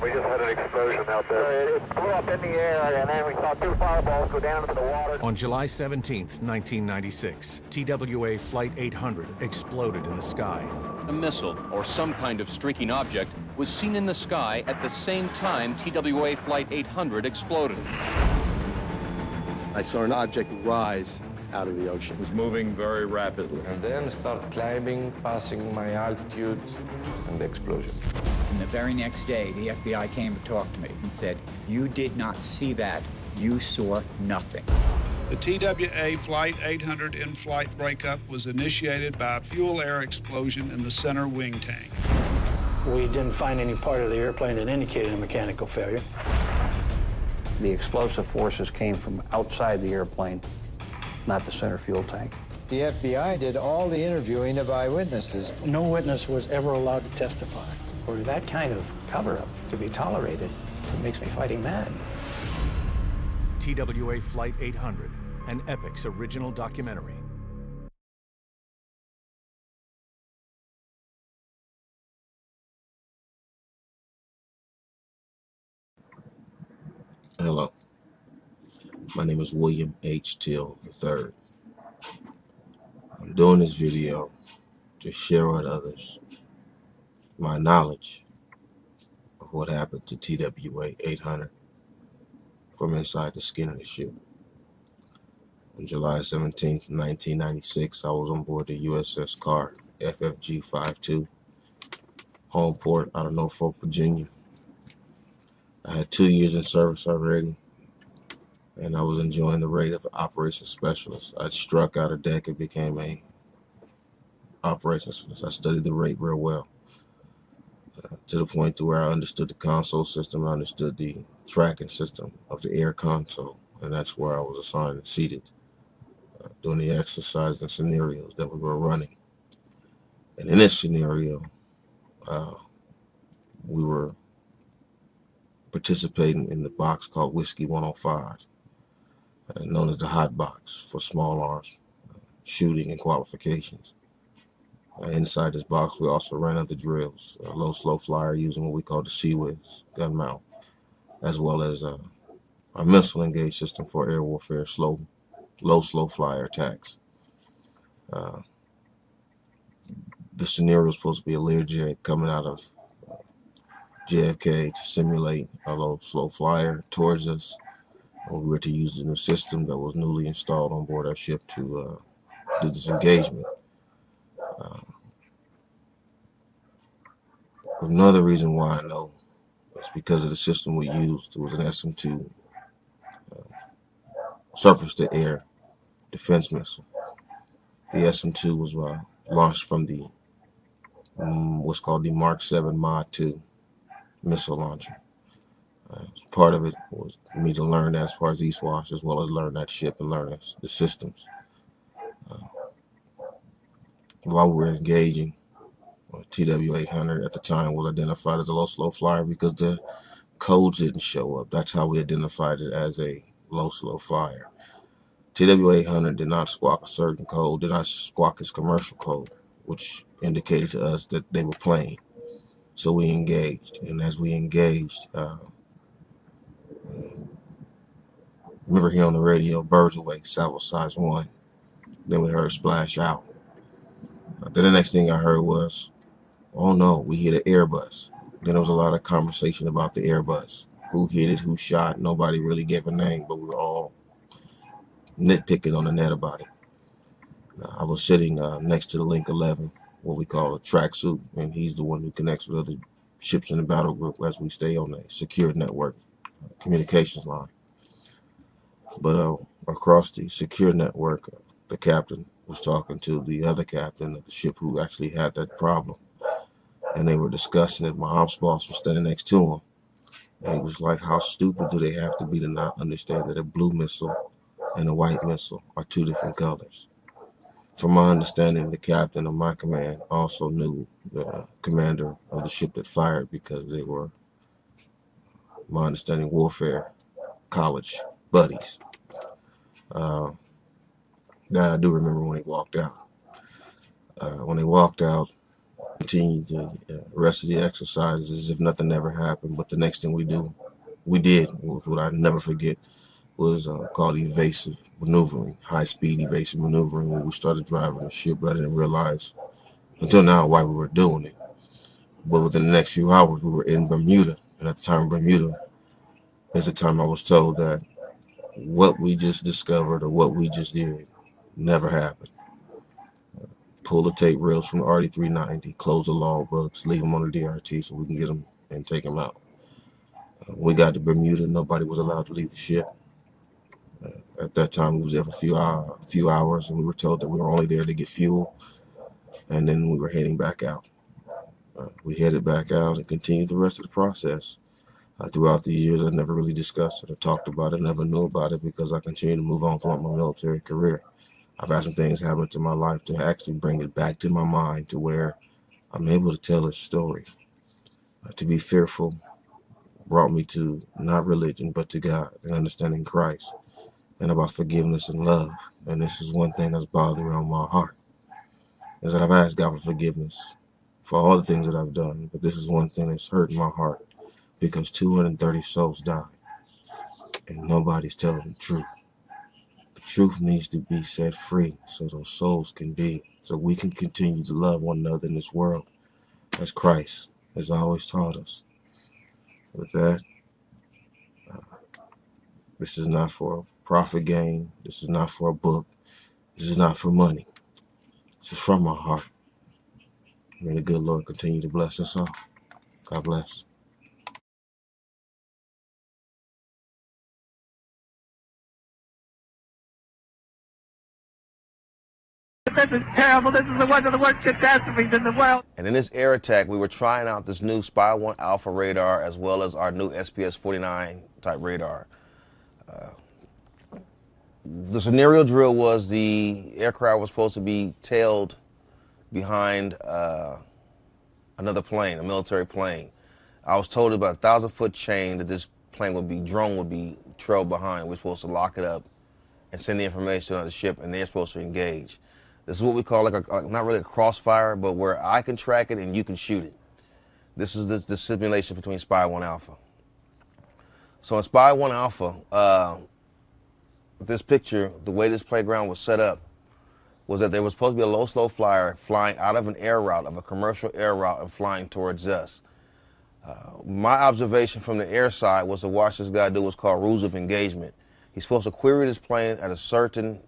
We just had an explosion out there. It blew up in the air, and then we saw two fireballs go down into the water. On July 17th, 1996, TWA Flight 800 exploded in the sky. A missile, or some kind of streaking object, was seen in the sky at the same time TWA Flight 800 exploded. I saw an object rise out of the ocean. It was moving very rapidly. And then start climbing, passing my altitude, and the explosion. And the very next day, the FBI came to talk to me and said, "You did not see that. You saw nothing." The TWA Flight 800 in-flight breakup was initiated by a fuel air explosion in the center wing tank. We didn't find any part of the airplane that indicated a mechanical failure. The explosive forces came from outside the airplane, not the center fuel tank. The FBI did all the interviewing of eyewitnesses. No witness was ever allowed to testify. For that kind of cover-up to be tolerated, it makes me fighting mad. TWA Flight 800, an Epix original documentary. Hello, my name is WilliamH.Teele III. I'm doing this video to share with others my knowledge of what happened to TWA 800 from inside the skin of the ship. On July 17, 1996, I was on board the USS Carr, FFG 52, home port out of Norfolk, Virginia. I had 2 years in service already, and I was enjoying the rate of operations specialist. I struck out of deck and became a operations specialist. I studied the rate real well, to the point to where I understood the console system, I understood the tracking system of the air console, and that's where I was assigned and seated, doing the exercise and scenarios that we were running. And in this scenario, we were participating in the box called Whiskey 105, known as the hot box for small arms shooting and qualifications. Inside this box, we also ran other drills, low slow flyer using what we call the CWIS gun mount, as well as our missile engage system for air warfare, low slow flyer attacks. The scenario was supposed to be a Learjet coming out of JFK to simulate a low slow flyer towards us. And we were to use the new system that was newly installed on board our ship to do this engagement. Another reason why I know is because of the system we used. It was an SM-2 surface-to-air defense missile. The SM-2 was launched from the what's called the Mark 7 Mod 2 missile launcher. Part of it was for me to learn that as far as East Wash, as well as learn that ship and learn the systems. While we were engaging, TWA 800 at the time was identified as a low slow flyer because the codes didn't show up. That's how we identified it as a low slow flyer. TWA 800 did not squawk a certain code, did not squawk its commercial code, which indicated to us that they were playing. So we engaged, and as we engaged, remember here on the radio, birds away, salvo size 1. Then we heard splash out. Then the next thing I heard was, oh no, we hit an Airbus. Then there was a lot of conversation about the Airbus. Who hit it, who shot, nobody really gave a name, but we were all nitpicking on the net about it. I was sitting next to the Link 11, what we call a tracksuit, and he's the one who connects with other ships in the battle group as we stay on a secure network communications line. But across the secure network, the captain was talking to the other captain of the ship who actually had that problem, and they were discussing it. My ops boss was standing next to him, and he was like, how stupid do they have to be to not understand that a blue missile and a white missile are two different colors? From my understanding, the captain of my command also knew the commander of the ship that fired because they were, my understanding, warfare college buddies. Now I do remember when they walked out. When they walked out, Continued the rest of the exercises as if nothing ever happened. But the next thing we did, was what I never forget, was called evasive maneuvering, high-speed evasive maneuvering, where we started driving the ship, but I didn't realize until now why we were doing it. But within the next few hours, we were in Bermuda, and at the time in Bermuda is the time I was told that what we just discovered or what we just did never happened. Pull the tape rails from the RD-390, close the log books, leave them on the DRT so we can get them and take them out. When we got to Bermuda, nobody was allowed to leave the ship. At that time, we was there for a few hours, and we were told that we were only there to get fuel, and then we were heading back out. We headed back out and continued the rest of the process. Throughout the years, I never really discussed it or talked about it, never knew about it because I continued to move on throughout my military career. I've had some things happen to my life to actually bring it back to my mind to where I'm able to tell a story. To be fearful brought me to not religion, but to God and understanding Christ and about forgiveness and love. And this is one thing that's bothering on my heart, is that I've asked God for forgiveness for all the things that I've done. But this is one thing that's hurting my heart because 230 souls died and nobody's telling the truth. The truth needs to be set free so those souls can be, so we can continue to love one another in this world as Christ has always taught us. With that, this is not for profit gain. This is not for a book. This is not for money. This is from my heart. May the good Lord continue to bless us all. God bless. This is terrible. This is one of the worst catastrophes in the world. And in this air attack, we were trying out this new SPY-1 Alpha radar as well as our new SPS-49 type radar. The scenario drill was the aircraft was supposed to be tailed behind another plane, a military plane. I was told about a 1,000-foot chain that this drone would be trailed behind. We're supposed to lock it up and send the information on the ship, and they're supposed to engage. This is what we call not really a crossfire, but where I can track it and you can shoot it. This is the simulation between SPY-1 Alpha. So in SPY-1 Alpha, this picture, the way this playground was set up, was that there was supposed to be a low, slow flyer flying out of an air route, of a commercial air route, and flying towards us. My observation from the air side was to watch this guy do what's called rules of engagement. He's supposed to query this plane at a certain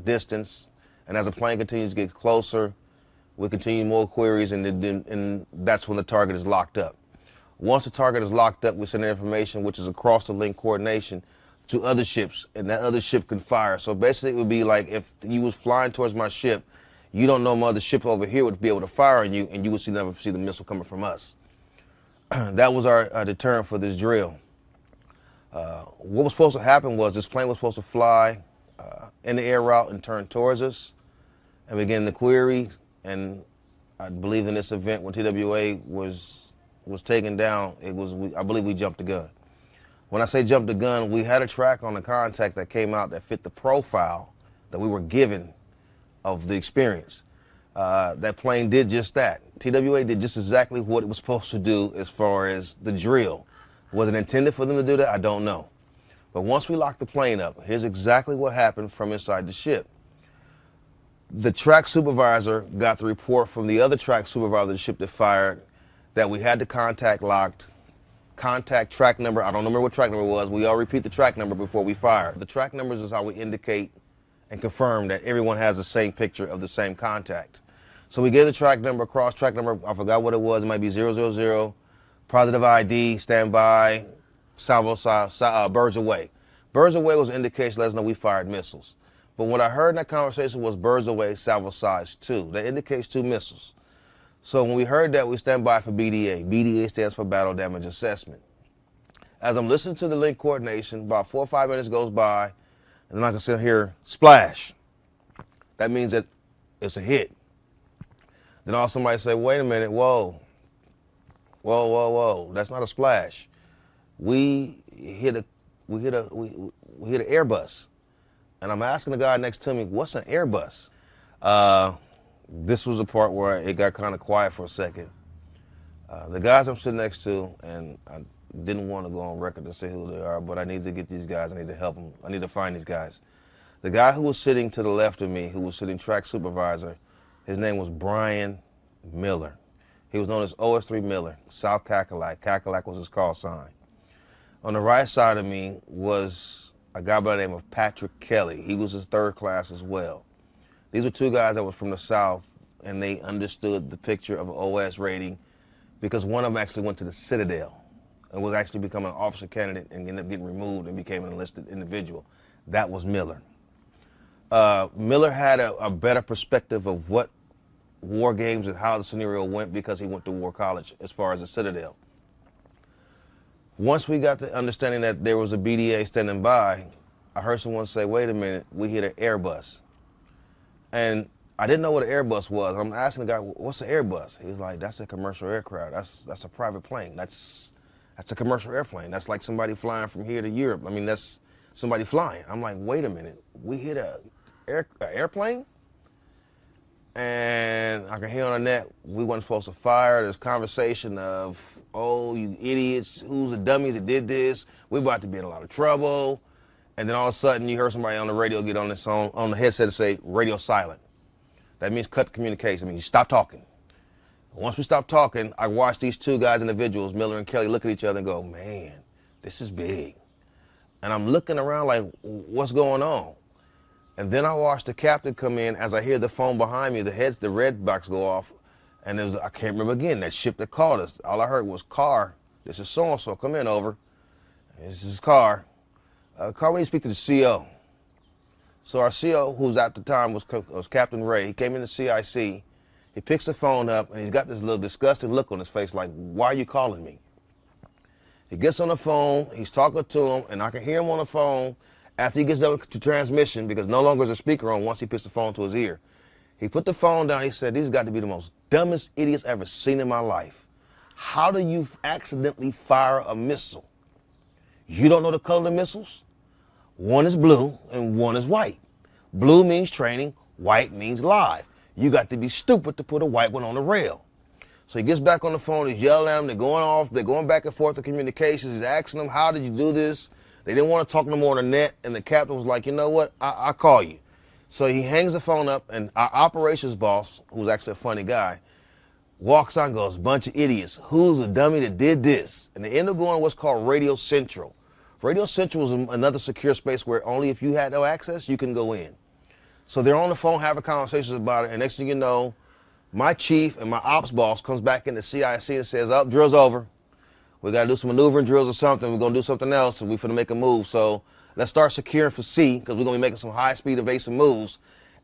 distance, and as the plane continues to get closer, we continue more queries, and that's when the target is locked up. Once the target is locked up, we send the information, which is across the link coordination, to other ships, and that other ship can fire. So basically it would be like if you was flying towards my ship, you don't know my other ship over here would be able to fire on you, and you would never see the missile coming from us. That was our deterrent for this drill. What was supposed to happen was this plane was supposed to fly in the air route and turn towards us and begin the query. And I believe in this event when TWA was taken down, I believe we jumped the gun. When I say jump the gun, we had a track on the contact that came out that fit the profile that we were given of the experience. That plane did just that. TWA did just exactly what it was supposed to do as far as the drill. Was it intended for them to do that? I don't know. But once we locked the plane up, here's exactly what happened from inside the ship. The track supervisor got the report from the other track supervisor of the ship that fired that we had the contact locked. Contact track number, I don't remember what track number it was. We all repeat the track number before we fire. The track numbers is how we indicate and confirm that everyone has the same picture of the same contact. So we gave the track number, cross track number, I forgot what it was. It might be 000, positive ID, standby, salvo size, birds away. Birds away was an indication, let us know we fired missiles. But what I heard in that conversation was birds away, salvo size 2. That indicates 2 missiles. So when we heard that, we stand by for BDA. BDA stands for Battle Damage Assessment. As I'm listening to the link coordination, about 4 or 5 minutes goes by, and then I can sit here, splash. That means that it's a hit. Then all somebody say, wait a minute, whoa. Whoa, whoa, whoa, that's not a splash. We hit an Airbus. And I'm asking the guy next to me, what's an Airbus? this was the part where it got kind of quiet for a second. The guys I'm sitting next to, and I didn't want to go on record to say who they are, but I need to get these guys. I need to help them. I need to find these guys. The guy who was sitting to the left of me, who was sitting track supervisor, his name was Brian Miller. He was known as OS3 Miller, South Cackalack. Cackalack was his call sign. On the right side of me was a guy by the name of Patrick Kelly. He was his third class as well. These were two guys that were from the South, and they understood the picture of OS rating because one of them actually went to the Citadel and was actually becoming an officer candidate and ended up getting removed and became an enlisted individual. That was Miller. Miller had a better perspective of what war games and how the scenario went because he went to war college as far as the Citadel. Once we got the understanding that there was a BDA standing by, I heard someone say, wait a minute, we hit an Airbus. And I didn't know what an Airbus was. I'm asking the guy, what's an Airbus? He's like, that's a commercial aircraft. That's a private plane. That's a commercial airplane. That's like somebody flying from here to Europe. I mean, that's somebody flying. I'm like, wait a minute, we hit an airplane? And I can hear on the net, we weren't supposed to fire. There's conversation of, oh, you idiots, who's the dummies that did this? We're about to be in a lot of trouble. And then all of a sudden, you heard somebody on the radio get on the headset and say, radio silent. That means cut the communication. I mean, you stop talking. Once we stopped talking, I watched these two guys, individuals, Miller and Kelly, look at each other and go, man, this is big. And I'm looking around like, what's going on? And then I watched the captain come in as I hear the phone behind me, the red box go off, and there was, I can't remember again, that ship that called us. All I heard was, Carr, this is so-and-so, come in, over. This is Carr. Carr, we need to speak to the CO. So our CO, who's at the time was Captain Wray, he came in the CIC, he picks the phone up, and he's got this little disgusted look on his face like, why are you calling me? He gets on the phone, he's talking to him, and I can hear him on the phone after he gets done to transmission, because no longer is a speaker on once he puts the phone to his ear. He put the phone down, he said, these got to be the most dumbest idiots I've ever seen in my life. How do you accidentally fire a missile? You don't know the color of the missiles? One is blue and one is white. Blue means training, white means live. You got to be stupid to put a white one on the rail. So he gets back on the phone, he's yelling at them, they're going off, they're going back and forth to communications, he's asking them, how did you do this? They didn't want to talk no more on the net, and the captain was like, you know what, I'll call you. So he hangs the phone up, and our operations boss, who's actually a funny guy, walks on and goes, bunch of idiots, who's the dummy that did this? And they end up going to what's called Radio Central. Radio Central was another secure space where only if you had no access, you can go in. So they're on the phone having conversations about it, and next thing you know, my chief and my ops boss comes back in the CIC and says, oh, drill's over. We got to do some maneuvering drills or something. We're going to do something else, and we're going to make a move. So let's start securing for C, because we're going to be making some high-speed evasive moves,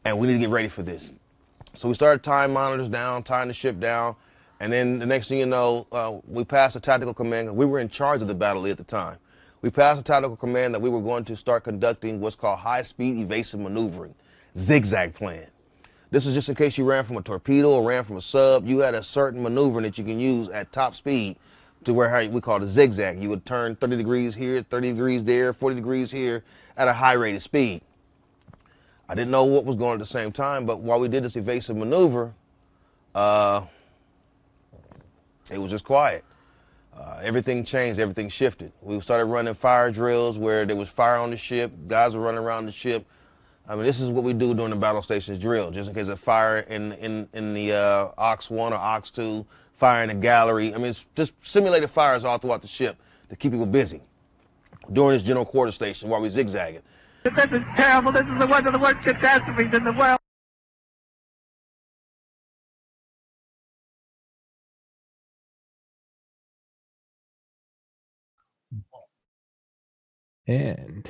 and we need to get ready for this. So we started tying monitors down, tying the ship down, and then the next thing you know, we passed the tactical command. We were in charge of the battle at the time. We passed the tactical command that we were going to start conducting what's called high-speed evasive maneuvering, zigzag plan. This is just in case you ran from a torpedo or ran from a sub. You had a certain maneuvering that you can use at top speed to where we call it a zigzag. You would turn 30 degrees here, 30 degrees there, 40 degrees here at a high rate of speed. I didn't know what was going on at the same time, but while we did this evasive maneuver, it was just quiet. Everything changed, everything shifted. We started running fire drills where there was fire on the ship, guys were running around the ship. I mean, this is what we do during the battle stations drill, just in case of fire in the Ox 1 or Ox 2, fire in the gallery. I mean, it's just simulated fires all throughout the ship to keep people busy during this general quarter station while we zigzagging. This is terrible. This is one of the worst catastrophes in the world. And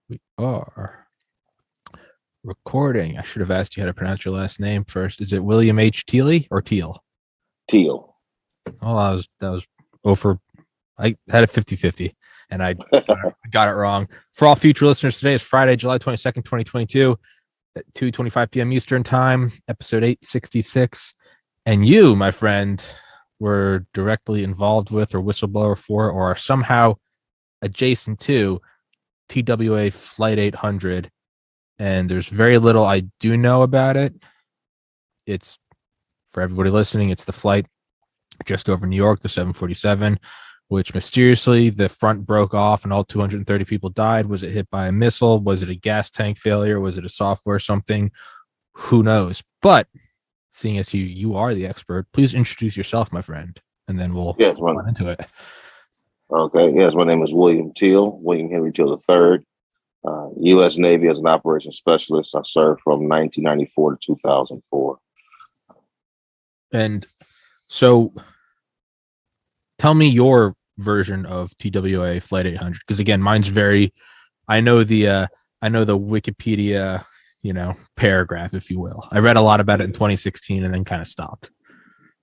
we are recording. I should have asked you how to pronounce your last name first. Is it WilliamH.Teele or Teele? Teele. Oh, that was over. I had a 50-50 and I got it wrong. For all future listeners, today is Friday, July 22nd, 2022 at 2:25 p.m. Eastern time, episode 866. And you, my friend, were directly involved with or whistleblower for or are somehow adjacent to TWA Flight 800. And there's very little I do know about it. it's for everybody listening. It's the flight just over New York, the 747, which mysteriously the front broke off and all 230 people died. Was it hit by a missile? Was it a gas tank failure? Was it a software something? Who knows? But seeing as you are the expert, please introduce yourself, my friend, and then we'll run into it. Okay. Yes, my name is WilliamH.Teele, William Henry Teele III. U.S. Navy as an operations specialist. I served from 1994 to 2004. And so tell me your version of TWA Flight 800, because again, mine's very, I know the Wikipedia, paragraph, if you will. I read a lot about it in 2016 and then kind of stopped.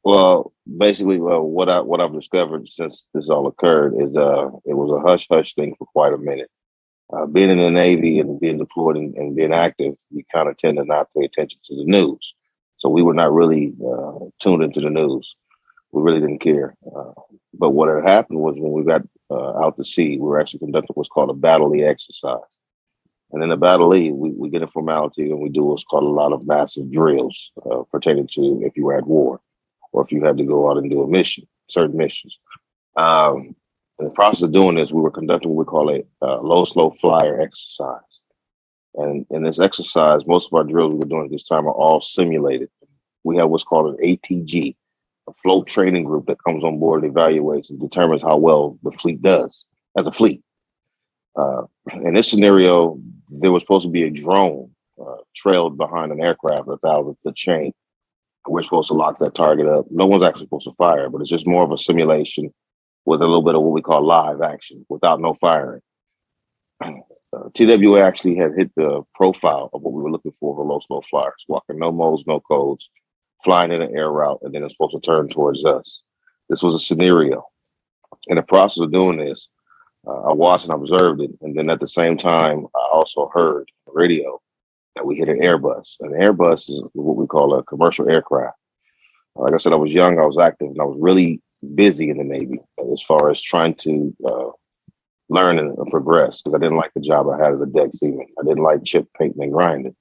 Well, basically, what I've discovered since this all occurred is it was a hush-hush thing for quite a minute. Being in the Navy and being deployed and being active, you kind of tend to not pay attention to the news. So we were not really tuned into the news. We really didn't care. But what had happened was when we got out to sea, we were actually conducting what's called a battle-lee exercise. And in the battle-lee, we get a formality and we do what's called a lot of massive drills pertaining to if you were at war or if you had to go out and do a mission, certain missions. In the process of doing this, we were conducting what we call a low, slow flyer exercise. And in this exercise, most of our drills we were doing at this time are all simulated. We have what's called an ATG, a float training group that comes on board and evaluates and determines how well the fleet does as a fleet. In this scenario, there was supposed to be a drone trailed behind an aircraft at 1,000-foot chain. We're supposed to lock that target up. No one's actually supposed to fire, but it's just more of a simulation with a little bit of what we call live action without no firing. TWA actually had hit the profile of what we were looking for low, slow flyers, walking no modes, no codes, flying in an air route, and then it's supposed to turn towards us. This was a scenario. In the process of doing this, I watched and observed it, and then at the same time, I also heard on the radio that we hit an Airbus. An Airbus is what we call a commercial aircraft. Like I said, I was young, I was active, and I was really busy in the Navy as far as trying to learn and progress, because I didn't like the job I had as a deck seaman. I didn't like chip painting and grinding.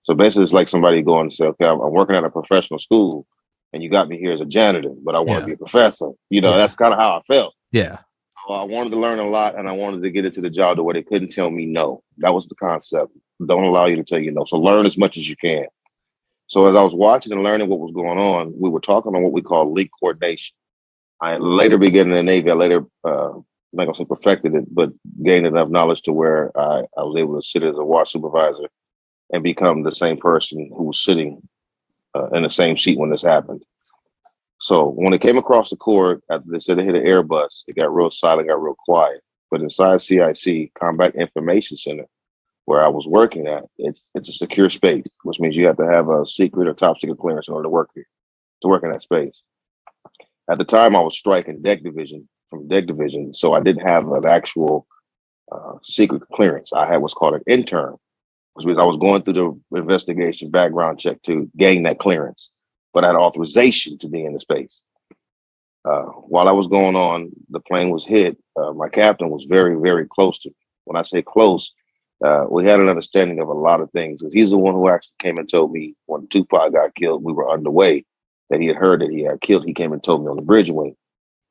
So basically, it's like somebody going and say, okay, I'm working at a professional school and you got me here as a janitor, but I want to be a professor. That's kind of how I felt. Yeah. So I wanted to learn a lot and I wanted to get into the job to where they couldn't tell me no. That was the concept. Don't allow you to tell you no. So learn as much as you can. So as I was watching and learning what was going on, we were talking on what we call link coordination. I later began in the Navy. I later, I'm not going to say perfected it, but gained enough knowledge to where I was able to sit as a watch supervisor and become the same person who was sitting in the same seat when this happened. So when it came across the cord, after they said they hit an Airbus, it got real silent, got real quiet. But inside CIC, Combat Information Center, where I was working at, it's a secure space, which means you have to have a secret or top secret clearance in order to work here, to work in that space. At the time, I was striking deck division, so I didn't have an actual secret clearance. I had what's called an intern, which means I was going through the investigation background check to gain that clearance, but I had authorization to be in the space. While I was going on, the plane was hit. My captain was very, very close to me. When I say close, we had an understanding of a lot of things. He's the one who actually came and told me when Tupac got killed, we were underway, that he had heard that he had killed. He came and told me on the bridge wing.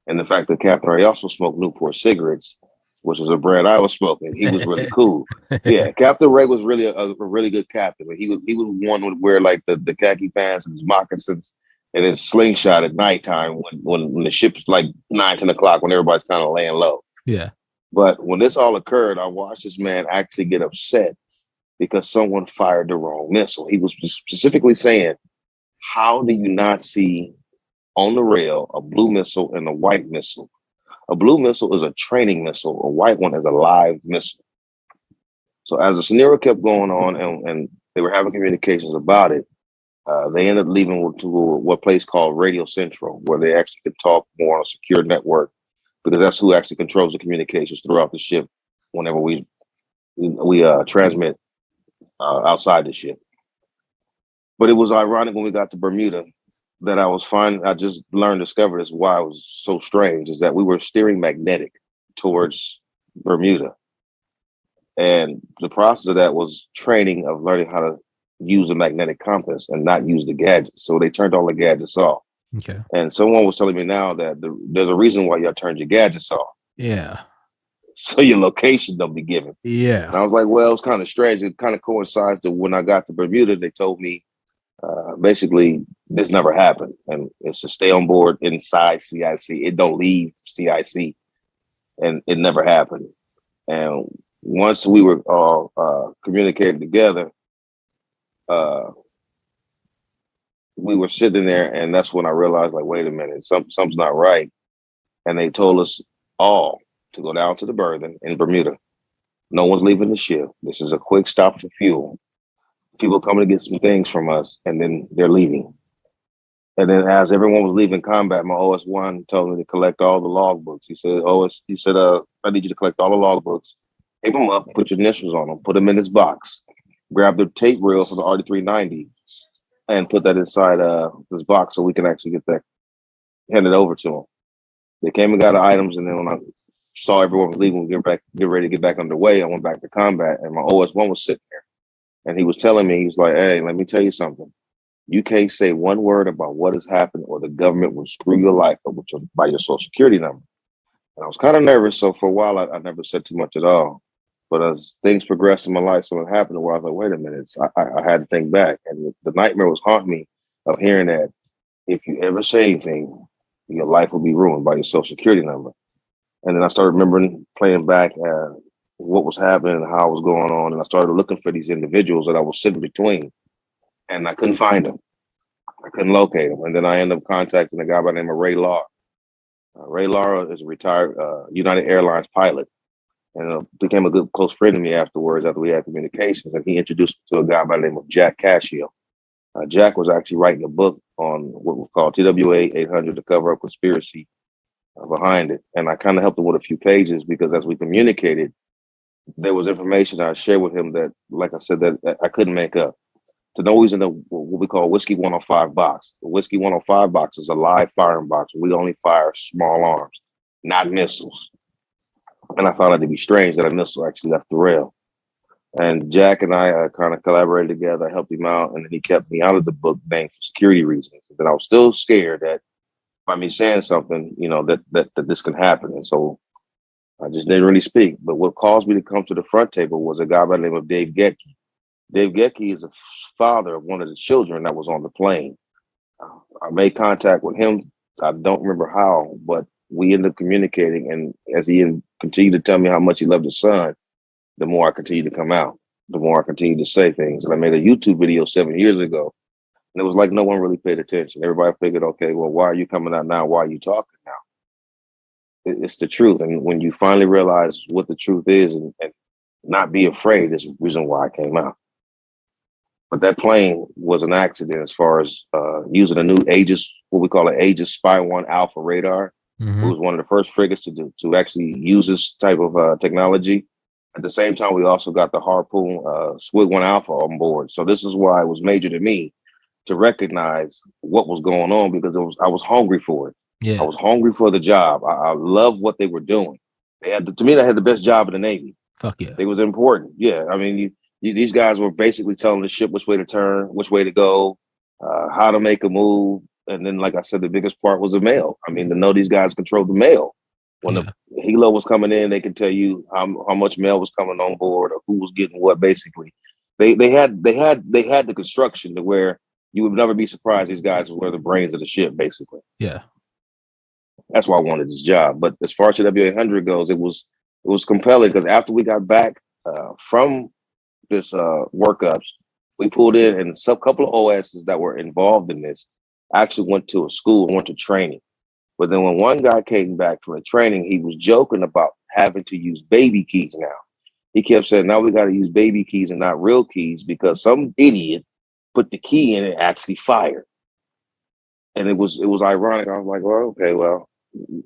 And the fact that Captain Ray also smoked Newport cigarettes, which was a brand I was smoking, he was really cool. Yeah, Captain Ray was really a really good captain. But he was one who would wear like the khaki pants and his moccasins and his slingshot at nighttime when the ship's like 9, 10 o'clock when everybody's kind of laying low. Yeah. But when this all occurred, I watched this man actually get upset because someone fired the wrong missile. He was specifically saying, how do you not see on the rail a blue missile and a white missile? A blue missile is a training missile. A white one is a live missile. So as the scenario kept going on and they were having communications about it, they ended up leaving to what place called Radio Central, where they actually could talk more on a secure network, because that's who actually controls the communications throughout the ship whenever we transmit outside the ship. But it was ironic when we got to Bermuda that I just discovered this why it was so strange, is that we were steering magnetic towards Bermuda. And the process of that was training of learning how to use the magnetic compass and not use the gadgets. So they turned all the gadgets off. Okay. And someone was telling me now that there's a reason why y'all turned your gadgets off. Yeah. So your location don't be given. Yeah. And I was like, well, it's kind of strange. It kind of coincides to when I got to Bermuda, they told me basically this never happened. And it's to stay on board inside CIC. It don't leave CIC. And it never happened. And once we were all communicating together, we were sitting there, and that's when I realized, like, wait a minute, something's not right. And they told us all to go down to the berthing in Bermuda. No one's leaving the ship. This is a quick stop for fuel. People coming to get some things from us, and then they're leaving. And then as everyone was leaving combat, my OS1 told me to collect all the logbooks. He said, I need you to collect all the logbooks, tape them up, put your initials on them, put them in this box, grab the tape reel for the RD390, and put that inside this box so we can actually get that handed over to them. They came and got the items, and then when I saw everyone was leaving, get ready to get back underway, I went back to combat, and my OS1 was sitting there, and he was telling me, he was like, hey, let me tell you something. You can't say one word about what has happened, or the government will screw your life up by your social security number. And I was kind of nervous, so for a while I never said too much at all. But as things progressed in my life, something happened where I was like, wait a minute, I had to think back. And the nightmare was haunting me of hearing that if you ever say anything, your life will be ruined by your social security number. And then I started remembering playing back what was happening and how it was going on. And I started looking for these individuals that I was sitting between. And I couldn't find them. I couldn't locate them. And then I ended up contacting a guy by the name of Ray Lara. Ray Lara is a retired United Airlines pilot, and became a good close friend of me afterwards after we had communications. And he introduced me to a guy by the name of Jack Cascio. Jack was actually writing a book on what was called TWA 800, to cover up conspiracy behind it. And I kind of helped him with a few pages because as we communicated, there was information I shared with him that, like I said, that I couldn't make up. To know he's in the what we call Whiskey 105 box. The Whiskey 105 box is a live firing box. We only fire small arms, not missiles. And I found it to be strange that a missile actually left the rail. And Jack and I kind of collaborated together. I helped him out, and then he kept me out of the book bank for security reasons. But I was still scared that by me saying something, that this can happen. And so I just didn't really speak. But what caused me to come to the front table was a guy by the name of Dave Getke. Dave Getke is a father of one of the children that was on the plane. I made contact with him. I don't remember how, but we ended up communicating. And as he continued to tell me how much he loved his son, the more I continued to come out, the more I continued to say things. And I made a YouTube video 7 years ago, and it was like no one really paid attention. Everybody figured, okay, well, why are you coming out now? Why are you talking now? It's the truth. And when you finally realize what the truth is and not be afraid is the reason why I came out. But that plane was an accident as far as using a new Aegis, what we call an Aegis SPY-1 Alpha radar. Mm-hmm. It was one of the first frigates to actually use this type of technology. At the same time, we also got the Harpoon Squid-1 Alpha on board. So this is why it was major to me to recognize what was going on, because I was hungry for it. Yeah. I was hungry for the job. I loved what they were doing. To me, they had the best job in the Navy. Fuck yeah. It was important. Yeah. I mean, these guys were basically telling the ship which way to turn, which way to go, how to make a move. And then, like I said, the biggest part was the mail. I mean, to know these guys controlled the mail. When the helo was coming in, they could tell you how much mail was coming on board or who was getting what. Basically, they had the construction to where you would never be surprised these guys were the brains of the ship. Basically, yeah. That's why I wanted this job. But as far as the W800 goes, it was compelling because after we got back from this workups, we pulled in, and a couple of OSs that were involved in this actually went to a school and went to training. But then when one guy came back from the training, he was joking about having to use baby keys now. He kept saying, now we got to use baby keys and not real keys because some idiot put the key in and actually fired. And it was ironic. I was like, well, okay, well,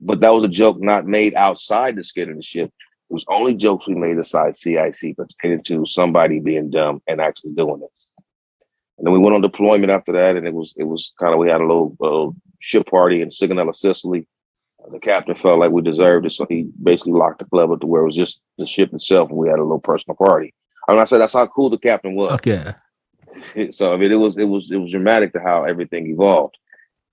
but that was a joke not made outside the skin of the ship. It was only jokes we made inside CIC pertaining to somebody being dumb and actually doing this. And then we went on deployment after that, and it was kind of, we had a little ship party in Sigonella, Sicily. The captain felt like we deserved it, so he basically locked the club up to where it was just the ship itself, and we had a little personal party. I mean, I said that's how cool the captain was. Fuck yeah. So I mean, it was dramatic to how everything evolved.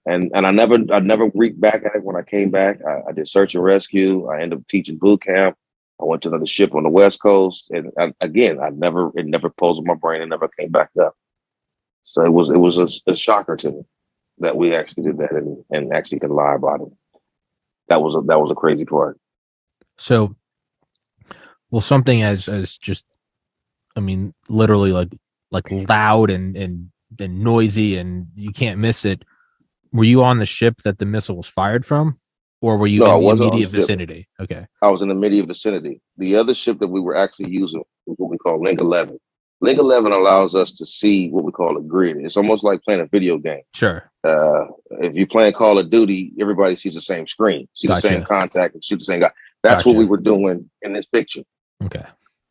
And I never reeked back at it when I came back. I did search and rescue. I ended up teaching boot camp. I went to another ship on the West Coast, and it never posed in my brain. It never came back up. So it was a shocker to me that we actually did that and actually could lie about it. That was a crazy part. So, well, something as just, I mean, literally like loud and noisy, and you can't miss it. Were you on the ship that the missile was fired from, or were you in the immediate vicinity? Okay. I was in the immediate vicinity. The other ship that we were actually using was what we call Link 11. Link 11 allows us to see what we call a grid. It's almost like playing a video game. Sure. If you're playing Call of Duty, everybody sees the same screen, see the same contact, and shoot the same guy. That's what we were doing in this picture. Okay.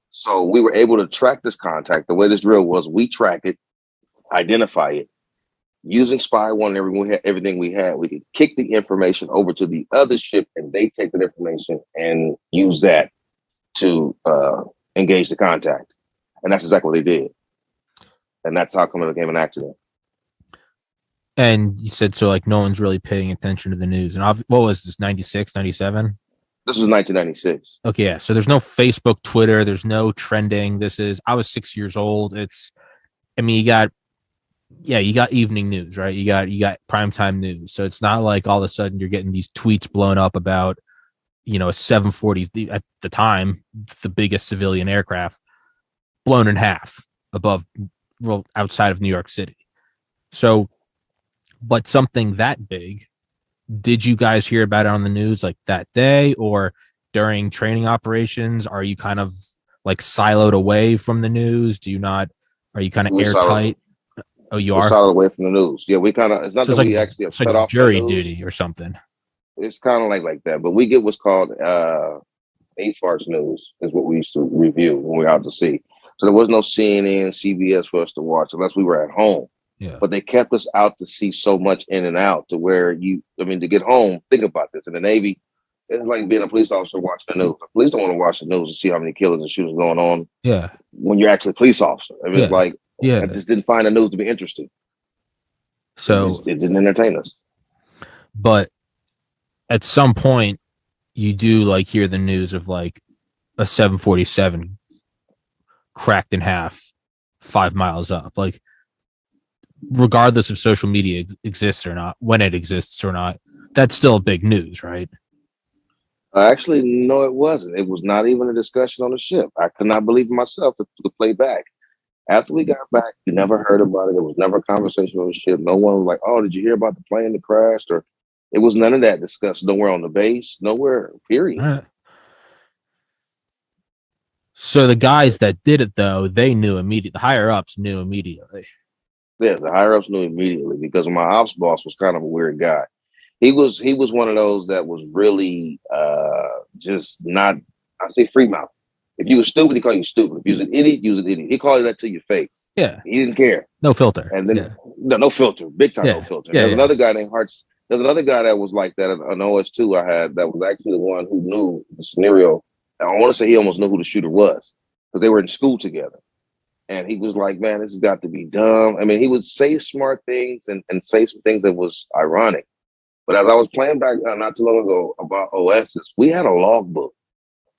So we were able to track this contact. The way this drill was, we track it, identify it. Using SPY-1 everything we had, we could kick the information over to the other ship, and they take that information and use that to engage the contact. And that's exactly what they did. And that's how come it became an accident. And you said, so like no one's really paying attention to the news. And what was this, 96, 97? This was 1996. Okay, yeah. So there's no Facebook, Twitter. There's no trending. I was 6 years old. You got evening news, right? You got primetime news. So it's not like all of a sudden you're getting these tweets blown up about, a 740 at the time, the biggest civilian aircraft, blown in half outside of New York City. So, but something that big, did you guys hear about it on the news like that day or during training operations? Are you kind of like siloed away from the news? Are you kind of airtight? Oh, you are? Siloed away from the news. Yeah, we kind of, it's not that we actually have shut off jury duty or something. It's kind of like that, but we get what's called AFARS news is what we used to review when we were out to sea. So there was no CNN, CBS for us to watch unless we were at home. Yeah. But they kept us out to sea so much in and out to where to get home, think about this. In the Navy, it's like being a police officer watching the news. The police don't want to watch the news to see how many killers and shootings going on. Yeah. When you're actually a police officer. It's like, yeah. I just didn't find the news to be interesting. So it didn't entertain us. But at some point, you do like hear the news of like a 747 cracked in half 5 miles up. Like, regardless if social media exists or not, when it exists or not, that's still big news, right? Actually, no, it wasn't. It was not even a discussion on the ship. I could not believe in myself to play back. After we got back, we never heard about it. There was never a conversation on the ship. No one was like, oh, did you hear about the plane that crashed? Or it was none of that discussed. Nowhere on the base, nowhere, period. Right. So the guys that did it, though, they knew immediately. The higher ups knew immediately. Yeah, the higher ups knew immediately because my ops boss was kind of a weird guy. He was one of those that was really just not, I say free mouth. If you were stupid, he called you stupid. If you was an idiot, you was an idiot. He called you that to your face. Yeah. He didn't care. No filter. And then no filter. Big time no filter. Yeah, There's another guy named Hartz. There's another guy that was like that, an OS2 I had that was actually the one who knew the scenario. I want to say he almost knew who the shooter was because they were in school together. And he was like, man, this has got to be dumb. I mean, he would say smart things and say some things that was ironic. But as I was playing back not too long ago about OSs, we had a logbook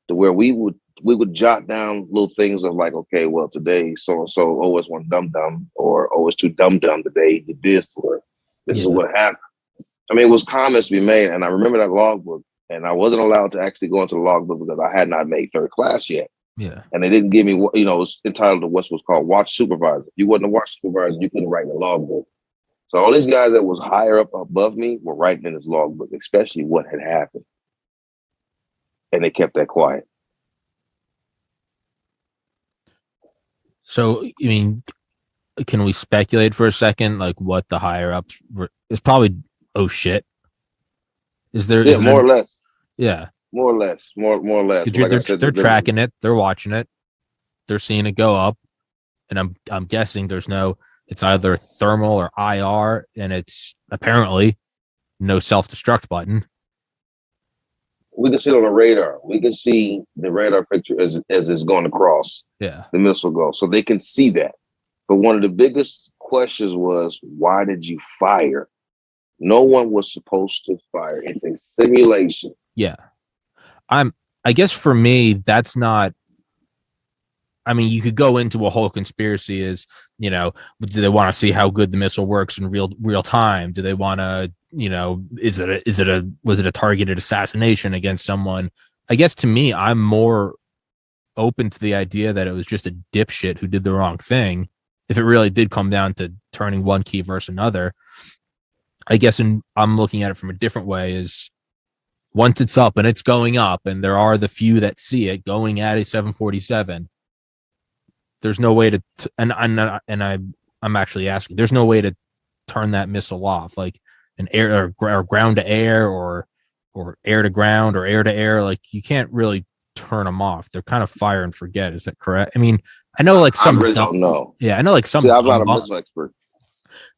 to where we would jot down little things of like, okay, well, today so-and-so OS1 dum-dum or OS2 dum-dum today he did this to her. This is what happened. I mean, it was comments to be made. And I remember that logbook. And I wasn't allowed to actually go into the logbook because I had not made third class yet. Yeah. And they didn't give me, it was entitled to what's called watch supervisor. If you wasn't a watch supervisor, you couldn't write in the logbook. So all these guys that was higher up above me were writing in this logbook, especially what had happened. And they kept that quiet. So, I mean, can we speculate for a second, like what the higher ups were? It's probably, oh shit. Is there? Yeah, more or less. Yeah. More or less. More or less. Like they're tracking it. They're watching it. They're seeing it go up. And I'm guessing it's either thermal or IR, and it's apparently no self-destruct button. We can see it on the radar. We can see the radar picture as it's going across. Yeah. The missile goes. So they can see that. But one of the biggest questions was, why did you fire? No one was supposed to fire. It's a simulation. Yeah. I guess for me, that's not, I mean, you could go into a whole conspiracy as, you know, do they want to see how good the missile works in real time? Do they want to, you know, was it a targeted assassination against someone? I guess to me, I'm more open to the idea that it was just a dipshit who did the wrong thing. If it really did come down to turning one key versus another, I guess I'm looking at it from a different way is once it's up and it's going up and there are the few that see it going at a 747, there's no way to, I'm actually asking, there's no way to turn that missile off, like an air or ground to air or air to ground or air to air. Like you can't really turn them off. They're kind of fire and forget. Is that correct? I mean, I know like some, I really don't know. Yeah, I know like some. See, I'm not a missile expert.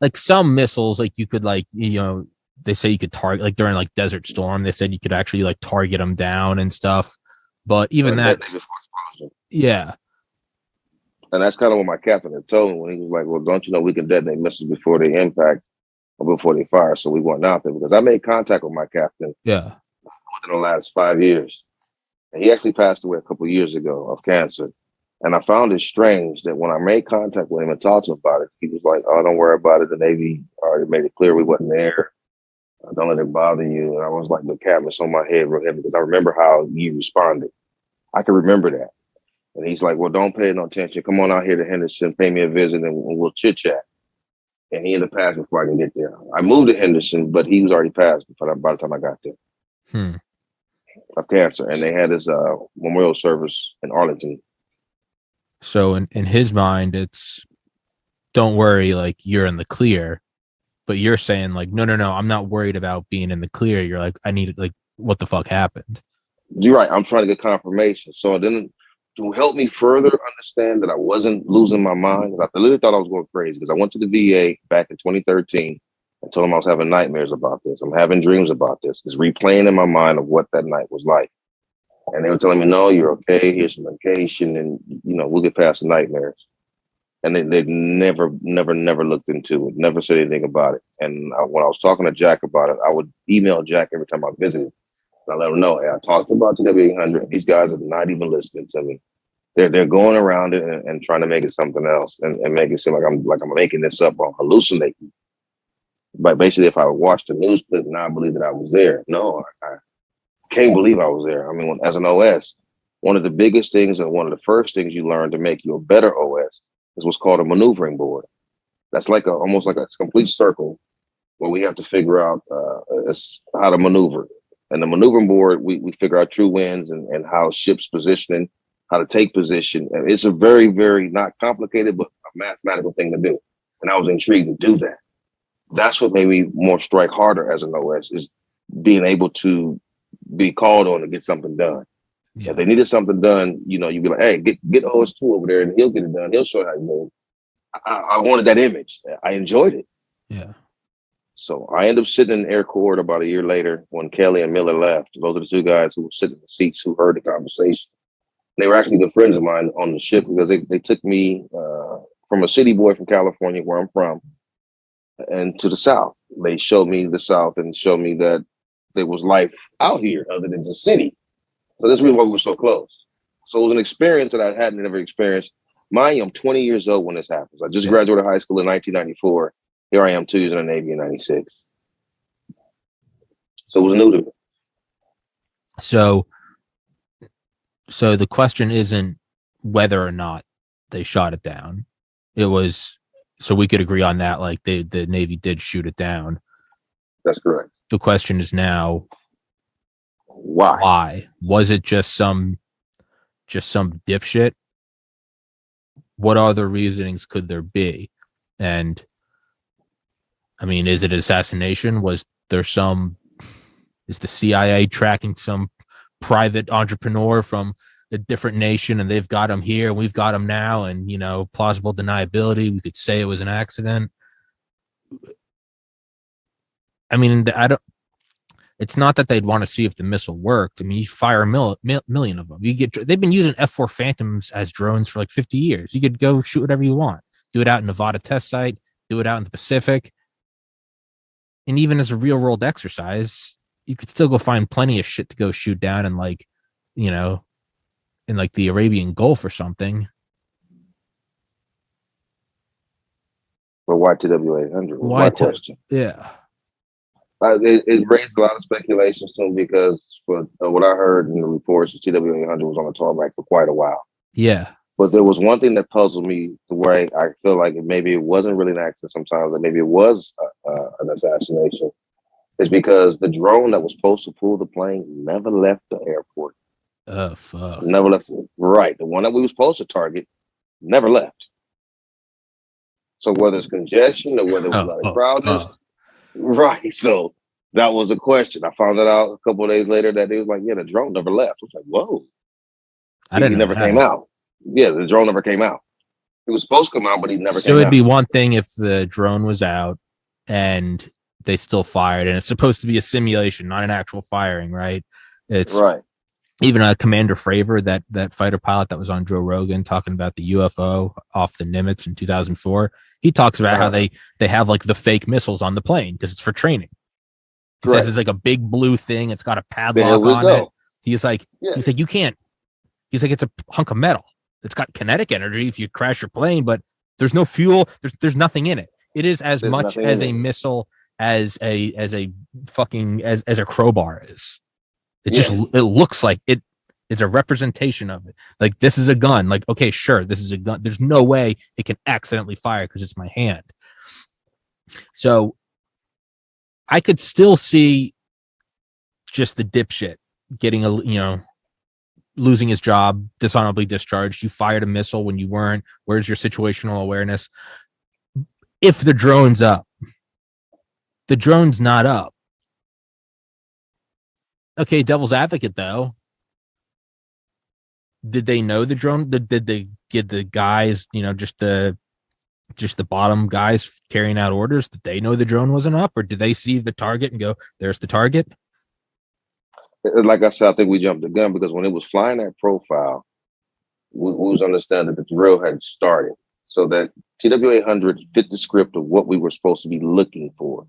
Like some missiles, like you could like, you know, they say you could target like during like Desert Storm. They said you could actually like target them down and stuff. But even that, yeah. And that's kind of what my captain had told me when he was like, well, don't you know we can detonate missiles before they impact or before they fire? So we weren't out there because I made contact with my captain. Yeah. Within the last 5 years. And he actually passed away a couple of years ago of cancer. And I found it strange that when I made contact with him and talked to him about it, he was like, oh, don't worry about it. The Navy already made it clear we wasn't there. Don't let it bother you. And I was like, the cabinet's on my head real heavy because I remember how you responded. I can remember that. And he's like, well, don't pay no attention. Come on out here to Henderson, pay me a visit, and we'll chit-chat. And he ended up passing before I can get there. I moved to Henderson, but he was already passed by the time I got there. Of cancer. And they had his memorial service in Arlington. So in his mind, it's don't worry, like you're in the clear, but you're saying like, no, I'm not worried about being in the clear. You're like, I need like, what the fuck happened? You're right. I'm trying to get confirmation. So then to help me further understand that I wasn't losing my mind, I literally thought I was going crazy because I went to the VA back in 2013 and told them I was having nightmares about this. I'm having dreams about this. It's replaying in my mind of what that night was like. And they were telling me, no, you're okay. Here's some medication and, you know, we'll get past the nightmares. And they never looked into it, never said anything about it. And when I was talking to Jack about it, I would email Jack every time I visited. I let him know, hey, I talked about TWA 800. These guys are not even listening to me. They're going around it and trying to make it something else and make it seem like I'm making this up or hallucinating. But basically, if I watched the news clip and I believe that I was there, no, I can't believe I was there. I mean, as an OS, one of the biggest things and one of the first things you learn to make you a better OS is what's called a maneuvering board. That's like almost like a complete circle where we have to figure out how to maneuver. And the maneuvering board, we figure out true winds and how ships positioning, how to take position. And it's a very, very not complicated, but a mathematical thing to do. And I was intrigued to do that. That's what made me more strike harder as an OS is being able to be called on to get something done. Yeah. If they needed something done, you know, you'd be like, hey, get OS2 over there and he'll get it done. He'll show you how you move. I wanted that image. I enjoyed it. Yeah. So I ended up sitting in air court about a year later when Kelly and Miller left. Those are the two guys who were sitting in the seats who heard the conversation. They were actually good friends of mine on the ship because they took me from a city boy from California, where I'm from, and to the South. They showed me the South and showed me that there was life out here other than the city. So that's really why we were so close. So it was an experience that I hadn't ever experienced. Mind you, I'm 20 years old when this happens. I just graduated high school in 1994. Here I am 2 years in the Navy in 96. So it was new to me. So the question isn't whether or not they shot it down. It was, so we could agree on that, like the Navy did shoot it down. That's correct. The question is now, why? Why? Was it just some dipshit? What other reasonings could there be? And I mean, is it assassination? Was there is the CIA tracking some private entrepreneur from a different nation and they've got him here and we've got him now, and, you know, plausible deniability, we could say it was an accident. I mean, it's not that they'd want to see if the missile worked. I mean, you fire a million of them. They've been using F-4 Phantoms as drones for like 50 years. You could go shoot whatever you want. Do it out in Nevada test site. Do it out in the Pacific. And even as a real world exercise, you could still go find plenty of shit to go shoot down in like, you know, in like the Arabian Gulf or something. But why TWA 800? Was my question. Yeah. It raised a lot of speculations too, because what I heard in the reports, the TWA 800 was on the tarmac for quite a while. Yeah. But there was one thing that puzzled me, the way I feel like maybe it wasn't really an accident sometimes, and maybe it was an assassination, is because the drone that was supposed to pull the plane never left the airport. Oh, fuck. Never left. Right. The one that we were supposed to target never left. So whether it's congestion or whether it was a lot of crowdedness, right. So that was a question. I found that out a couple of days later that it was like, yeah, the drone never left. I was like, whoa. I didn't know never came out. Yeah, the drone never came out. It was supposed to come out, but he never came out. So it'd be one thing if the drone was out and they still fired, and it's supposed to be a simulation, not an actual firing, right? It's right. Even Commander Fravor, that fighter pilot that was on Joe Rogan talking about the UFO off the Nimitz in 2004. He talks about how they have like the fake missiles on the plane because it's for training. He says it's like a big blue thing. It's got a padlock on it. He's like, you can't. He's like, it's a hunk of metal. It's got kinetic energy if you crash your plane, but there's no fuel. There's nothing in it. It is as much as a missile as a crowbar is. It just it looks like it is a representation of it. Like, this is a gun. Like, okay, sure, this is a gun. There's no way it can accidentally fire because it's my hand. So I could still see just the dipshit getting losing his job, dishonorably discharged. You fired a missile when you weren't. Where's your situational awareness? If the drone's up, the drone's not up. Okay, devil's advocate though. Did they know the drone? Did they get the guys, just the bottom guys carrying out orders? Did they know the drone wasn't up, or did they see the target and go, "There's the target"? Like I said, I think we jumped the gun, because when it was flying that profile, we was understanding that the drill had started, so that TWA 800 fit the script of what we were supposed to be looking for.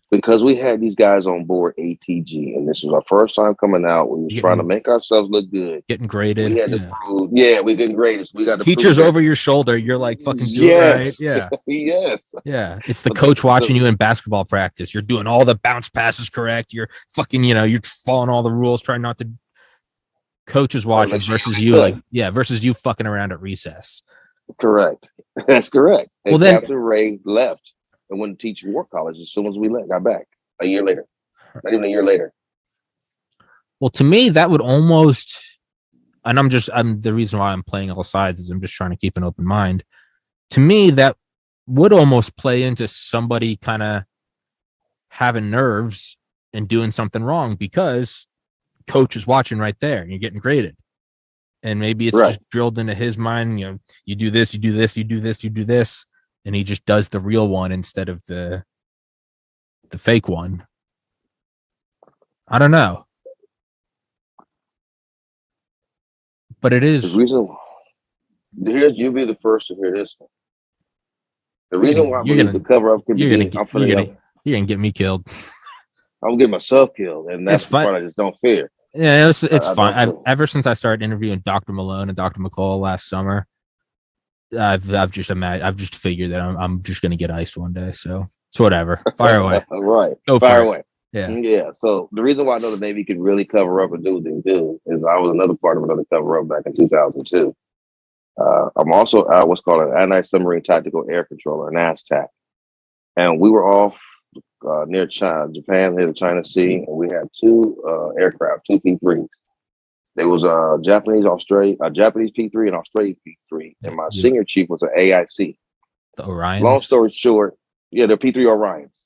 Because we had these guys on board ATG, and this was our first time coming out. We were trying to make ourselves look good. Getting graded. We had to prove, we getting graded. So we got to teachers over your shoulder. You're like, fucking do it right. Yeah. Yes. Yeah. It's the coach watching you in basketball practice. You're doing all the bounce passes correct. You're fucking, you're following all the rules, trying not to. Coach is watching versus you, versus you fucking around at recess. Correct. That's correct. And well, then Captain Wray left and went to teach war college as soon as we got back a year later. Not even a year later. Well, to me, that would almost, and I'm the reason why I'm playing all sides is I'm just trying to keep an open mind. To me, that would almost play into somebody kind of having nerves and doing something wrong, because coach is watching right there and you're getting graded. And maybe it's just drilled into his mind, you do this, you do this, you do this, you do this. And he just does the real one instead of the fake one. I don't know. But it is. The reason, you'll be the first to hear this one. The reason why I believe the cover up could be, you're gonna get me killed. I'm getting myself killed, and that's the part I just don't fear. Yeah, it's fine. Ever since I started interviewing Dr. Malone and Dr. McCall last summer, I've just figured that I'm just gonna get iced one day. So whatever. Fire away. Right. Go fire away. Yeah. So the reason why I know the Navy can really cover up and do what they do is I was another part of another cover up back in 2002. I'm also what's called an anti-submarine tactical air controller, an ASTAC, and we were off near Japan, near the China Sea, and we had two aircraft, two P3s. There was a Japanese P3 and Australian P3, and my senior chief was an AIC. The Orion. Long story short, they're P3 Orions.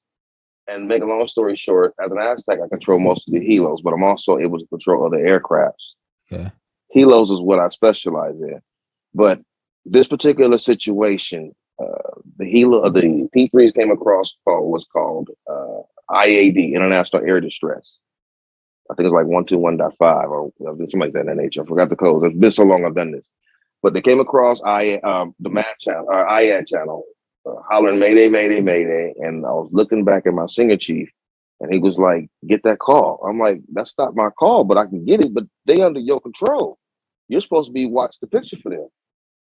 And make a long story short, as an ASTAC, I control most of the helos, but I'm also able to control other aircrafts. Okay. Helos is what I specialize in. But this particular situation, the P3s came across was called IAD, International Air Distress. I think it's like 121.5 or something like that in that nature. I forgot the codes. It's been so long I've done this. But they came across the MAD channel, or IAD channel, hollering Mayday, Mayday, Mayday. And I was looking back at my senior chief, and he was like, "Get that call." I'm like, "That's not my call, but I can get it. But they under your control. You're supposed to be watch the picture for them."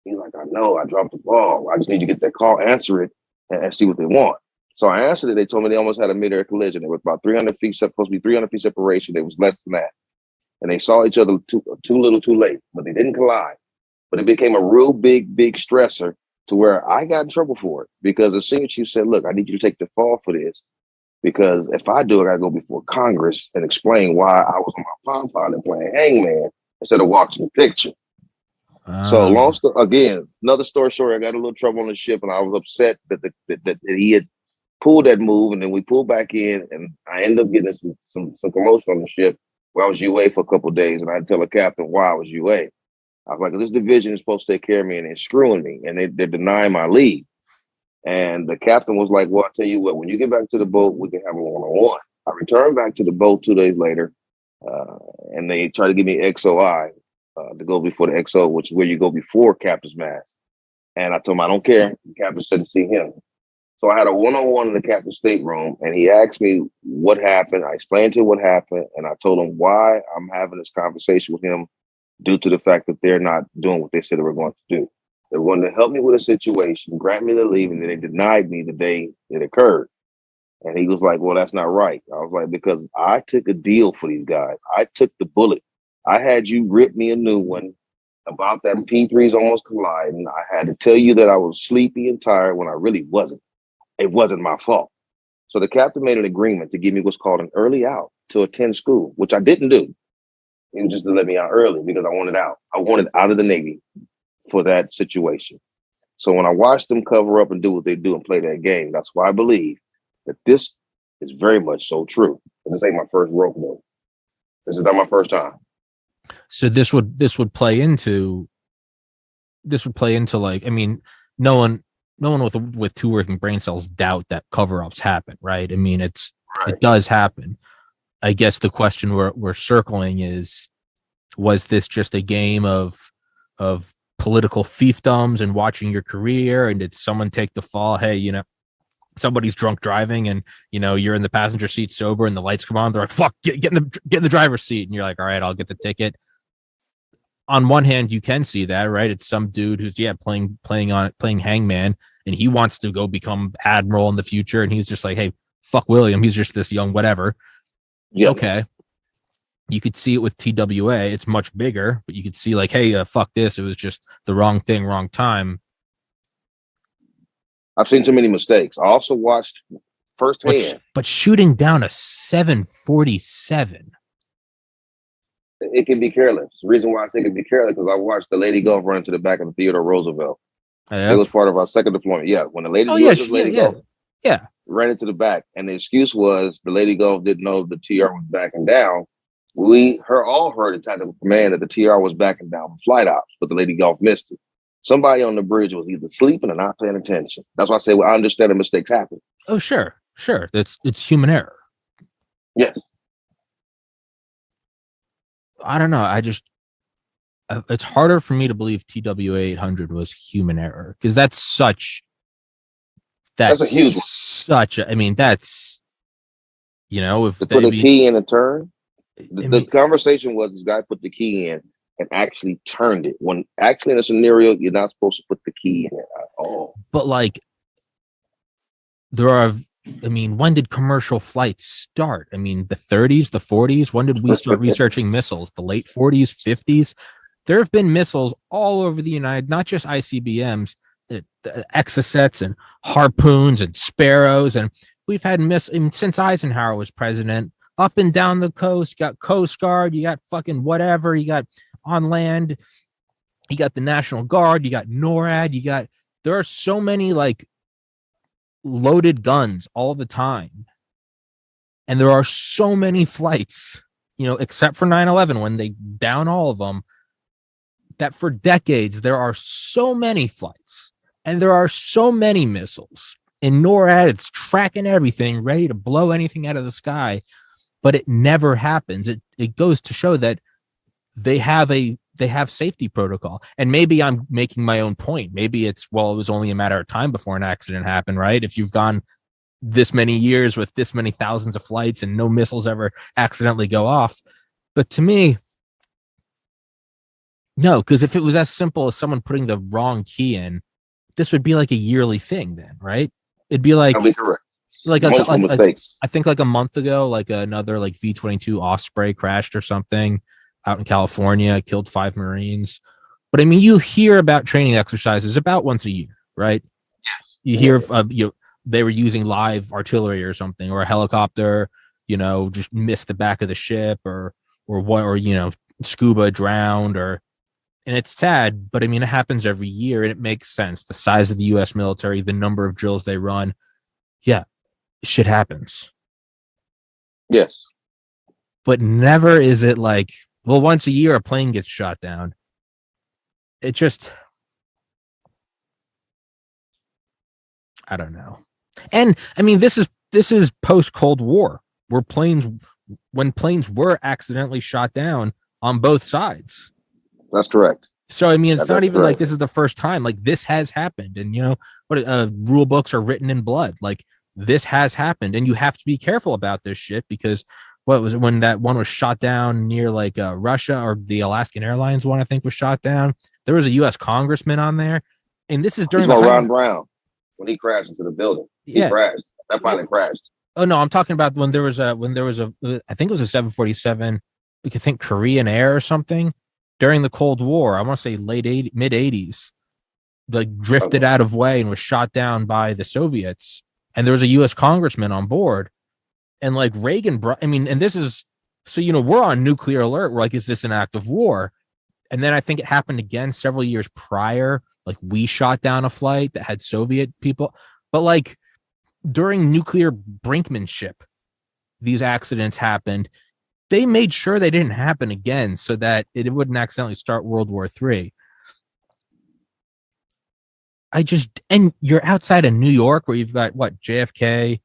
He's like, "I know, I dropped the ball. I just need to get that call, answer it, and see what they want." So I answered it. They told me they almost had a mid-air collision. It was about 300 feet, supposed to be 300 feet separation. It was less than that. And they saw each other too little too late, but they didn't collide. But it became a real big stressor to where I got in trouble for it because the senior chief said, "Look, I need you to take the fall for this because if I do, I got to go before Congress and explain why I was on my Palm Pilot playing hangman instead of watching the picture." So long story, again, another story short, I got a little trouble on the ship and I was upset that he had pulled that move, and then we pulled back in and I ended up getting some commotion on the ship where I was UA for a couple of days, and I had to tell the captain why I was UA. I was like, "This division is supposed to take care of me and they're screwing me and they're denying my leave." And the captain was like, "Well, I'll tell you what, when you get back to the boat, we can have a one-on-one." I returned back to the boat 2 days later, and they tried to give me XOI to go before the XO, which is where you go before captain's mast. And I told him I don't care. The captain said to see him. So I had a one-on-one in the captain's stateroom, and he asked me what happened. I explained to him what happened, and I told him why I'm having this conversation with him due to the fact that they're not doing what they said they were going to do. They were going to help me with a situation, grant me the leave, and then they denied me the day it occurred. And he was like, "Well, that's not right." I was like, "Because I took a deal for these guys. I took the bullet. I had you rip me a new one about that P3s almost colliding. I had to tell you that I was sleepy and tired when I really wasn't. It wasn't my fault." So the captain made an agreement to give me what's called an early out to attend school, which I didn't do. It was just to let me out early because I wanted out. I wanted out of the Navy for that situation. So when I watched them cover up and do what they do and play that game, that's why I believe that this is very much so true. But this ain't my first rope move. This is not my first time. So this would play into like, I mean, no one with two working brain cells doubt that cover-ups happen, right? I mean, it does happen. I guess the question we're circling is, was this just a game of political fiefdoms and watching your career, and did someone take the fall? Hey, somebody's drunk driving, and you're in the passenger seat sober, and the lights come on. They're like, "Fuck, get in the driver's seat," and you're like, "All right, I'll get the ticket." On one hand, you can see that, right? It's some dude who's playing hangman, and he wants to go become admiral in the future, and he's just like, "Hey, fuck William, he's just this young whatever." Yeah. Okay. You could see it with TWA. It's much bigger, but you could see like, "Hey, fuck this. It was just the wrong thing, wrong time." I've seen too many mistakes. I also watched firsthand. But shooting down a 747. It can be careless. The reason why I say it can be careless because I watched the Lady Gulf run into the back of the Theodore Roosevelt. It was part of our second deployment. Yeah, when the Lady Gulf ran into the back, and the excuse was the Lady Gulf didn't know the TR was backing down. We all heard the tactical command that the TR was backing down for flight ops, but the Lady Gulf missed it. Somebody on the bridge was either sleeping or not paying attention. That's why I say, I understand that mistakes happen. Oh, sure. It's human error. Yes. I don't know. It's harder for me to believe TWA 800 was human error because that's a huge one. I mean, that's, if they put a key in a turn. The conversation was this guy put the key in and actually turned it. When actually in a scenario, you're not supposed to put the key in it at all. But like, when did commercial flights start? I mean, the 30s, the 40s. When did we start researching missiles? The late 40s, 50s. There have been missiles all over the not just ICBMs, the Exocets and Harpoons and Sparrows. And we've had missiles since Eisenhower was president, up and down the coast. You got Coast Guard, you got fucking whatever, you got on land, you got the National Guard, you got NORAD, there are so many like loaded guns all the time. And there are so many flights, except for 9/11 when they down all of them, that for decades there are so many flights and there are so many missiles. In NORAD, it's tracking everything, ready to blow anything out of the sky, but it never happens. It goes to show that they have a they have safety protocol. And maybe I'm making my own point. Maybe it's, well, it was only a matter of time before an accident happened, right? If you've gone this many years with this many thousands of flights and no missiles ever accidentally go off. But to me, no, because if it was as simple as someone putting the wrong key in, this would be like a yearly thing then, right? It'd be like, that'd be correct. Like mistakes. I think like a month ago, like another like V-22 Osprey crashed or something out in California, killed 5 Marines. But I mean, you hear about training exercises about once a year, right? Yes. You hear they were using live artillery or something, or a helicopter, just missed the back of the ship, or scuba drowned, and it's sad, but I mean, it happens every year and it makes sense. The size of the U.S. military, the number of drills they run. Yeah, shit happens. Yes. But never is it like, well, once a year a plane gets shot down. It just, I don't know. And I mean, this is post Cold War, where when planes were accidentally shot down on both sides. That's correct. So I mean, it's not even correct. like this is the first time. Like, this has happened, and what rule books are written in blood. Like, this has happened, and you have to be careful about this shit, because what was it when that one was shot down near like Russia, or the Alaskan Airlines one, I think, was shot down. There was a U.S. congressman on there, and this is during Ron Brown when he crashed into the building. He crashed. That finally crashed. Oh no, I'm talking about when there was a I think it was a 747. We could think Korean Air or something during the Cold War. I want to say mid 80s. Like, drifted out of way and was shot down by the Soviets. And there was a U.S. congressman on board. And like Reagan, and this is, so, we're on nuclear alert. We're like, is this an act of war? And then I think it happened again several years prior. Like, we shot down a flight that had Soviet people. But like, during nuclear brinkmanship, these accidents happened. They made sure they didn't happen again so that it wouldn't accidentally start World War III. And you're outside of New York, where you've got JFK,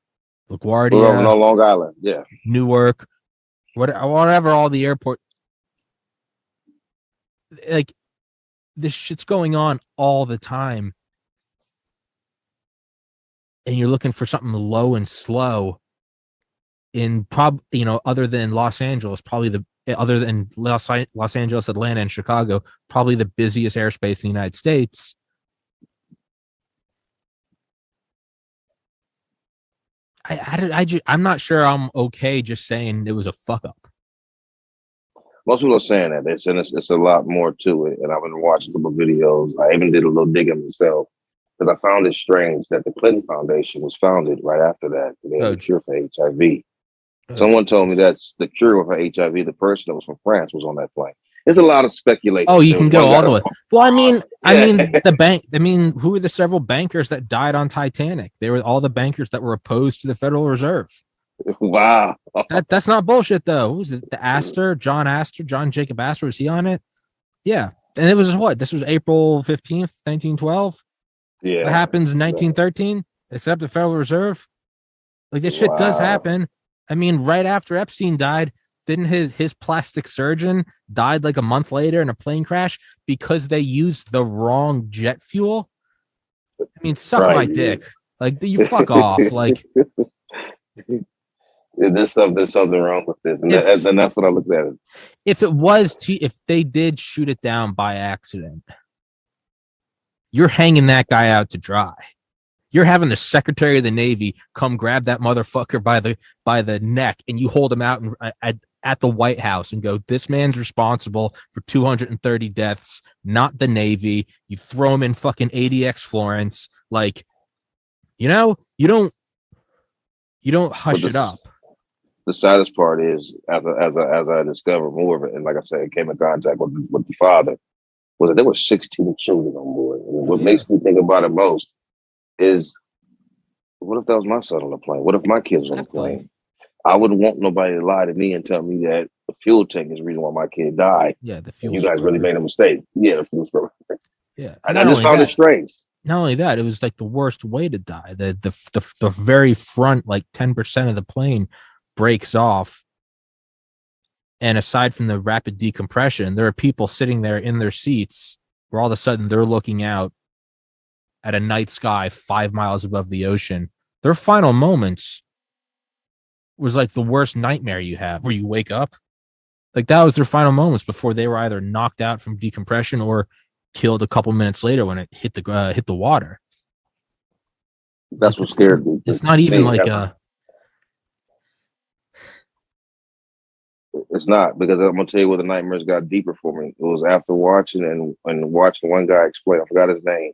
LaGuardia, no, Long Island, yeah, Newark, whatever, all the airport. Like, this shit's going on all the time, and you're looking for something low and slow. In other than Los Angeles, other than Los Angeles, Atlanta, and Chicago, probably the busiest airspace in the United States. I'm not sure I'm okay just saying it was a fuck up. Most people are saying that. They're saying it's a lot more to it. And I've been watching a couple of videos. I even did a little digging myself, because I found it strange that the Clinton Foundation was founded right after that. They had a cure for HIV. Someone told me that's the cure for HIV. The person that was from France was on that plane. There's a lot of speculation. Oh, you can go all the way. Well, I mean, the bank. I mean, who were the several bankers that died on Titanic? They were all the bankers that were opposed to the Federal Reserve. Wow. That's not bullshit, though. Who was it? John Jacob Astor. Was he on it? Yeah. And it was what? This was April 15th, 1912. Yeah. What happens in 1913? Except the Federal Reserve. Like, this shit does happen. I mean, right after Epstein died, didn't his plastic surgeon died like a month later in a plane crash because they used the wrong jet fuel? I mean, suck my dick. Like, you fuck off. Like, there's something wrong with this, and that's what I looked at it. If they did shoot it down by accident, you're hanging that guy out to dry. You're having the Secretary of the Navy come grab that motherfucker by the neck, and you hold him out at the White House and go, "This man's responsible for 230 deaths, not the Navy." You throw him in fucking ADX Florence, like, you don't hush it up. The saddest part is, as I discovered more of it, and like I said, I came in contact with the father, was that there were 16 children on board. And what makes me think about it most is, what if that was my son on the plane? What if my kids on the plane? I wouldn't want nobody to lie to me and tell me that the fuel tank is the reason why my kid died. Yeah, the fuel. You guys really made a mistake. Yeah, the fuel spur. Yeah, I just found it strange. Not only that, it was like the worst way to die. The very front, like 10% of the plane breaks off, And aside from the rapid decompression, there are people sitting there in their seats where all of a sudden they're looking out at a night sky 5 miles above the ocean. Their final moments was like the worst nightmare you have, where you wake up. Like that was their final moments before they were either knocked out from decompression or killed a couple minutes later when it hit the water. That's what scared me. It's not even like a. It's not, because I'm gonna tell you where the nightmares got deeper for me. It was after watching and watching one guy explain. I forgot his name.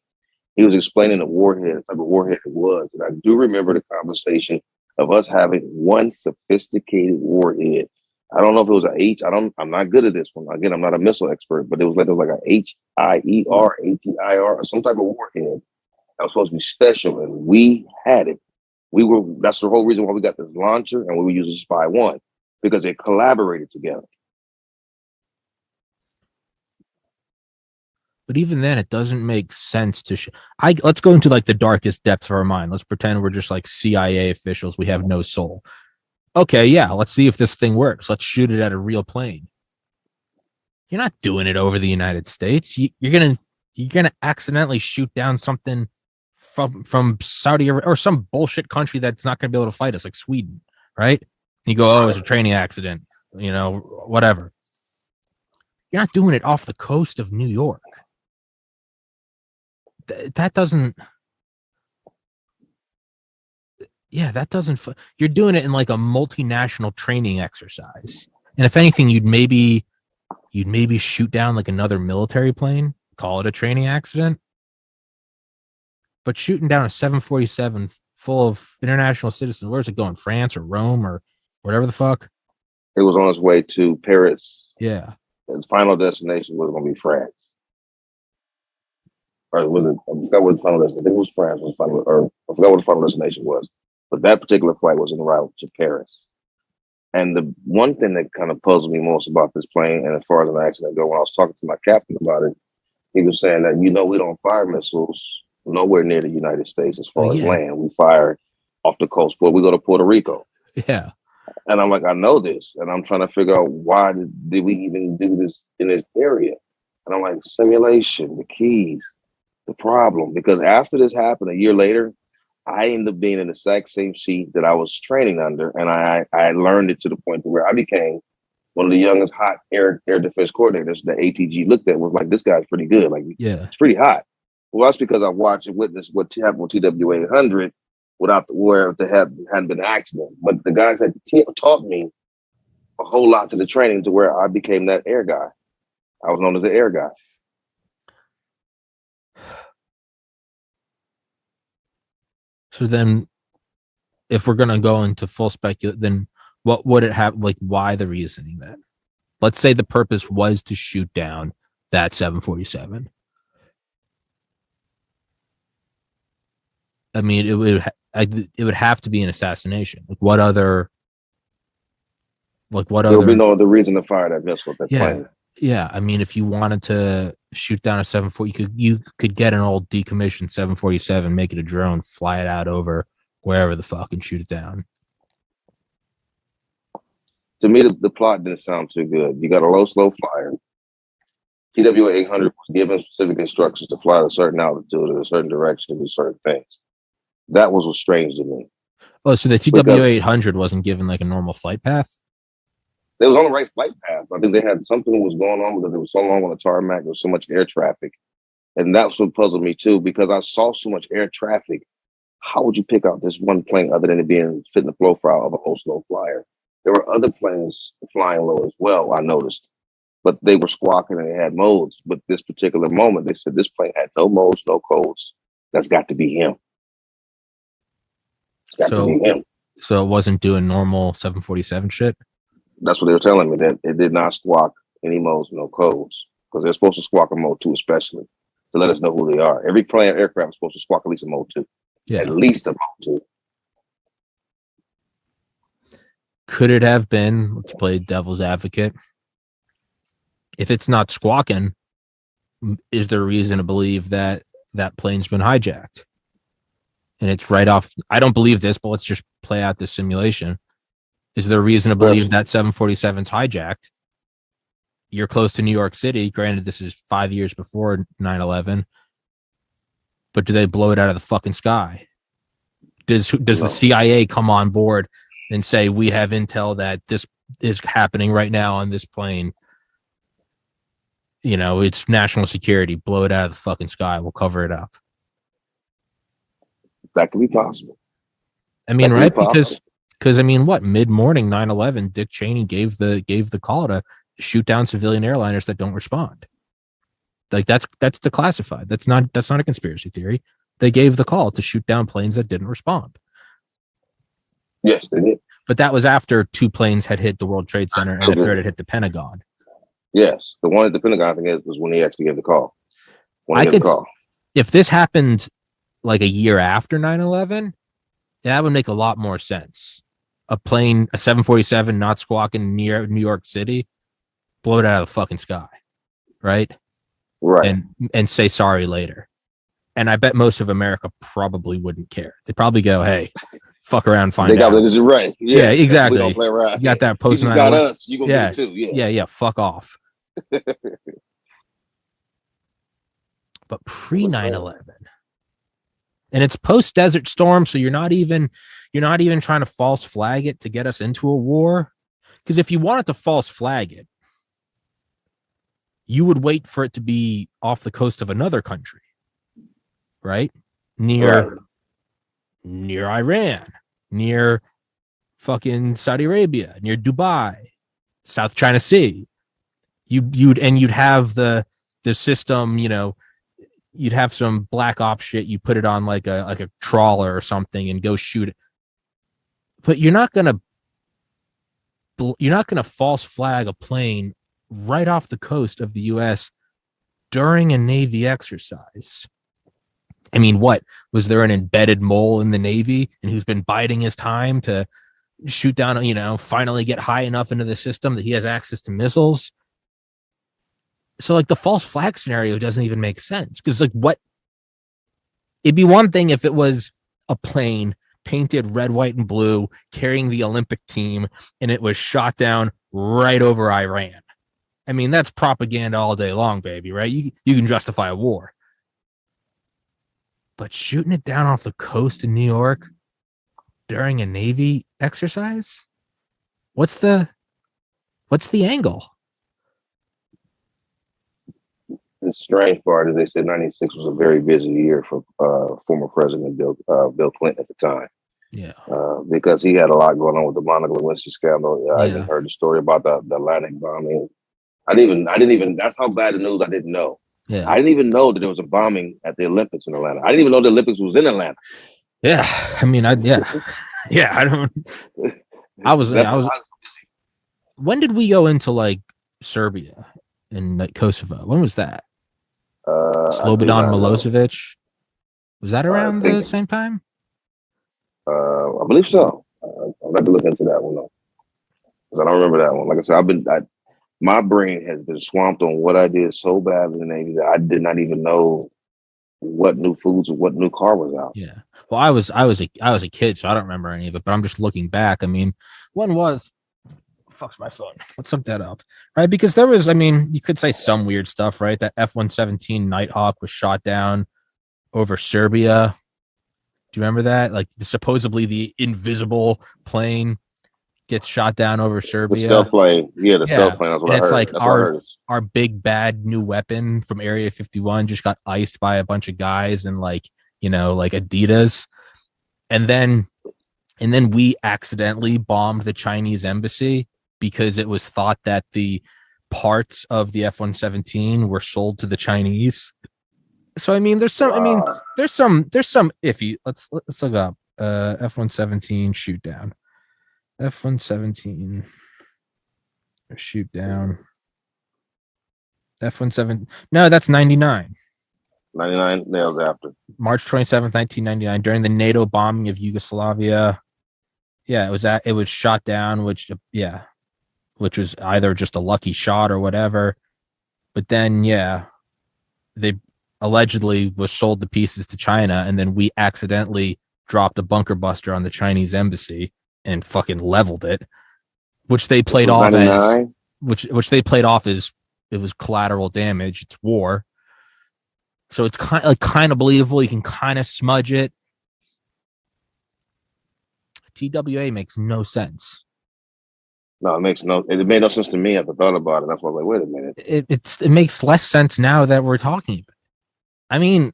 He was explaining the warhead, the type of warhead it was, and I do remember the conversation of us having one sophisticated warhead. I don't know if it was a H. I'm not good at this one. Again, I'm not a missile expert, but it was like a HIER, ATIR, or some type of warhead that was supposed to be special, and we had it. That's the whole reason why we got this launcher, and we were using SPY-1, because they collaborated together. But even then, it doesn't make sense to. Let's go into like the darkest depths of our mind. Let's pretend we're just like CIA officials. We have no soul. Okay, yeah, let's see if this thing works. Let's shoot it at a real plane. You're not doing it over the United States. You're gonna accidentally shoot down something from Saudi Arabia or some bullshit country that's not gonna be able to fight us, like Sweden, right? You go, oh, it's a training accident, whatever. You're not doing it off the coast of New York. That doesn't. Yeah, that doesn't. You're doing it in like a multinational training exercise, and if anything, you'd maybe shoot down like another military plane, call it a training accident. But shooting down a 747 full of international citizens, where's it going? France or Rome or whatever the fuck? It was on its way to Paris. Yeah. Its final destination was going to be France. Or was it? I forgot what the final destination. I think it was France. I forgot what the final destination was. But that particular flight was en route to Paris. And the one thing that kind of puzzled me most about this plane, and as far as an accident go, when I was talking to my captain about it, he was saying that, we don't fire missiles nowhere near the United States as far as land. We fire off the coast. But we go to Puerto Rico. Yeah. And I'm like, I know this. And I'm trying to figure out why did we even do this in this area? And I'm like, simulation, the keys, the problem. Because after this happened a year later, I ended up being in the exact same seat that I was training under. And I learned it to the point where I became one of the youngest hot air defense coordinators that ATG looked at, was like, this guy's pretty good. Like, yeah, it's pretty hot. Well, that's because I watched and witnessed what happened with TWA 800 where there hadn't been an accident. But the guys that taught me a whole lot to the training to where I became that air guy. I was known as the air guy. So then, if we're going to go into full speculation, then what would it have, like, why the reasoning then? Let's say the purpose was to shoot down that 747. I mean, it would have to be an assassination. Like, what other? There would be no other reason to fire that missile at that plane. Yeah, I mean, if you wanted to shoot down a 747, you could get an old decommissioned 747, make it a drone, fly it out over wherever the fuck, and shoot it down. To me, the plot didn't sound too good. You got a low, slow flyer. TWA 800 was given specific instructions to fly at a certain altitude, in a certain direction, to do certain things. That was what's strange to me. Oh, so the TWA 800 wasn't given like a normal flight path? They was on the right flight path. I think they had something was going on because it was so long on the tarmac. There was so much air traffic. And that's what puzzled me too, because I saw so much air traffic. How would you pick out this one plane other than it being fit in the profile of a low, slow flyer? There were other planes flying low as well, I noticed. But they were squawking and they had modes. But this particular moment, they said this plane had no modes, no codes. That's got to be him. It's got to be him. So it wasn't doing normal 747 shit? That's what they were telling me, that it did not squawk any modes, no codes. Because they're supposed to squawk a mode 2 especially, to let us know who they are. Every plane aircraft is supposed to squawk at least a mode 2. Yeah. At least a mode 2. Could it have been, let's play devil's advocate, if it's not squawking, is there reason to believe that that plane's been hijacked? And it's right off. I don't believe this, but let's just play out the simulation. Is there reason to believe that 747's hijacked you're close to New York City. Granted, this is 5 years before 9/11, but do they blow it out of the fucking sky? Does the CIA come on board and say, we have intel that this is happening right now on this plane? You know, it's national security. Blow it out of the fucking sky. We'll cover it up. That could be possible. I mean, right? Because I mean, what, mid-morning 9/11, Dick Cheney gave the call to shoot down civilian airliners that don't respond. Like that's declassified. That's not a conspiracy theory. They gave the call to shoot down planes that didn't respond. Yes, they did. But that was after 2 planes had hit the World Trade Center and a third had hit the Pentagon. Yes, the one at the Pentagon thing was when he actually gave the call. If this happened like a year after 9/11, that would make a lot more sense. A 747 not squawking near New York City, blow it out of the fucking sky, right? Right. And say sorry later. And I bet most of America probably wouldn't care. They'd probably go, hey, fuck around and find out. This is right. Yeah, exactly. We don't play around. You got that post. You just got us. You gonna get it too. Yeah. Fuck off. But pre 9/11, and it's post Desert Storm, so you're not even trying to false flag it to get us into a war. Because if you wanted to false flag it, you would wait for it to be off the coast of another country, right? Near Iran, near fucking Saudi Arabia, near Dubai, South China Sea. You'd have the system, you know, you'd have some black ops shit. You put it on like a trawler or something and go shoot it. But you're not gonna false flag a plane right off the coast of the U.S. during a Navy exercise. I mean, what was there an embedded mole in the Navy and who's been biding his time to shoot down, you know, finally get high enough into the system that he has access to missiles? So like the false flag scenario doesn't even make sense, because like it'd be one thing if it was a plane painted red, white, and blue carrying the Olympic team and it was shot down right over Iran. I mean, that's propaganda all day long, baby, right? You can justify a war. But shooting it down off the coast of New York during a Navy exercise? What's the angle? The strange part is they said 96 was a very busy year for former President Bill Clinton at the time. Yeah. Because he had a lot going on with the Monica Lewinsky scandal. I even heard the story about the Atlantic bombing. I didn't even, that's how bad the news I didn't know. Yeah. I didn't even know that there was a bombing at the Olympics in Atlanta. I didn't even know the Olympics was in Atlanta. Yeah. I mean, I was when did we go into like Serbia and like Kosovo? When was that? Slobodan Milosevic. Was that around the same time? I believe so. I'll have to look into that one though, because I don't remember that one. Like I said, my brain has been swamped on what I did so bad in the Navy that I did not even know what new foods or what new car was out. Yeah. Well, I was a kid, so I don't remember any of it. But I'm just looking back. I mean, when was? Fuck's my phone. Let's look that up, right? Because there was, I mean, you could say some weird stuff, right? That F-117 Nighthawk was shot down over Serbia. Do you remember that? Like supposedly the invisible plane gets shot down over Serbia. The stealth plane. Yeah, the stealth plane. That's what I heard. It's like our big bad new weapon from Area 51 just got iced by a bunch of guys in like, you know, like Adidas. And then we accidentally bombed the Chinese embassy because it was thought that the parts of the F-117 were sold to the Chinese. So I mean, there's some iffy. Let's look up F-117 shoot down. F-117 shoot down. F-17. No, that's 99. 99 nails after. March 27th, 1999, during the NATO bombing of Yugoslavia. Yeah, it was shot down, which was either just a lucky shot or whatever. But then, they allegedly was sold to pieces to China, and then we accidentally dropped a bunker buster on the Chinese embassy and fucking leveled it, which they played off as which they played off as was collateral damage. It's war. So it's kind of believable. You can kind of smudge it. TWA makes no sense. No, it made no sense to me after I thought about it. That's why I was like, wait a minute. It makes less sense now that we're talking about it. I mean,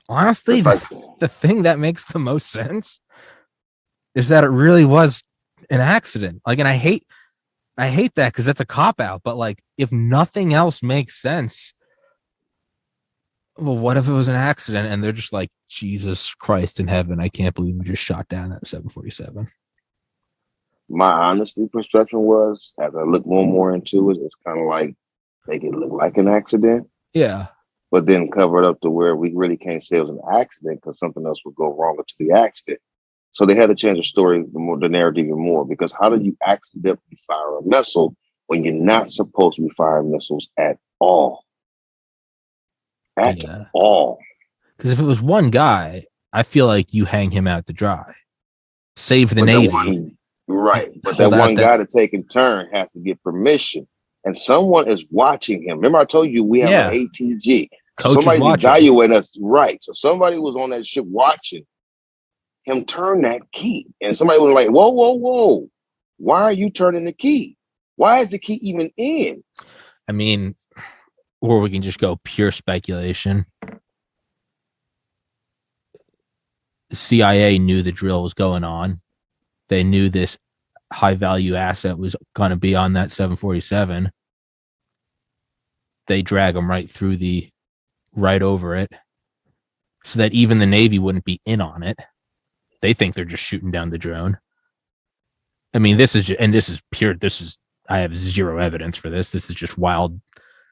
honestly, the thing that makes the most sense is that it really was an accident. Like, and I hate that because that's a cop-out, but like, if nothing else makes sense, well, what if it was an accident and they're just like, Jesus Christ in heaven, I can't believe we just shot down that 747. My honestly perception was, as I look more into it, it's kind of like make it look like an accident. Yeah. But then cover it up to where we really can't say it was an accident because something else would go wrong to the accident. So they had to change the story, the narrative even more, because how do you accidentally fire a missile when you're not supposed to be firing missiles at all? At all. Because if it was one guy, I feel like you hang him out to dry. Save the Navy. Right. But that one guy to take in turn has to get permission. And someone is watching him. Remember, I told you we have an ATG. So somebody's evaluating us. Right. So somebody was on that ship watching him turn that key. And somebody was like, whoa, whoa, whoa. Why are you turning the key? Why is the key even in? I mean, or we can just go pure speculation. The CIA knew the drill was going on. They knew this high value asset was going to be on that 747. They drag them right over it so that even the Navy wouldn't be in on it. They think they're just shooting down the drone. I mean, I have zero evidence for this. This is just wild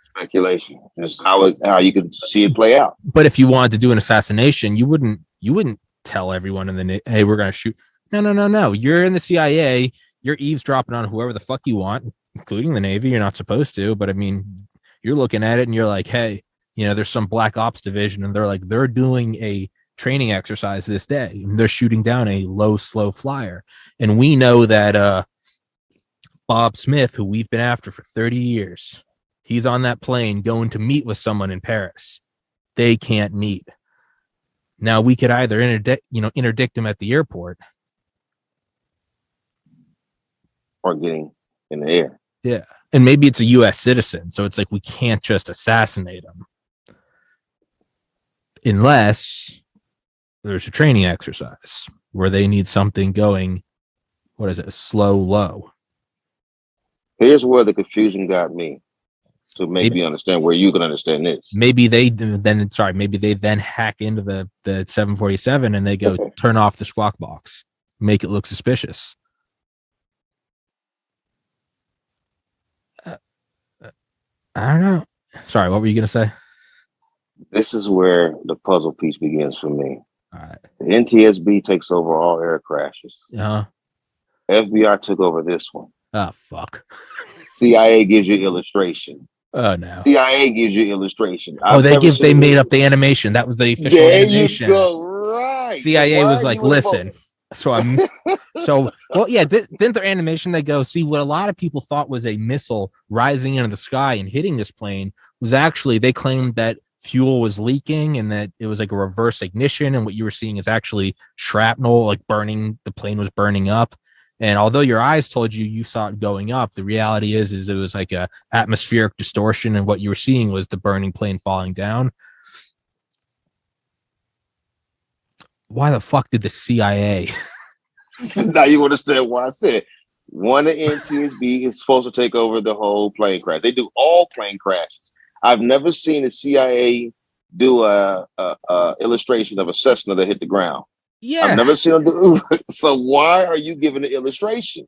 speculation. It's how you could see it play out. But if you wanted to do an assassination, you wouldn't tell everyone in the hey, we're going to shoot. No. You're in the CIA. You're eavesdropping on whoever the fuck you want, including the Navy. You're not supposed to, but I mean, you're looking at it and you're like, hey, there's some black ops division, and they're doing a training exercise this day. And they're shooting down a low, slow flyer, and we know that Bob Smith, who we've been after for 30 years, he's on that plane going to meet with someone in Paris. They can't meet. Now we could either interdict him at the airport, or getting in the air. Yeah, and maybe it's a U.S. citizen, so it's like we can't just assassinate him unless there's a training exercise where they need something going. What is it? Slow, low. Here's where the confusion got me. To make me understand where you can understand this. Maybe they then hack into the 747 and they go turn off the squawk box, make it look suspicious. I don't know. Sorry, what were you going to say? This is where the puzzle piece begins for me. All right. The NTSB takes over all air crashes. Uh-huh. FBI took over this one. Oh, fuck. CIA gives you illustration. Oh, no. CIA gives you illustration. They made up the animation. That was the official animation. There you go. Right. CIA was like, listen. Didn't their animation, they go, see, what a lot of people thought was a missile rising into the sky and hitting this plane was actually, they claimed that fuel was leaking and that it was like a reverse ignition. And what you were seeing is actually shrapnel, like burning, the plane was burning up. And although your eyes told you saw it going up, the reality is it was like a atmospheric distortion. And what you were seeing was the burning plane falling down. Why the fuck did the CIA? Now you understand why I said one of NTSB is supposed to take over the whole plane crash. They do all plane crashes. I've never seen the CIA do a illustration of a Cessna that hit the ground. Yeah, I've never seen them do. So why are you giving the illustration?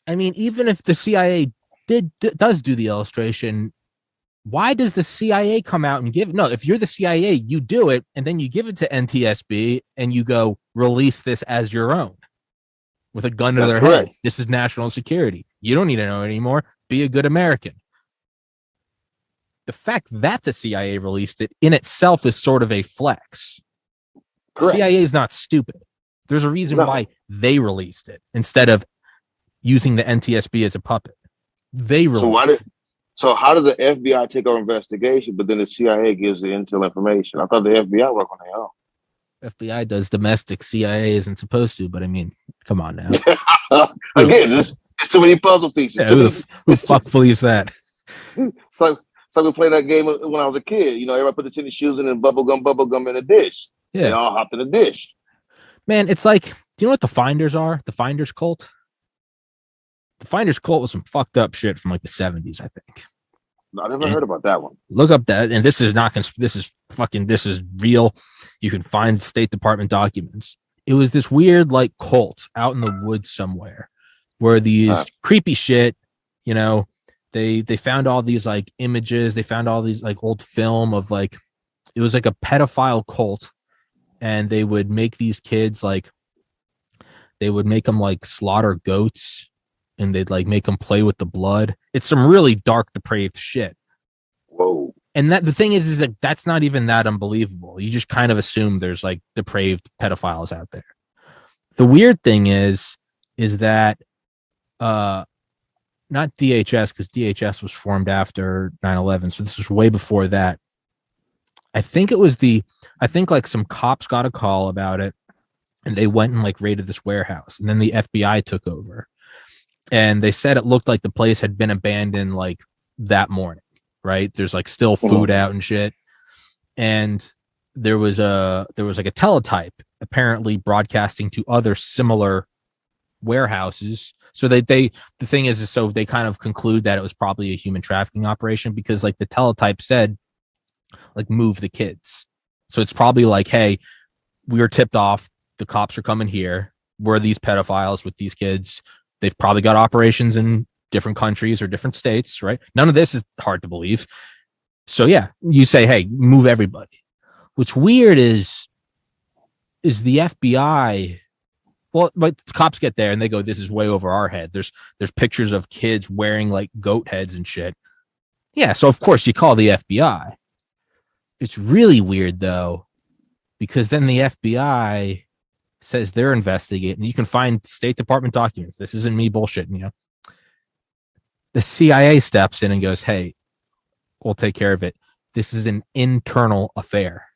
I mean, even if the CIA does do the illustration, why does the CIA come out and give it? No, if you're the CIA, you do it, and then you give it to NTSB, and you go release this as your own with a gun to their head. This is national security. You don't need to know anymore. Be a good American. The fact that the CIA released it in itself is sort of a flex. Correct. CIA is not stupid. There's a reason why they released it instead of using the NTSB as a puppet. They released it. So how does the FBI take over investigation, but then the CIA gives the intel information? I thought the FBI worked on their own. FBI does domestic. CIA isn't supposed to, but I mean, come on now. Again, it's too many puzzle pieces. Yeah, who the fuck believes that? So we played that game when I was a kid. You know, everybody put the tennis shoes in and bubble gum in a dish. Yeah. They all hopped in a dish. Man, it's like, do you know what the Finders are? The Finders cult? The Finders cult was some fucked up shit from like the 70s, I think. No, I never heard about that one. Look up that, and this is not this is real. You can find State Department documents. It was this weird like cult out in the woods somewhere where these creepy shit, you know, they found all these like images, they found all these like old film of like, it was like a pedophile cult, and they would make these kids like, they would make them like slaughter goats, and they'd like make them play with the blood. It's some really dark, depraved shit. Whoa. And that the thing is like, that's not even that unbelievable. You just kind of assume there's like depraved pedophiles out there. The weird thing is that not DHS, because DHS was formed after 9/11, so this was way before that. I think like some cops got a call about it, and they went and like raided this warehouse, and then the FBI took over. And they said it looked like the place had been abandoned like that morning, right? There's like still food out and shit. And there was like a teletype apparently broadcasting to other similar warehouses. So the thing is so they kind of conclude that it was probably a human trafficking operation, because like the teletype said, like, move the kids. So it's probably like, hey, we were tipped off, the cops are coming here. We're these pedophiles with these kids. They've probably got operations in different countries or different states, right? None of this is hard to believe. So yeah, you say, hey, move everybody. What's weird is the FBI. Well, like cops get there and they go, this is way over our head. There's pictures of kids wearing like goat heads and shit. Yeah, so of course you call the FBI. It's really weird though, because then the FBI says they're investigating. You can find State Department documents. This isn't me bullshitting, you know. The CIA steps in and goes, hey, we'll take care of it. This is an internal affair.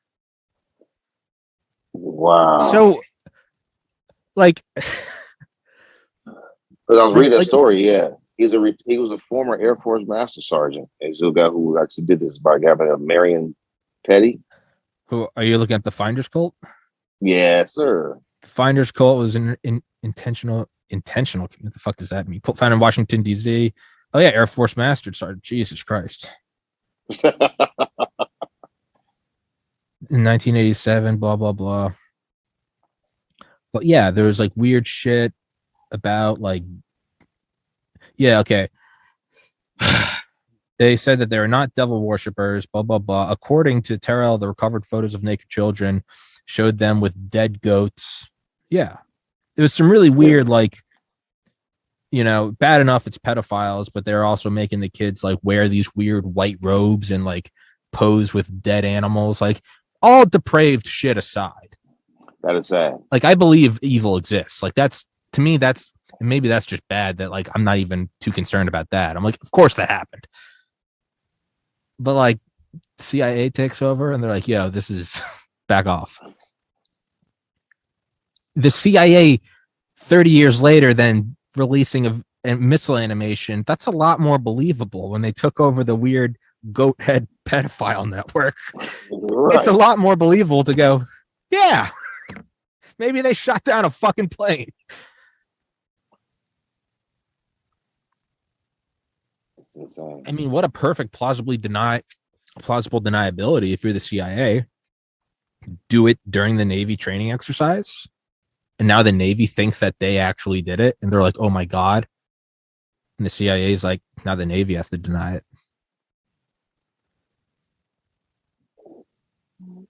Wow. So, like, I was reading that story. Yeah, he was a former Air Force Master Sergeant. He's a guy who actually did this by a guy named Marion Petty. Who are you looking at? The Finders cult? Yes, sir. The Finders cult was an intentional. What the fuck does that mean? Found in Washington, D.C. Oh yeah, Air Force Master Sergeant. Jesus Christ. In 1987, blah blah blah. But yeah, there was like weird shit about like, yeah, okay. They said that they were not devil worshippers, blah blah blah. According to Terrell, the recovered photos of naked children showed them with dead goats. Yeah, there was some really weird, like, you know, bad enough it's pedophiles, but they're also making the kids like wear these weird white robes and like pose with dead animals, like all depraved shit aside. That is sad. Like, I believe evil exists. Like, that's, to me, that's, and maybe that's just bad that like I'm not even too concerned about that. I'm like, of course that happened. But like CIA takes over and they're like, yo, this is back off. The CIA 30 years later then releasing a missile animation, that's a lot more believable when they took over the weird goat head pedophile network. Right. It's a lot more believable to go, yeah, maybe they shot down a fucking plane. I mean, what a perfect plausible deniability if you're the CIA. Do it during the Navy training exercise, and now the Navy thinks that they actually did it, and they're like, oh my God. And the CIA is like, now the Navy has to deny it.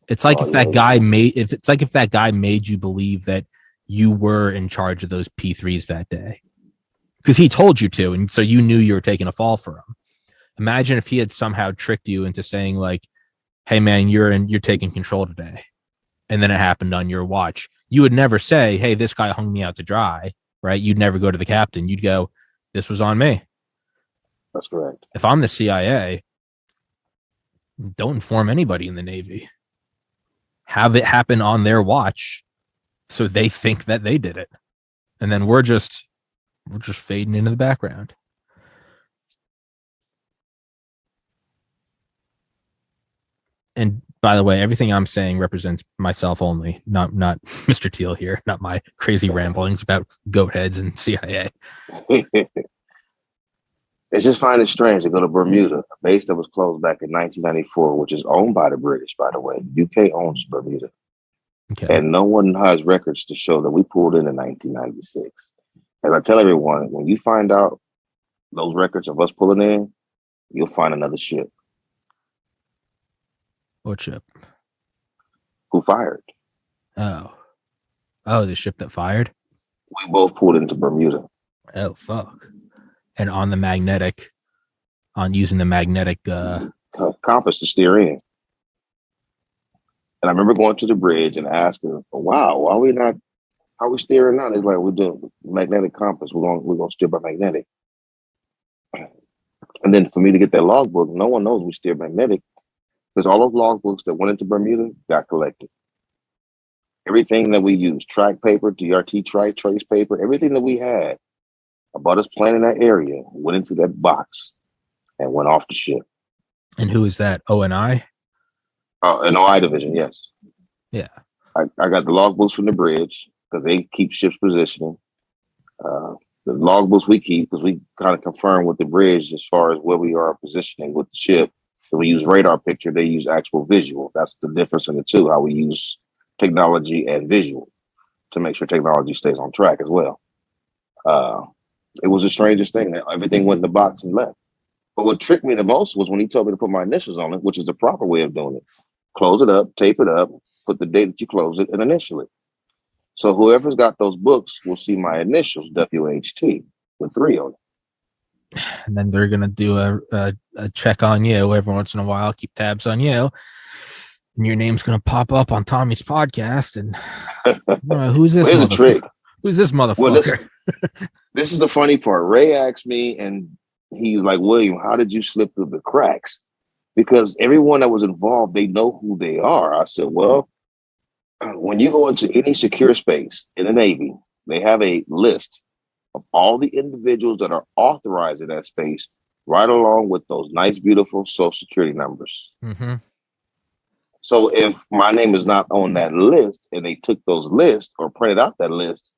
It's like if that guy made you believe that you were in charge of those P3s that day, because he told you to, and so you knew you were taking a fall for him. Imagine if he had somehow tricked you into saying like, hey man, you're taking control today, and then it happened on your watch. You would never say, hey, this guy hung me out to dry, right? You'd never go to the captain. You'd go, this was on me. That's correct. If I'm the CIA, don't inform anybody in the Navy. Have it happen on their watch so they think that they did it. And then we're just fading into the background. And by the way, everything I'm saying represents myself only, not Mr. Teele here, not my crazy ramblings about goat heads and CIA. It's just find it strange to go to Bermuda, a base that was closed back in 1994, which is owned by the British, by the way. The UK owns Bermuda. Okay. And no one has records to show that we pulled in 1996. As I tell everyone, when you find out those records of us pulling in, you'll find another ship. What ship? Who fired? Oh, the ship that fired? We both pulled into Bermuda. Oh, fuck. And on the magnetic, using the magnetic compass to steer in. And I remember going to the bridge and asking, wow, why are we not, how are we steering now? It's like, we're doing magnetic compass. We're going to steer by magnetic. And then for me to get that logbook, no one knows we steer magnetic because all those logbooks that went into Bermuda got collected. Everything that we used, track paper, DRT trace paper, everything that we had about us planning that area went into that box and went off the ship. And who is that? O&I? An OI division, yes. Yeah. I got the logbooks from the bridge because they keep ships positioning. The logbooks we keep because we kind of confirm with the bridge as far as where we are positioning with the ship. So we use radar picture, they use actual visual. That's the difference in the two, how we use technology and visual to make sure technology stays on track as well. It was the strangest thing that everything went in the box and left. But what tricked me the most was when he told me to put my initials on it, which is the proper way of doing it. Close it up, tape it up, put the date that you close it, and initial it. So whoever's got those books will see my initials, WH.T, with 3 on it. And then they're going to do a check on you every once in a while, keep tabs on you. And your name's going to pop up on Tommy's podcast. And who's this? Here's a trick. Who's this motherfucker? Well, this is the funny part. Ray asked me, and he's like, William, how did you slip through the cracks? Because everyone that was involved, they know who they are. I said, well, when you go into any secure space in the Navy, they have a list of all the individuals that are authorized in that space, right along with those nice, beautiful social security numbers. Mm-hmm. So if my name is not on that list and they took those lists or printed out that list,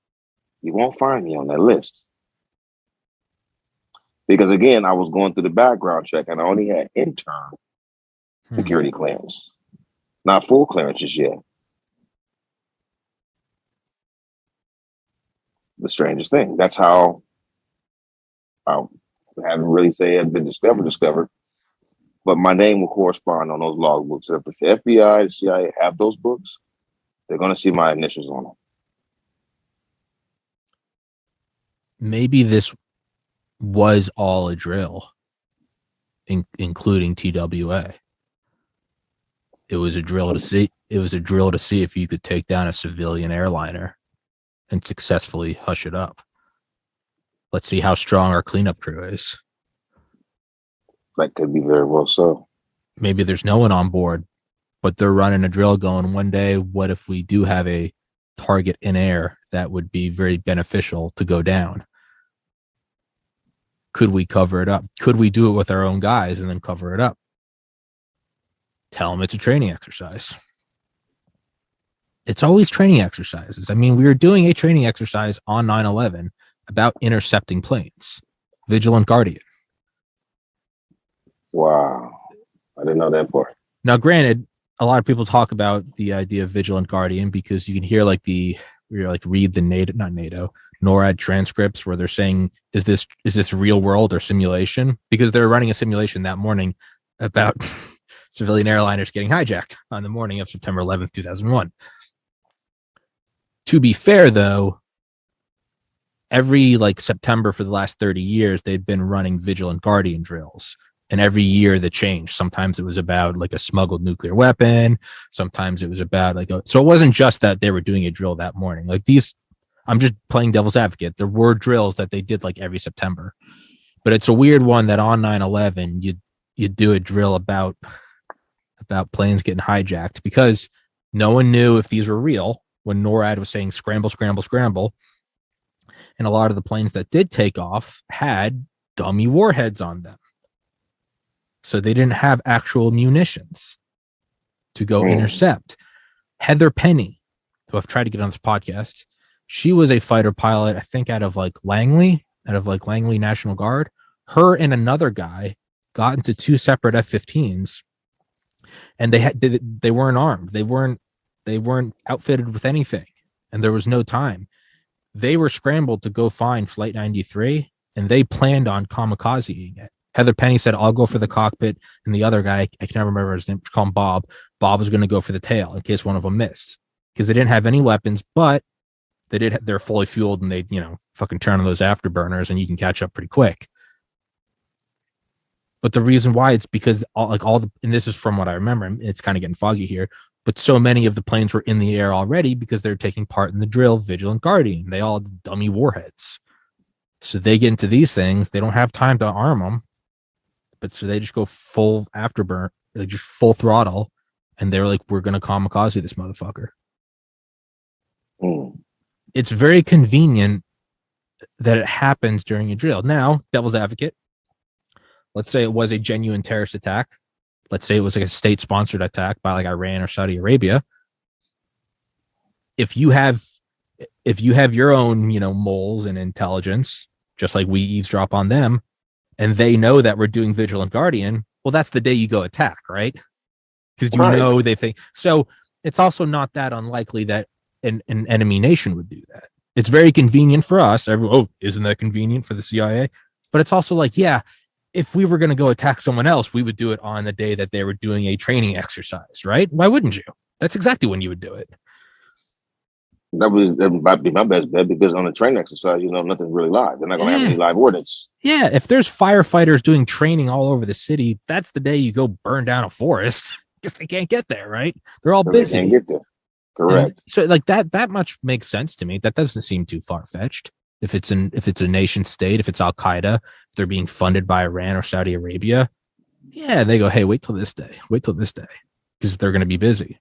you won't find me on that list. Because again, I was going through the background check and I only had intern security clearance, not full clearances yet. The strangest thing. That's how I haven't really say it had been discovered, but my name will correspond on those logbooks. If the FBI, the CIA have those books, they're going to see my initials on them. Maybe this was all a drill, including TWA. It was a drill to see. It was a drill to see if you could take down a civilian airliner and successfully hush it up. Let's see how strong our cleanup crew is. That could be very well so. Maybe there's no one on board, but they're running a drill going, one day, what if we do have a target in air that would be very beneficial to go down? Could we cover it up? Could we do it with our own guys and then cover it up? Tell them it's a training exercise. It's always training exercises. I mean, we were doing a training exercise on 9/11 about intercepting planes. Vigilant Guardian. Wow. I didn't know that part. Now, granted, a lot of people talk about the idea of Vigilant Guardian because you can hear read the NORAD transcripts where they're saying, is this real world or simulation? Because they're running a simulation that morning about civilian airliners getting hijacked on the morning of September 11th, 2001. To be fair, though, every September for the last 30 years, they've been running Vigilant Guardian drills. And every year they changed. Sometimes it was about a smuggled nuclear weapon. Sometimes it was about so it wasn't just that they were doing a drill that morning. I'm just playing devil's advocate. There were drills that they did every September. But it's a weird one that on 9/11 you do a drill about planes getting hijacked because no one knew if these were real when NORAD was saying scramble, scramble, scramble. And a lot of the planes that did take off had dummy warheads on them. So they didn't have actual munitions to go intercept. Heather Penny, who I've tried to get on this podcast, she was a fighter pilot, I think out of Langley National Guard. Her and another guy got into two separate F-15s, and they weren't armed. They weren't outfitted with anything, and there was no time. They were scrambled to go find Flight 93, and they planned on kamikazing it. Heather Penny said, "I'll go for the cockpit," and the other guy, I can never remember his name, call him Bob. Bob was going to go for the tail in case one of them missed, because they didn't have any weapons, but they're fully fueled, and they fucking turn on those afterburners, and you can catch up pretty quick. But the reason why, it's because and this is from what I remember, it's kind of getting foggy here, but so many of the planes were in the air already because they're taking part in the drill Vigilant Guardian. They all had dummy warheads. So they get into these things. They don't have time to arm them. But so they just go full afterburn, just full throttle. And they're like, we're going to kamikaze this motherfucker. It's very convenient that it happens during a drill. Now, devil's advocate, let's say it was a genuine terrorist attack. Let's say it was like a state-sponsored attack by Iran or Saudi Arabia. If you have your own, moles and intelligence, just like we eavesdrop on them, and they know that we're doing Vigilant Guardian, well, that's the day you go attack, right? Because they think so. It's also not that unlikely that an enemy nation would do that. It's very convenient for us. Isn't that convenient for the CIA? But it's also if we were going to go attack someone else, we would do it on the day that they were doing a training exercise, right? Why wouldn't you? That's exactly when you would do it. That might be my best bet, because on a training exercise, nothing's really live. They're not going to have any live ordnance. Yeah, if there's firefighters doing training all over the city, that's the day you go burn down a forest because they can't get there, right? They're all busy. They can't get there. Correct. And so that much makes sense to me. That doesn't seem too far-fetched. If it's a nation state, if it's Al Qaeda, if they're being funded by Iran or Saudi Arabia, yeah, they go, hey, wait till this day, because they're going to be busy.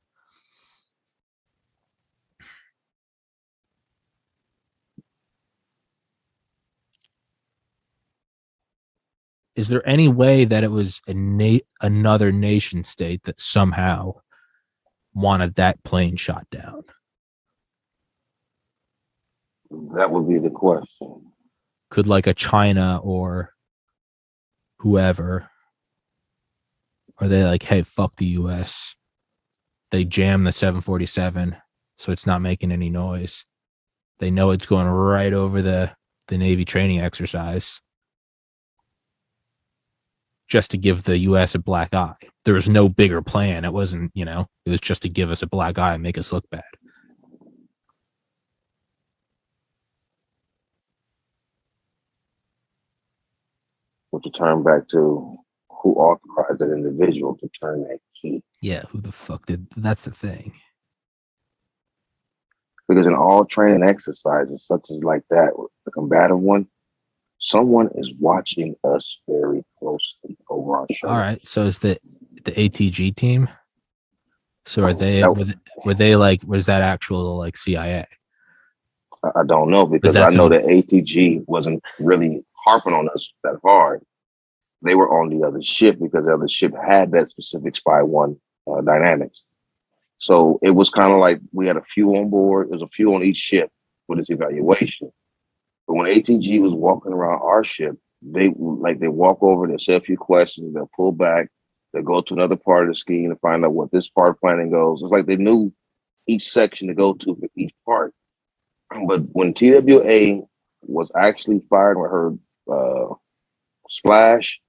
Is there any way that it was another nation state that somehow wanted that plane shot down? That would be the question. Could a China or whoever, are they hey, fuck the US? They jam the 747, so it's not making any noise. They know it's going right over the Navy training exercise, just to give the US a black eye. There was no bigger plan. It wasn't, it was just to give us a black eye and make us look bad. But to turn back to who authorized that individual to turn that key. Yeah, who the fuck did? That's the thing. Because in all training exercises, such as that, the combative one, someone is watching us very closely over our shoulder. All right, so it's the ATG team. So are they? Were they was that actual CIA? I don't know, because I know that ATG wasn't really harping on us that hard. They were on the other ship because the other ship had that specific SPY-1 dynamics. So it was kind of we had a few on board. There's a few on each ship for this evaluation. But when ATG was walking around our ship, they walk over, they say a few questions, they'll pull back, they'll go to another part of the scheme to find out what this part of planning goes. It's they knew each section to go to for each part. But when TWA was actually fired with her splash,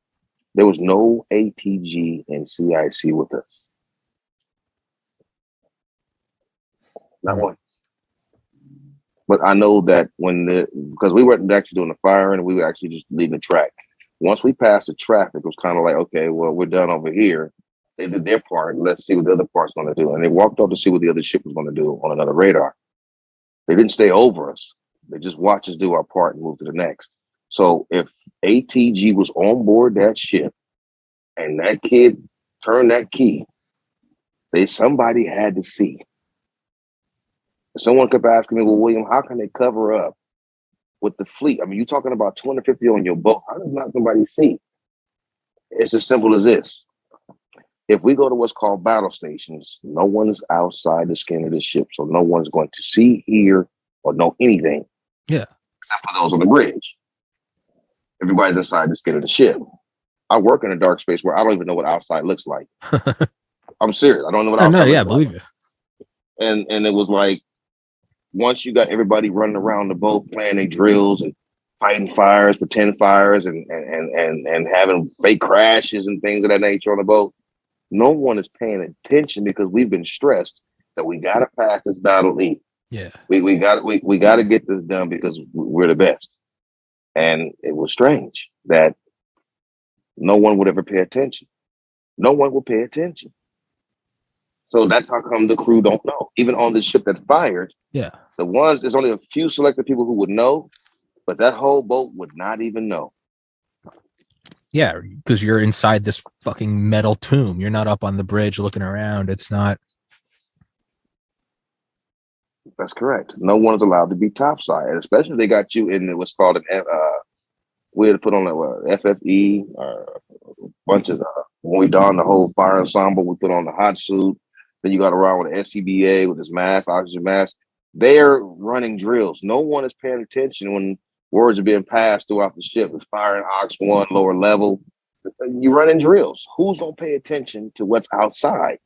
there was no ATG and CIC with us. Not one. But I know that because we weren't actually doing the firing, we were actually just leaving the track. Once we passed the traffic, it was kind of okay, well, we're done over here. They did their part. Let's see what the other part's going to do. And they walked off to see what the other ship was going to do on another radar. They didn't stay over us. They just watched us do our part and move to the next. So if ATG was on board that ship and that kid turned that key, somebody had to see. Someone kept asking me, well, William, how can they cover up with the fleet? I mean, you're talking about 250 on your boat. How does not somebody see? It's as simple as this. If we go to what's called battle stations, no one is outside the skin of the ship. So no one's going to see, hear, or know anything. Yeah. Except for those on the bridge. Everybody's inside the skin of the ship. I work in a dark space where I don't even know what outside looks like. I'm serious. I don't know what outside looks like. Believe it. And it was like, once you got everybody running around the boat playing their drills and fighting fires, pretend fires, and having fake crashes and things of that nature on the boat, no one is paying attention because we've been stressed that we got to pass this battle E. Yeah, we got to get this done because we're the best. And it was strange that no one would ever pay attention. No one will pay attention. So that's how come the crew don't know. Even on the ship that fired, there's only a few selected people who would know, but that whole boat would not even know. Yeah, because you're inside this fucking metal tomb. You're not up on the bridge looking around. It's not. That's correct. No one's allowed to be topside, especially if they got you in what's called an we had to put on a FFE or a bunch of when we don the whole fire ensemble, we put on the hot suit. Then you got around with an SCBA with this mask, oxygen mask. They're running drills. No one is paying attention when words are being passed throughout the ship. It's firing Ox 1, lower level. You're running drills. Who's going to pay attention to what's outside?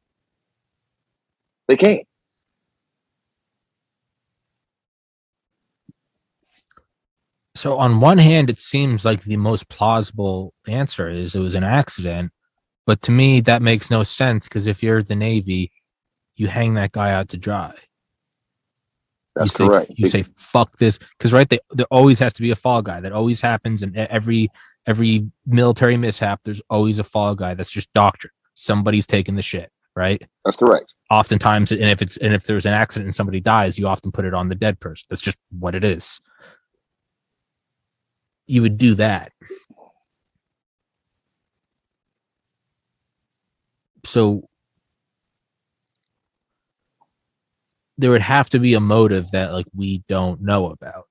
They can't. So on one hand, it seems like the most plausible answer is it was an accident. But to me, that makes no sense because if you're the Navy, you hang that guy out to dry. That's correct. You say, fuck this. Because, right, there always has to be a fall guy. That always happens in every military mishap. There's always a fall guy. That's just doctrine. Somebody's taking the shit, right? That's correct. Oftentimes, and if there's an accident and somebody dies, you often put it on the dead person. That's just what it is. You would do that. So there would have to be a motive that like we don't know about.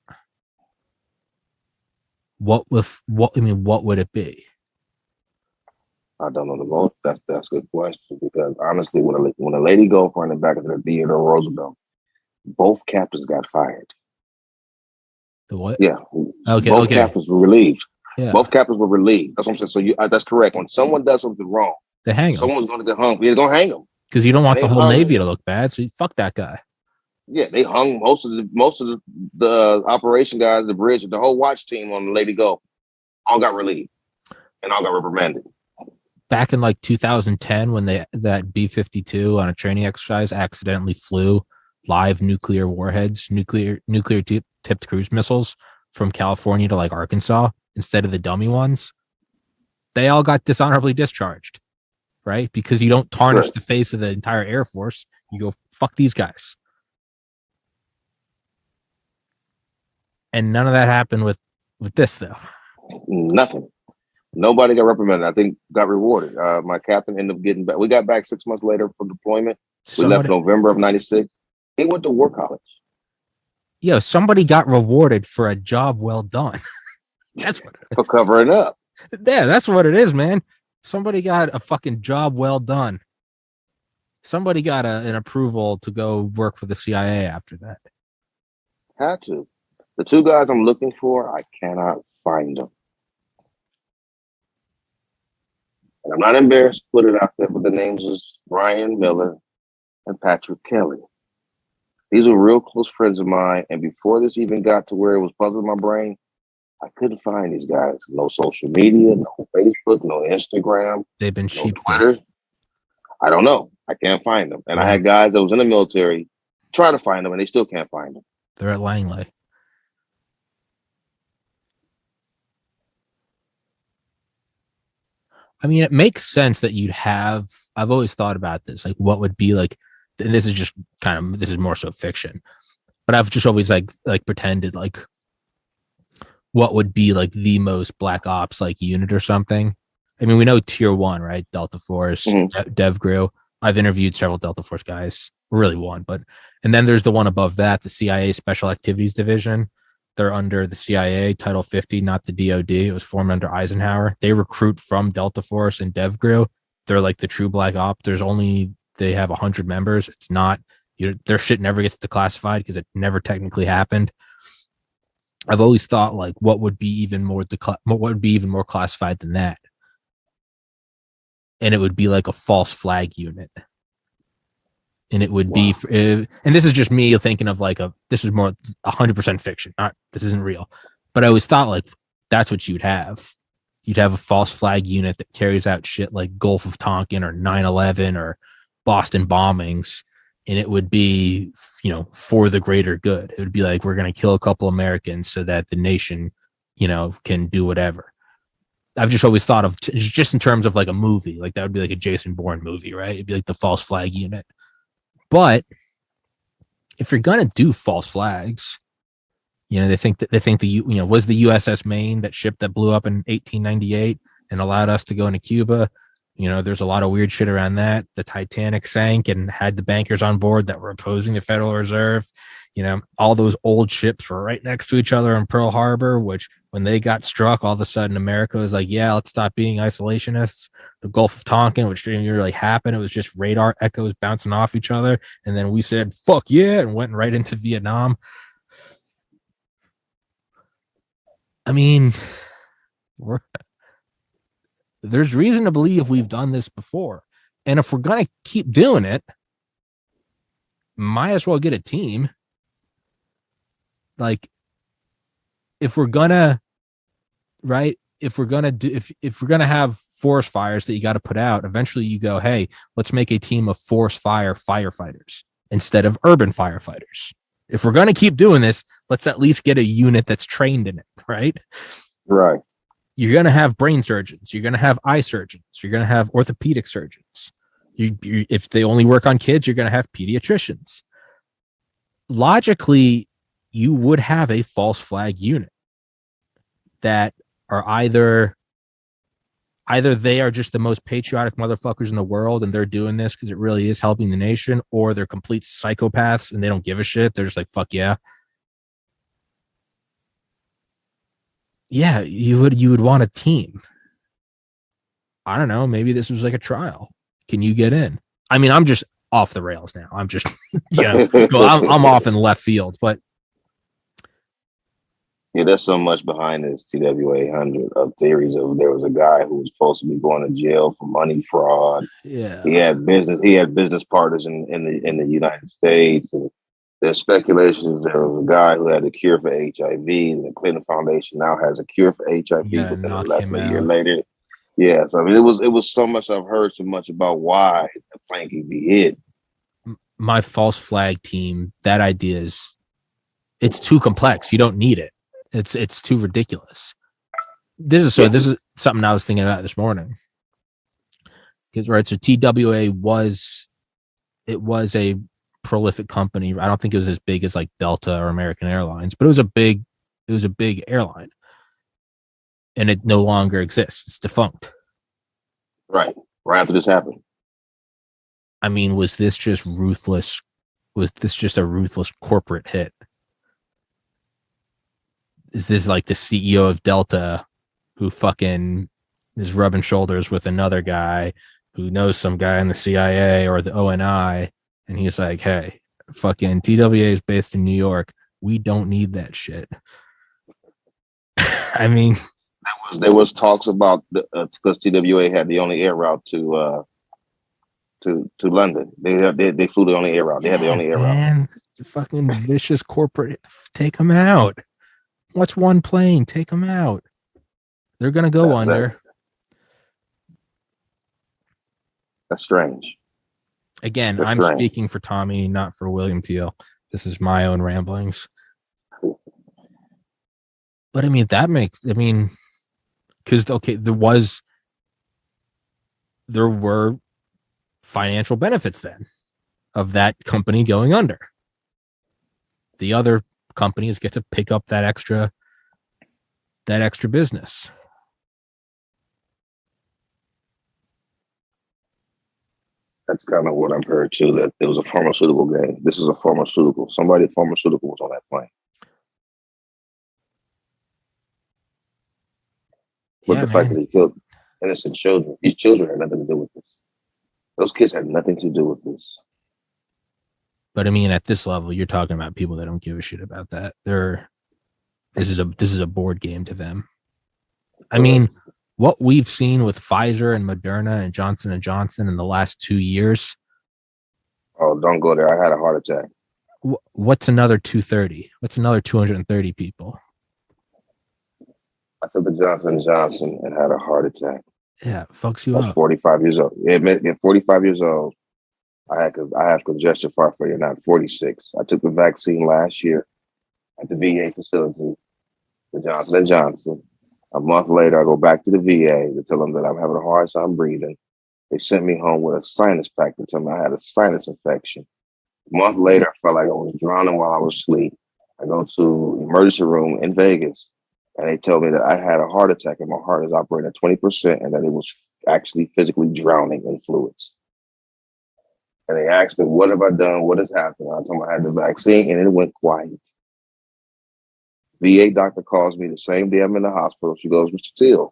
What would it be? I don't know the most. That's a good question because honestly, when a lady go from the back of the Theodore Roosevelt, both captains got fired. The what? Yeah. Okay. Both captains were relieved. Yeah. Both captains were relieved. That's what I'm saying. So that's correct. When someone does something wrong, they hang them. Someone's going to get hung. They're going to hang them because you don't want the whole Navy to look bad. So you fuck that guy. Yeah, they hung most of the operation guys, the bridge, the whole watch team on the Lady Gulf, all got relieved and all got reprimanded. Back in like 2010, when that B-52 on a training exercise accidentally flew live nuclear warheads, nuclear tipped cruise missiles from California to like Arkansas instead of the dummy ones, they all got dishonorably discharged, right? Because you don't tarnish the face of the entire Air Force. You go, fuck these guys. And none of that happened with this, though. Nothing. Nobody got reprimanded. I think got rewarded. My captain ended up getting back. We got back 6 months later from deployment. We left November of '96. He went to war college. Yo, somebody got rewarded for a job well done. That's what for covering up. Yeah, that's what it is, man. Somebody got a fucking job well done. Somebody got an approval to go work for the CIA after that. Had to. The two guys I'm looking for, I cannot find them. And I'm not embarrassed to put it out there, but the names is Brian Miller and Patrick Kelly. These were real close friends of mine. And before this even got to where it was puzzling my brain, I couldn't find these guys. No social media, no Facebook, no Instagram. They've been no Twitter. I don't know. I can't find them. And I had guys that was in the military try to find them, and they still can't find them. They're at Langley. I mean, it makes sense that you'd have. I've always thought about this, like what would be like. And this is just this is more so fiction, but I've just always like pretended like what would be like the most black ops like unit or something. I mean, we know tier 1, right? Delta Force, DevGru. I've interviewed several Delta Force guys, really one, and then there's the one above that, the CIA Special Activities Division. They're under the CIA, Title 50, not the DOD. It was formed under Eisenhower. They recruit from Delta Force and DevGru. They're like the true black op. They have 100 members. It's not, their shit never gets declassified because it never technically happened. I've always thought like, what would be even more classified than that? And it would be like a false flag unit. And it would be, and this is just me thinking of like this is more 100% fiction. This isn't real. But I always thought like, that's what you'd have. You'd have a false flag unit that carries out shit like Gulf of Tonkin or 9/11 or Boston bombings. And it would be, for the greater good. It would be like, we're going to kill a couple Americans so that the nation, can do whatever. I've just always thought of just in terms of like a movie, like that would be like a Jason Bourne movie, right? It'd be like the false flag unit. But if you're going to do false flags, they think was the USS Maine, that ship that blew up in 1898 and allowed us to go into Cuba. There's a lot of weird shit around that. The Titanic sank and had the bankers on board that were opposing the Federal Reserve. All those old ships were right next to each other in Pearl Harbor, which when they got struck, all of a sudden America was like, yeah, let's stop being isolationists. The Gulf of Tonkin, which didn't really happen. It was just radar echoes bouncing off each other. And then we said, fuck yeah, and went right into Vietnam. I mean, there's reason to believe we've done this before. And if we're going to keep doing it, might as well get a team. Like, if we're gonna have forest fires that you got to put out, eventually you go, hey, let's make a team of forest fire firefighters instead of urban firefighters. If we're going to keep doing this, let's at least get a unit that's trained in it, right? Right. You're going to have brain surgeons. You're going to have eye surgeons. You're going to have orthopedic surgeons. If they only work on kids, you're going to have pediatricians. Logically, you would have a false flag unit that are either they are just the most patriotic motherfuckers in the world and they're doing this because it really is helping the nation, or they're complete psychopaths and they don't give a shit. They're just like, fuck yeah. Yeah, you would want a team. I don't know. Maybe this was like a trial. Can you get in? I mean, I'm just off the rails now. I'm just, I'm off in left field, but. Yeah, there's so much behind this TWA 100 of theories of there was a guy who was supposed to be going to jail for money fraud. Yeah, he had business partners in the United States, and there's speculations there was a guy who had a cure for HIV, and the Clinton Foundation now has a cure for HIV within less than a year later. Yeah, so I mean, it was so much. I've heard so much about why the plane can be hit. My false flag team, that idea it's too complex. You don't need it. It's too ridiculous. This is something I was thinking about this morning. Because so TWA was a prolific company. I don't think it was as big as like Delta or American Airlines, but it was a big airline. And it no longer exists. It's defunct. Right after this happened. I mean, was this just ruthless? Was this just a ruthless corporate hit? Is this like the CEO of Delta who fucking is rubbing shoulders with another guy who knows some guy in the CIA or the ONI, and he's like, hey, fucking TWA is based in New York. We don't need that shit. I mean, there was talks about because TWA had the only air route to London. They flew the only air route. They had the only air route. Man, fucking vicious corporate. Take them out. What's one plane? Take them out. They're gonna go under. That's strange. Again, I'm speaking for Tommy, not for WilliamH.Teele. This is my own ramblings. But I mean, because there were financial benefits then of that company going under. The other companies get to pick up that extra that extra business. That's kind of what I've heard too, that it was a pharmaceutical game. This is a pharmaceutical. Somebody pharmaceutical was on that plane. But the fact that he killed innocent children, these children had nothing to do with this. Those kids had nothing to do with this. But I mean, at this level, you're talking about people that don't give a shit about that. This is a board game to them. I mean, what we've seen with Pfizer and Moderna and Johnson & Johnson in the last 2 years. Oh, don't go there. I had a heart attack. What's another 230? What's another 230 people? I took the Johnson & Johnson and had a heart attack. Yeah, fucks you I was up. 45 years old. At 45 years old, I have congestive heart failure, not 46. I took the vaccine last year at the VA facility, the Johnson & Johnson. A month later, I go back to the VA to tell them that I'm having a hard time breathing. They sent me home with a sinus pack to tell me I had a sinus infection. A month later, I felt like I was drowning while I was asleep. I go to the emergency room in Vegas, and they tell me that I had a heart attack and my heart is operating at 20% and that it was actually physically drowning in fluids. And they asked me, what have I done? What has happened? I told them I had the vaccine and it went quiet. VA doctor calls me the same day I'm in the hospital. She goes, Mr. Teele,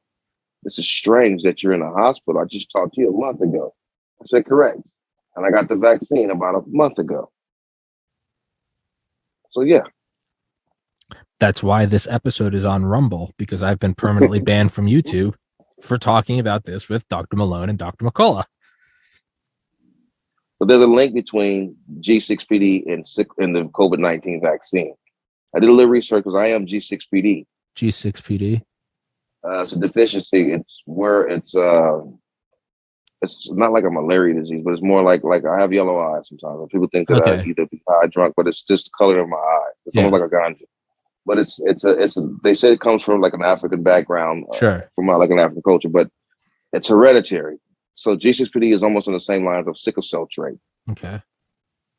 this is strange that you're in the hospital. I just talked to you a month ago. I said, correct. And I got the vaccine about a month ago. So, yeah. That's why this episode is on Rumble, because I've been permanently banned from YouTube for talking about this with Dr. Malone and Dr. McCullough. But there's a link between G6PD and the COVID-19 vaccine. I did a little research because I am G6PD. G6PD. It's a deficiency. It's where it's not like a malaria disease, but it's more like I have yellow eyes sometimes. People think that I either be high drunk, but it's just the color of my eyes. It's almost like a ganja. But they say it comes from like an African background, from like an African culture, but it's hereditary. So G6PD is almost on the same lines of sickle cell trait. Okay.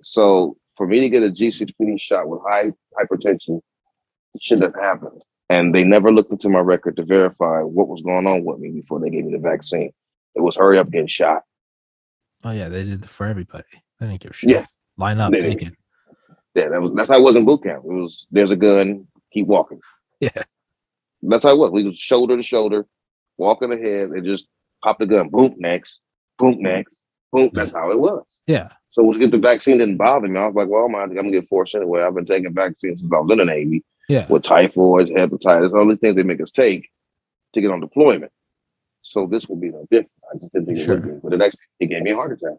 So for me to get a G6PD shot with high hypertension, it shouldn't have happened. And they never looked into my record to verify what was going on with me before they gave me the vaccine. It was hurry up, get shot. Oh yeah, they did it for everybody. They didn't give a shit. Yeah. Line up, take it. Yeah, that's how it was in boot camp. It was, there's a gun, keep walking. Yeah. That's how it was. We was shoulder to shoulder, walking ahead, and just pop the gun. Boom, next. Boom, next. Boom. That's how it was. Yeah. So when we get the vaccine, didn't bother me. I was like, well, I'm going to get forced anyway. I've been taking vaccines since I was in the Navy. Yeah. With typhoid, hepatitis, all these things they make us take to get on deployment. So this will be no different. I just didn't think it would be. But it gave me a heart attack.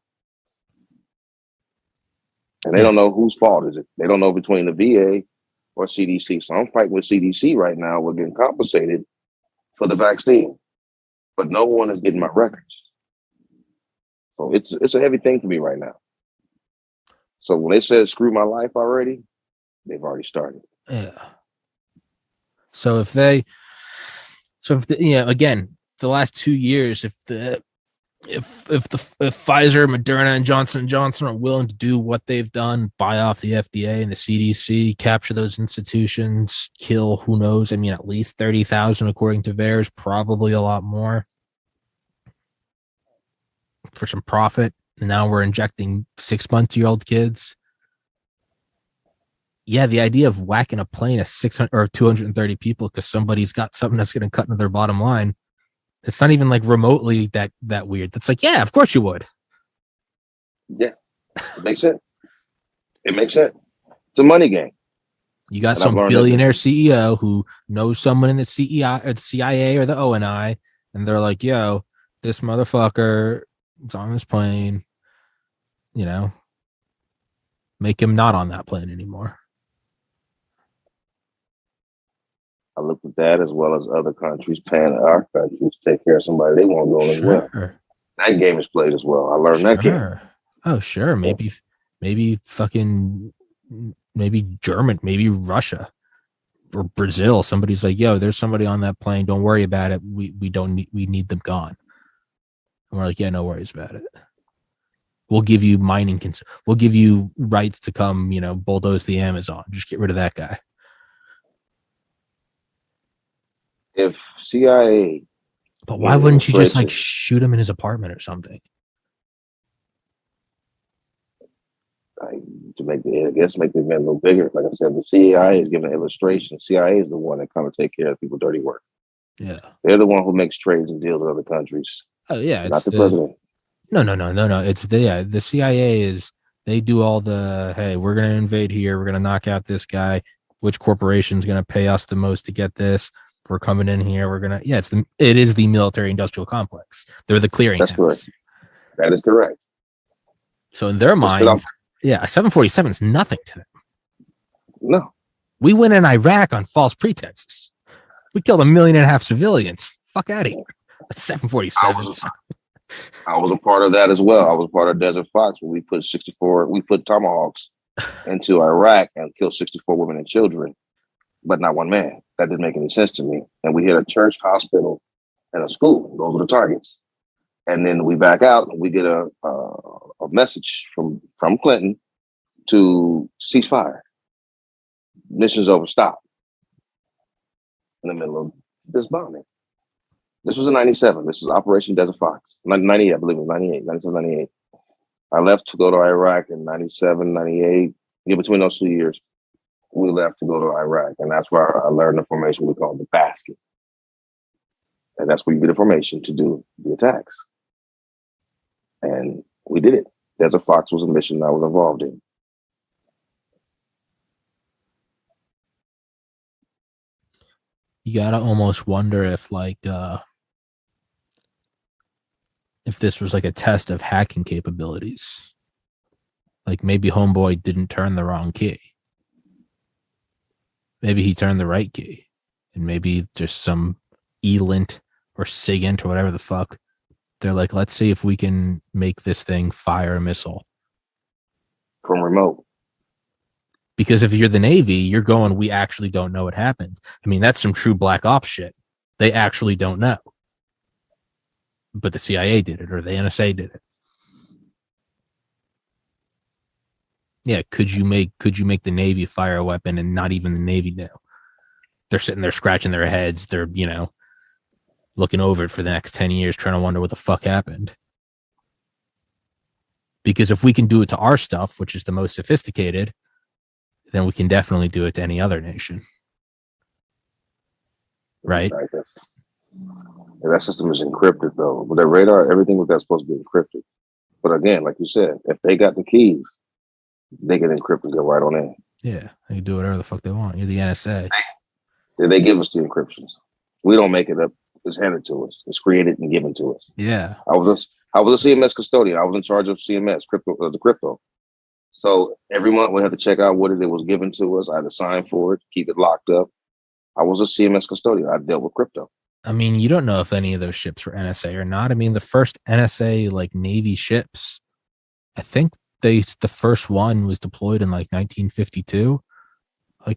And they don't know whose fault is it. They don't know between the VA or CDC. So I'm fighting with CDC right now. We're getting compensated for the vaccine, but no one is getting my records. So it's a heavy thing for me right now. So when they said screw my life already, they've already started. Yeah. So if again, the last 2 years, if Pfizer, Moderna, and Johnson & Johnson are willing to do what they've done, buy off the FDA and the CDC, capture those institutions, kill, who knows? I mean, at least 30,000 according to VAERS, probably a lot more for some profit. And now we're injecting 6-month-old kids. Yeah, the idea of whacking a plane of 600 or 230 people because somebody's got something that's going to cut into their bottom line. It's not even like remotely that weird. That's like, yeah, of course you would. Yeah, it makes sense. It makes sense. It's a money game. You got some billionaire CEO who knows someone in the CIA or the ONI, and they're like, yo, this motherfucker is on this plane, make him not on that plane anymore. I looked at that as well as other countries paying our countries to take care of somebody they want to go as well. That game is played as well. I learned that game. Oh, sure. Maybe German, maybe Russia or Brazil. Somebody's like, yo, there's somebody on that plane. Don't worry about it. We need them gone. And we're like, yeah, no worries about it. We'll give you we'll give you rights to come, bulldoze the Amazon. Just get rid of that guy. If CIA, but why wouldn't you just like shoot him in his apartment or something? To make the event a little bigger. Like I said, the CIA is giving an illustration. CIA is the one that kind of take care of people dirty work. Yeah, they're the one who makes trades and deals with other countries. Oh yeah, not the president. No. It's the CIA is they do all the hey, we're gonna invade here, we're gonna knock out this guy. Which corporation's gonna pay us the most to get this? We're coming in here. We're gonna it is the military industrial complex. They're the clearing. That's correct. That is correct. So in their minds, a 747 is nothing to them. No. We went in Iraq on false pretenses. We killed 1.5 million civilians. Fuck out of here. 747s. I was a part of that as well. I was part of Desert Fox when we put Tomahawks into Iraq and killed 64 women and children, but not one man. That didn't make any sense to me. And we hit a church, hospital, and a school. Those were the targets. And then we back out and we get a message from Clinton to ceasefire. Mission's over, stop. In the middle of this bombing. This was in 97. This was Operation Desert Fox. 98, I believe it was 98, 97, 98. I left to go to Iraq in 97, 98. In between those 2 years, we left to go to Iraq. And that's where I learned the formation we call the basket. And that's where you get the formation to do the attacks. And we did it. Desert Fox was a mission I was involved in. You gotta almost wonder if if this was like a test of hacking capabilities. Like maybe homeboy didn't turn the wrong key. Maybe he turned the right key. And maybe just some ELINT or SIGINT or whatever the fuck. They're like, let's see if we can make this thing fire a missile. From remote. Because if you're the Navy, you're going, we actually don't know what happened. I mean, that's some true black ops shit. They actually don't know. But the CIA did it, or the NSA did it. Yeah, could you make the Navy fire a weapon and not even the Navy knew? They're sitting there scratching their heads. They're, looking over it for the next 10 years, trying to wonder what the fuck happened. Because if we can do it to our stuff, which is the most sophisticated, then we can definitely do it to any other nation. Right? That system is encrypted, though. With their radar, everything with that's supposed to be encrypted. But again, like you said, if they got the keys, they can encrypt and go right on in. Yeah, they can do whatever the fuck they want. You're the NSA. They give us the encryptions. We don't make it up. It's handed to us. It's created and given to us. Yeah. I was a CMS custodian. I was in charge of CMS, the crypto. So every month we had to check out what it was given to us. I had to sign for it, keep it locked up. I was a CMS custodian. I dealt with crypto. I mean, you don't know if any of those ships were NSA or not. I mean, the first NSA Navy ships, I think the first one was deployed in 1952.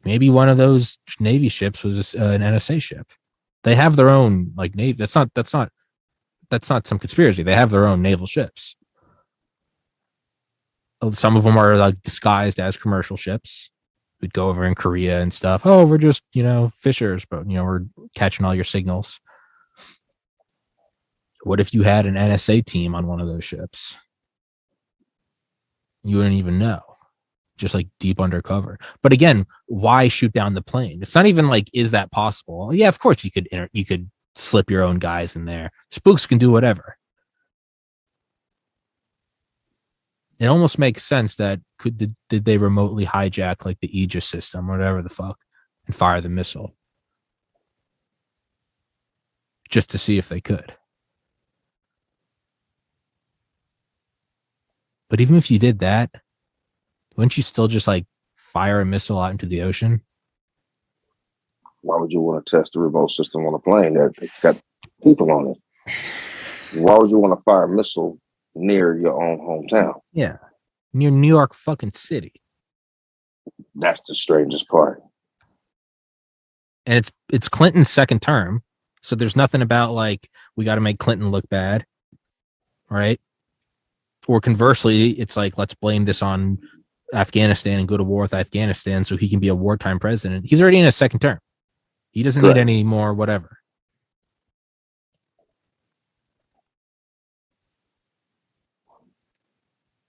Maybe one of those Navy ships was an NSA ship. They have their own Navy. That's not some conspiracy. They have their own naval ships. Some of them are disguised as commercial ships. We'd go over in Korea and stuff. Oh, we're just, fishers, but we're catching all your signals. What if you had an NSA team on one of those ships? You wouldn't even know. Just deep undercover. But again, why shoot down the plane? It's not even is that possible? Yeah, of course you could slip your own guys in there. Spooks can do whatever. It almost makes sense that did they remotely hijack the Aegis system or whatever the fuck and fire the missile just to see if they could. But even if you did that, wouldn't you still just fire a missile out into the ocean? Why would you want to test the remote system on a plane that's got people on it? Why would you want to fire a missile near your own hometown? Yeah. Near New York fucking City. That's the strangest part. And it's Clinton's second term. So there's nothing about we got to make Clinton look bad. Right? Or conversely, it's let's blame this on Afghanistan and go to war with Afghanistan so he can be a wartime president. He's already in his second term. He doesn't need any more whatever.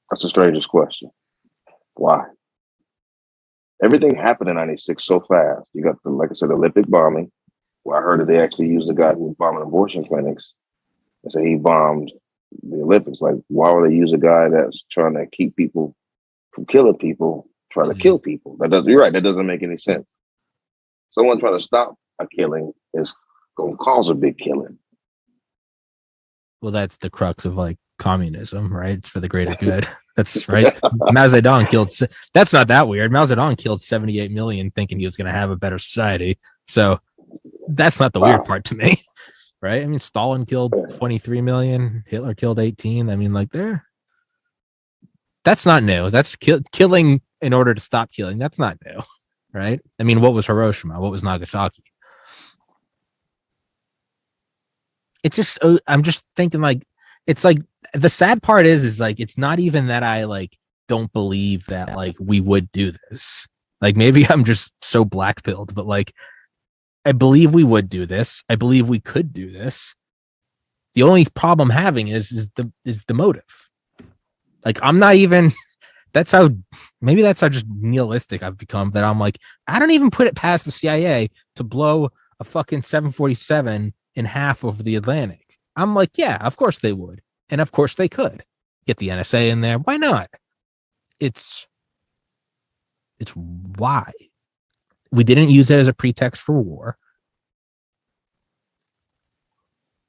That's the strangest question. Why? Everything happened in 96 so fast. You got the, like I said, Olympic bombing, where I heard that they actually used a guy who was bombing abortion clinics and said he bombed the Olympics. Like, why would they use a guy that's trying to keep people from killing people, trying to kill people? You're right, that doesn't make any sense. Someone trying to stop a killing is going to cause a big killing. Well, that's the crux of like communism, right? It's for the greater good. That's right. Mao Zedong killed. That's not that weird. Mao Zedong killed 78 million, thinking he was going to have a better society. So that's not the weird part to me, right? I mean, Stalin killed 23 million. Hitler killed 18. I mean, like that's not new. That's killing in order to stop killing. That's not new, right? I mean, what was Hiroshima? What was Nagasaki? It's just, I'm just thinking like, it's like, the sad part is like, it's not even that I like don't believe that like we would do this. Like maybe I'm just so black-pilled, but like I believe we would do this. I believe we could do this. The only problem having is the motive. Like I'm not even, maybe that's how just nihilistic I've become, that I'm like, I don't even put it past the CIA to blow a fucking 747 in half over the Atlantic. I'm like, yeah, of course they would. And of course they could get the NSA in there. Why not? It's why we didn't use it as a pretext for war.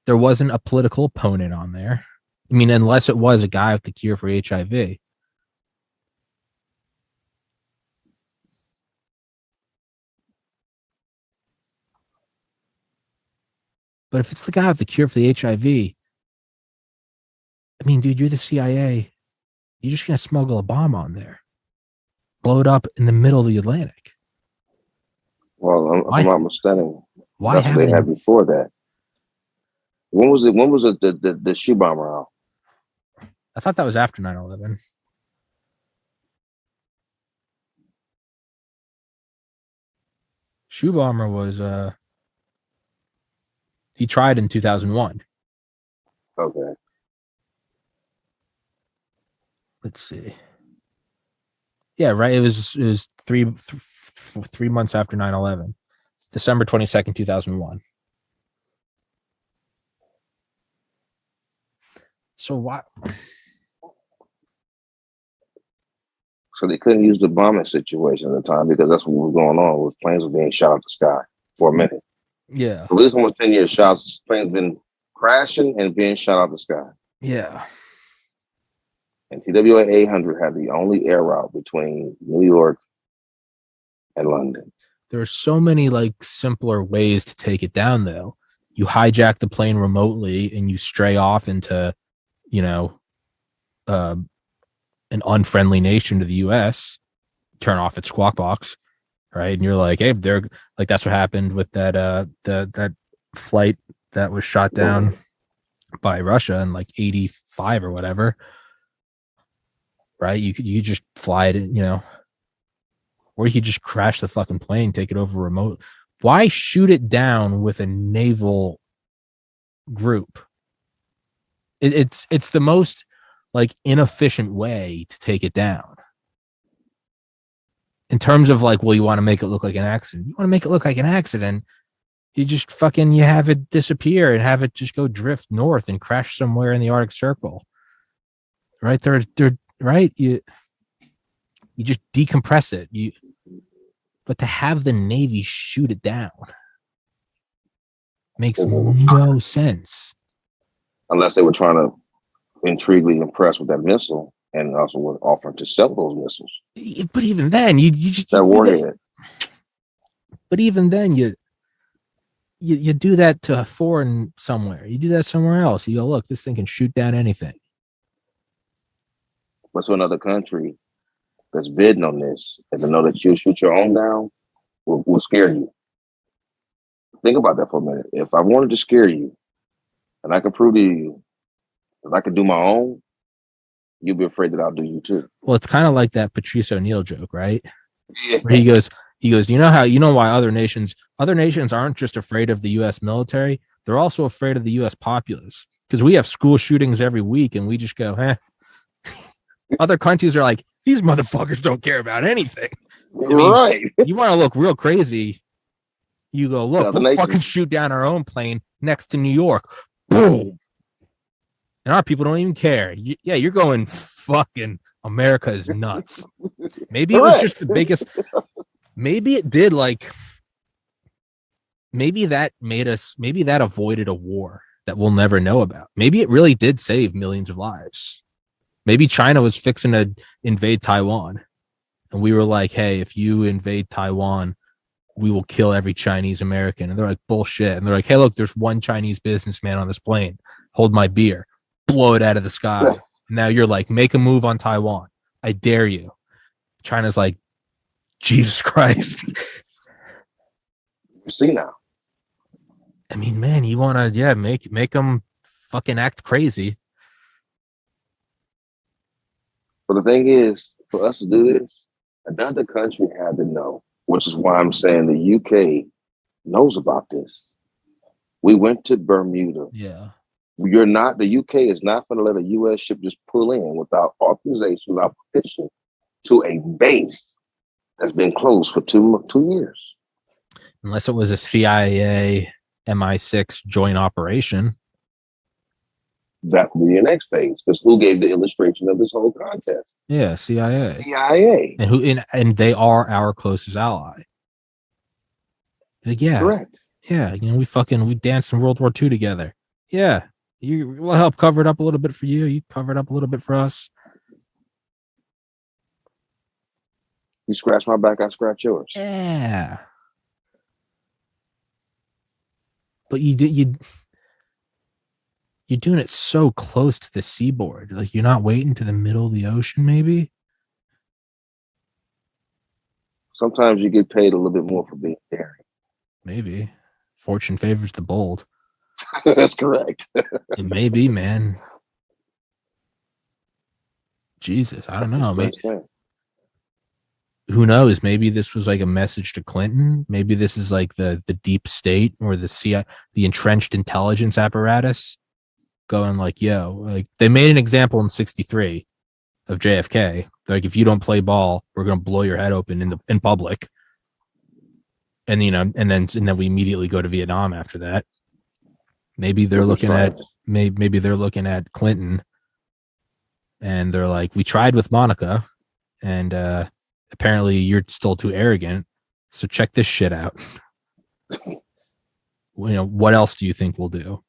There wasn't a political opponent on there. I mean, unless it was a guy with the cure for HIV. But if it's the guy with the cure for the HIV, I mean, dude, you're the CIA. You're just going to smuggle a bomb on there. Blow it up in the middle of the Atlantic. Well, I'm not mistaken. Why that's what they had before that? When was it? When was it the shoe bomber out? I thought that was after 9/11. Shoe bomber was he tried in 2001. Okay. Let's see. Yeah, right. It was 3 months after 9/11, December 22nd, 2001. So why? So they couldn't use the bombing situation at the time because that's what was going on. Was planes were being shot out the sky for a minute. Yeah. So this almost 10 years shots. Planes been crashing and being shot out the sky. Yeah. And TWA 800 had the only air route between New York and London. There are so many like simpler ways to take it down, though. You hijack the plane remotely and you stray off into, you know, an unfriendly nation to the U.S. Turn off its squawk box, right? And you're like, hey, they're like, that's what happened with that that flight that was shot down by Russia in like 85 or whatever. Right? You just fly it, you know, or you could just crash the fucking plane, take it over remote. Why shoot it down with a naval group? It's the most like inefficient way to take it down. In terms of like, well, you want to make it look like an accident. You want to make it look like an accident. You just fucking, you have it disappear and have it just go drift north and crash somewhere in the Arctic Circle. Right? They're right. You just decompress it. But to have the Navy shoot it down makes no sense. Unless they were trying to intriguingly impress with that missile and also were offering to sell those missiles. But even then, you just that warhead. But even then, you do that to a foreign somewhere. You do that somewhere else. You go, look, this thing can shoot down anything. But to another country that's bidding on this and to know that you'll shoot your own down will scare you. Think about that for a minute. If I wanted to scare you and I could prove to you if I could do my own, you'll be afraid that I'll do you too. Well, it's kind of like that Patrice O'Neill joke, right? Yeah. Where he goes, you know why other nations aren't just afraid of the U.S. military. They're also afraid of the U.S. populace because we have school shootings every week and we just go, Other countries are like, these motherfuckers don't care about anything. I mean, Right. You want to look real crazy, you go, look, Other we'll nations. fucking shoot down our own plane next to New York. Boom. And our people don't even care. Yeah, you're going fucking America is nuts. Maybe it was just the biggest. Maybe it did like. Maybe that avoided a war that we'll never know about. Maybe it really did save millions of lives. Maybe China was fixing to invade Taiwan. And we were like, hey, if you invade Taiwan, we will kill every Chinese American. And they're like, bullshit. And they're like, hey, look, there's one Chinese businessman on this plane. Hold my beer. Blow it out of the sky. Now you're like, make a move on Taiwan. I dare you. China's like, Jesus Christ. See now. I mean, man, you want to, make them fucking act crazy. But the thing is, for us to do this, another country had to know, which is why I'm saying the UK knows about this. We went to Bermuda. Yeah. The UK is not going to let a US ship just pull in without authorization, without permission to a base that's been closed for two years. Unless it was a CIA MI6 joint operation. That would be your next phase, because who gave the illustration of this whole contest? Yeah, CIA. CIA. And they are our closest ally. Like, yeah. Correct. Yeah, we danced in World War II together. Yeah. We'll help cover it up a little bit for you. You cover it up a little bit for us. You scratch my back, I scratch yours. Yeah. But you're doing it so close to the seaboard. Like, you're not waiting to the middle of the ocean, maybe? Sometimes you get paid a little bit more for being daring. Maybe. Fortune favors the bold. That's correct. It may be, man. Jesus, I don't know. Maybe, who knows? Maybe this was like a message to Clinton. Maybe this is like the deep state or the CIA, the entrenched intelligence apparatus going like, yo, like they made an example in 1963 of JFK. Like, if you don't play ball, we're going to blow your head open in public. And, and then we immediately go to Vietnam after that. Maybe they're looking at maybe they're looking at Clinton, and they're like, we tried with Monica, and apparently you're still too arrogant. So check this shit out. What else do you think we'll do?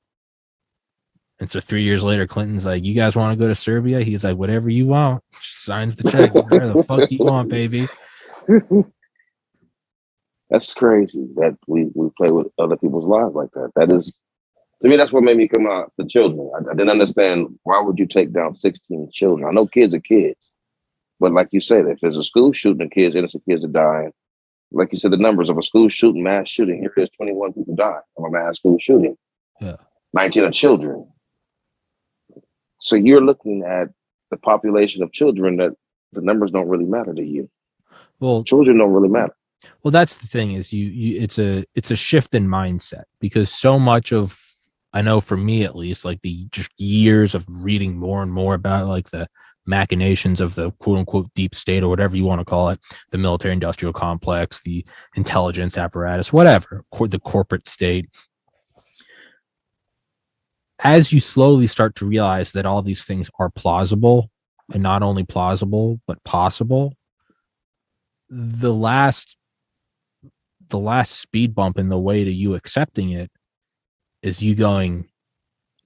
And so 3 years later, Clinton's like, you guys want to go to Serbia? He's like, whatever you want. Just signs the check. Whatever the fuck you want, baby. That's crazy that we play with other people's lives like that. That is, to me, that's what made me come out the children. I didn't understand, why would you take down 16 children? I know kids are kids, but like you said, if there's a school shooting and innocent kids are dying, like you said, the numbers of a school shooting, mass shooting, here it is, 21 people died from a mass school shooting. Yeah. 19 are children. So you're looking at the population of children that the numbers don't really matter to you. Well, children don't really matter. Well, that's the thing is it's a shift in mindset, because so much of, I know for me at least, like the just years of reading more and more about like the machinations of the quote unquote deep state, or whatever you want to call it, the military industrial complex, the intelligence apparatus, whatever, the corporate state. As you slowly start to realize that all these things are plausible, and not only plausible, but possible, the last speed bump in the way to you accepting it is you going,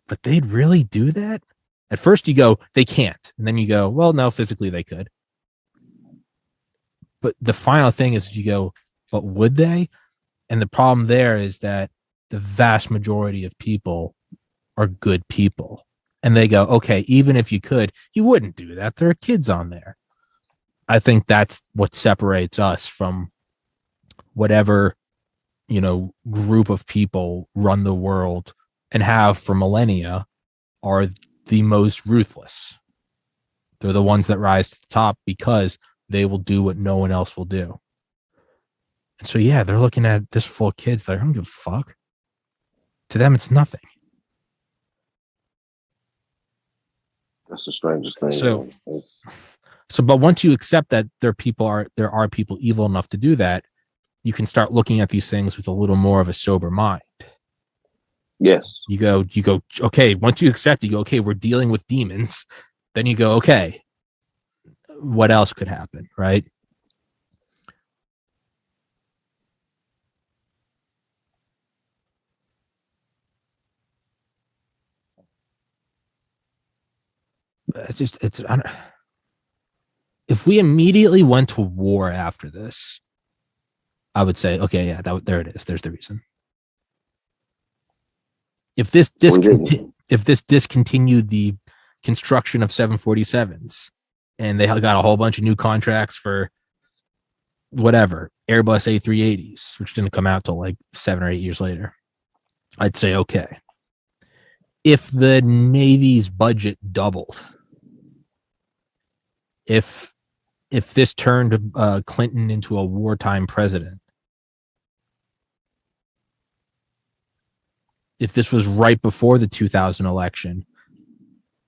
but they'd really do that? At first you go, they can't. And then you go, well, no, physically they could. But the final thing is you go, but would they? And the problem there is that the vast majority of people are good people. And they go, okay, even if you could, you wouldn't do that. There are kids on there. I think that's what separates us from whatever, group of people run the world and have for millennia are the most ruthless. They're the ones that rise to the top because they will do what no one else will do. And so, yeah, they're looking at this full of kids. They're, I don't give a fuck. To them, it's nothing. That's the strangest thing. But once you accept that there are people evil enough to do that, you can start looking at these things with a little more of a sober mind. Yes. You go, okay, once you accept, you go, okay, we're dealing with demons. Then you go, okay, what else could happen, right? If we immediately went to war after this, I would say, okay, yeah, there it is. There's the reason. If this discontinued the construction of 747s and they got a whole bunch of new contracts for whatever, Airbus A380s, which didn't come out till like 7 or 8 years later, I'd say, okay. If the Navy's budget doubled, if this turned Clinton into a wartime president, if this was right before the 2000 election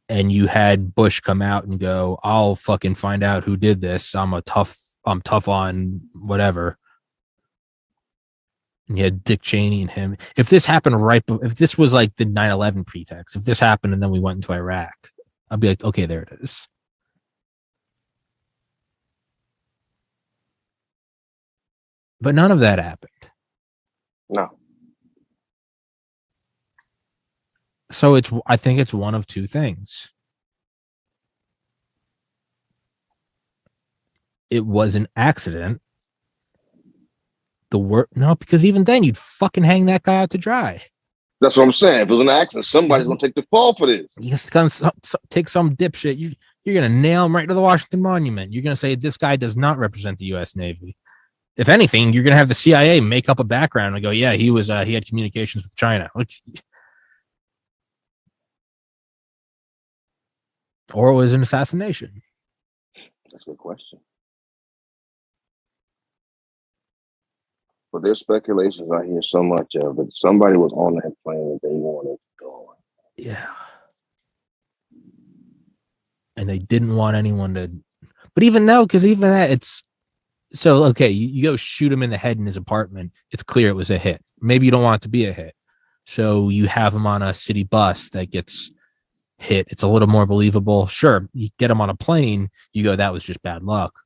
and you had Bush come out and go, I'll fucking find out who did this. I'm tough on whatever. And you had Dick Cheney and him. If this happened if this was like the 9/11 pretext, if this happened and then we went into Iraq, I'd be like, okay, there it is. But none of that happened. No. So I think it's one of two things. It was an accident. No, because even then you'd fucking hang that guy out to dry. That's what I'm saying. If it was an accident, somebody's gonna take the fall for this. You just gonna take some dipshit. You're gonna nail him right to the Washington Monument. You're gonna say this guy does not represent the U.S. Navy. If anything, you're gonna have the CIA make up a background and go, yeah, he had communications with China. Or it was an assassination. That's a good question. But there's speculations I hear so much of that somebody was on that plane that they wanted to go on. Yeah. And they didn't want anyone to. But even though, because even that, it's. So, okay, you go shoot him in the head in his apartment. It's clear it was a hit. Maybe you don't want it to be a hit. So you have him on a city bus that gets hit. It's a little more believable. Sure, you get him on a plane, you go, that was just bad luck.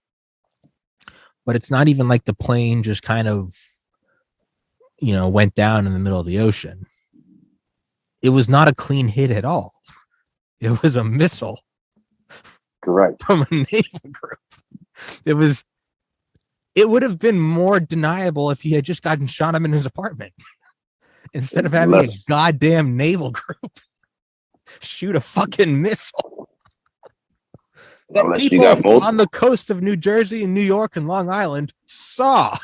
But it's not even like the plane just kind of, went down in the middle of the ocean. It was not a clean hit at all. It was a missile. Correct. From a naval group. It would have been more deniable if he had just gotten shot him in his apartment instead of having a goddamn naval group shoot a fucking missile. That people on the coast of New Jersey and New York and Long Island saw.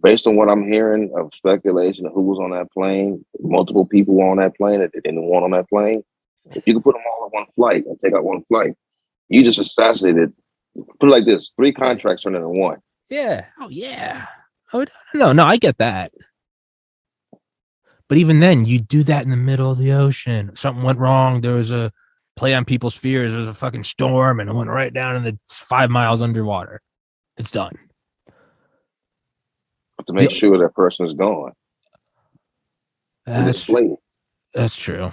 Based on what I'm hearing of speculation of who was on that plane, multiple people were on that plane that they didn't want on that plane. If you could put them all on one flight and take out one flight, you just assassinated. Put it like this: 3 contracts turned into 1. Yeah. Oh yeah. Oh no, I get that. But even then, you do that in the middle of the ocean. Something went wrong. There was a play on people's fears. There was a fucking storm, and it went right down in the 5 miles underwater. It's done. But to make sure that person is gone. That's true. If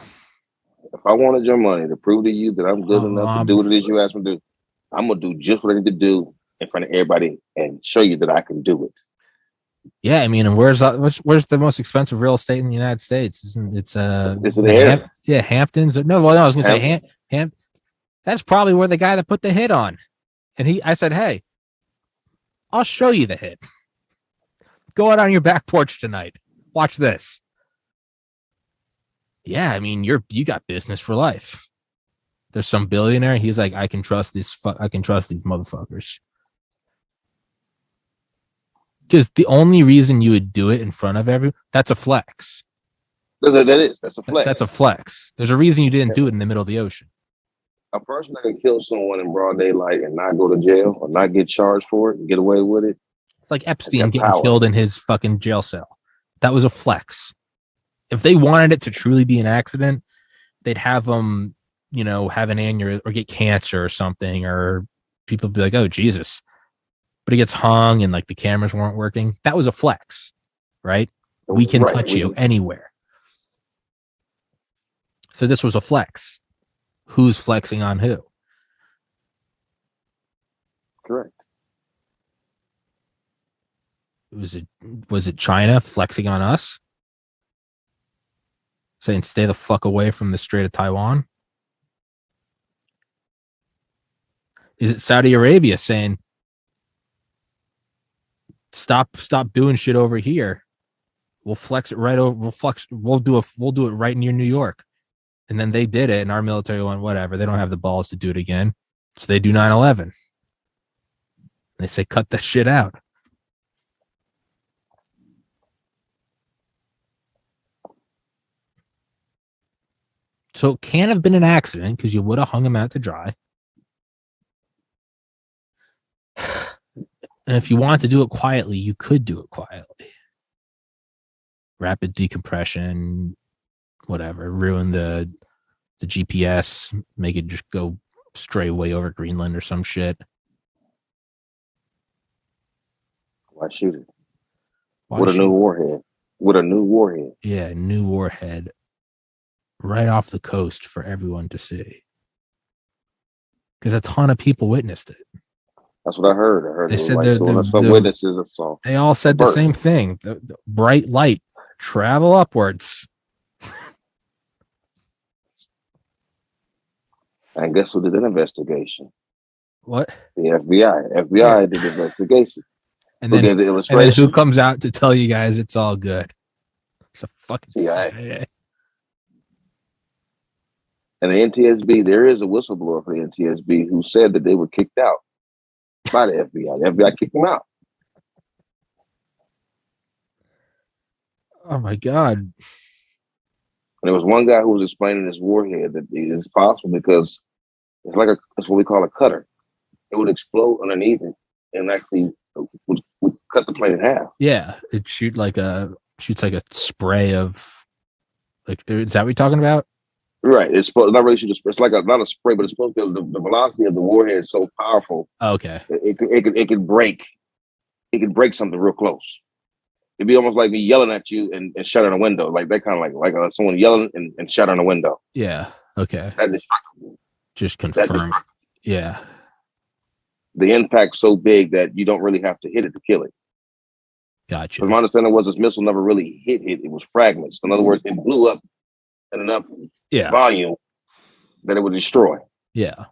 I wanted your money to prove to you that I'm good enough to do what it is you asked me to do, I'm gonna do just what I need to do in front of everybody and show you that I can do it. Yeah, I mean, and where's the most expensive real estate in the United States? It's Hamptons. No, I was gonna say Ham. That's probably where the guy that put the hit on, and I said, hey, I'll show you the hit. Go out on your back porch tonight. Watch this. Yeah, I mean, you got business for life. There's some billionaire. He's like, I can trust these motherfuckers. Because the only reason you would do it in front of everyone, that's a flex. That's a flex. That's a flex. There's a reason you didn't do it in the middle of the ocean. A person that can kill someone in broad daylight and not go to jail or not get charged for it and get away with it. It's like Epstein getting killed in his fucking jail cell. That was a flex. If they wanted it to truly be an accident, they'd have him have an aneurysm or get cancer or something, or people be like, oh, Jesus. But he gets hung and like the cameras weren't working. That was a flex, right? We can touch you anywhere. So this was a flex. Who's flexing on who? Correct. Was it China flexing on us? Saying stay the fuck away from the Strait of Taiwan? Is it Saudi Arabia saying stop doing shit over here? We'll flex it right over. We'll do it right near New York. And then they did it, and our military went, whatever. They don't have the balls to do it again. So they do 9/11. They say, cut that shit out. So it can't have been an accident because you would have hung him out to dry. And if you wanted to do it quietly, you could do it quietly. Rapid decompression, whatever, ruin the GPS, make it just go stray way over Greenland or some shit. Why shoot it? With a new warhead. With a new warhead. Yeah, new warhead. Right off the coast for everyone to see. Because a ton of people witnessed it. That's what I heard. I heard they said like some witnesses or something. They all said the same thing. The bright light, travel upwards. And guess who did an investigation? What? The FBI. FBI did the investigation. And then, gave the illustration? And then who comes out to tell you guys it's all good? It's a fucking CIA. And the NTSB, there is a whistleblower for the NTSB who said that they were kicked out by the FBI. The FBI kicked them out. Oh my God. And there was one guy who was explaining this warhead that it's possible because it's what we call a cutter. It would explode underneath it and actually would cut the plane in half. Yeah, it shoots like a spray of, like, is that what you're talking about? Right. It's supposed not really shoot a spray. It's like not a spray, but it's supposed to be the velocity of the warhead is so powerful. Oh, okay. It could break something real close. It'd be almost like me yelling at you and shattering a window, like that kind of like someone yelling and shattering a window. Yeah. Okay. That just confirm. Yeah. The impact's so big that you don't really have to hit it to kill it. Gotcha. But my understanding was this missile never really hit it. It was fragments. In other words, it blew up at enough volume that it would destroy. Yeah.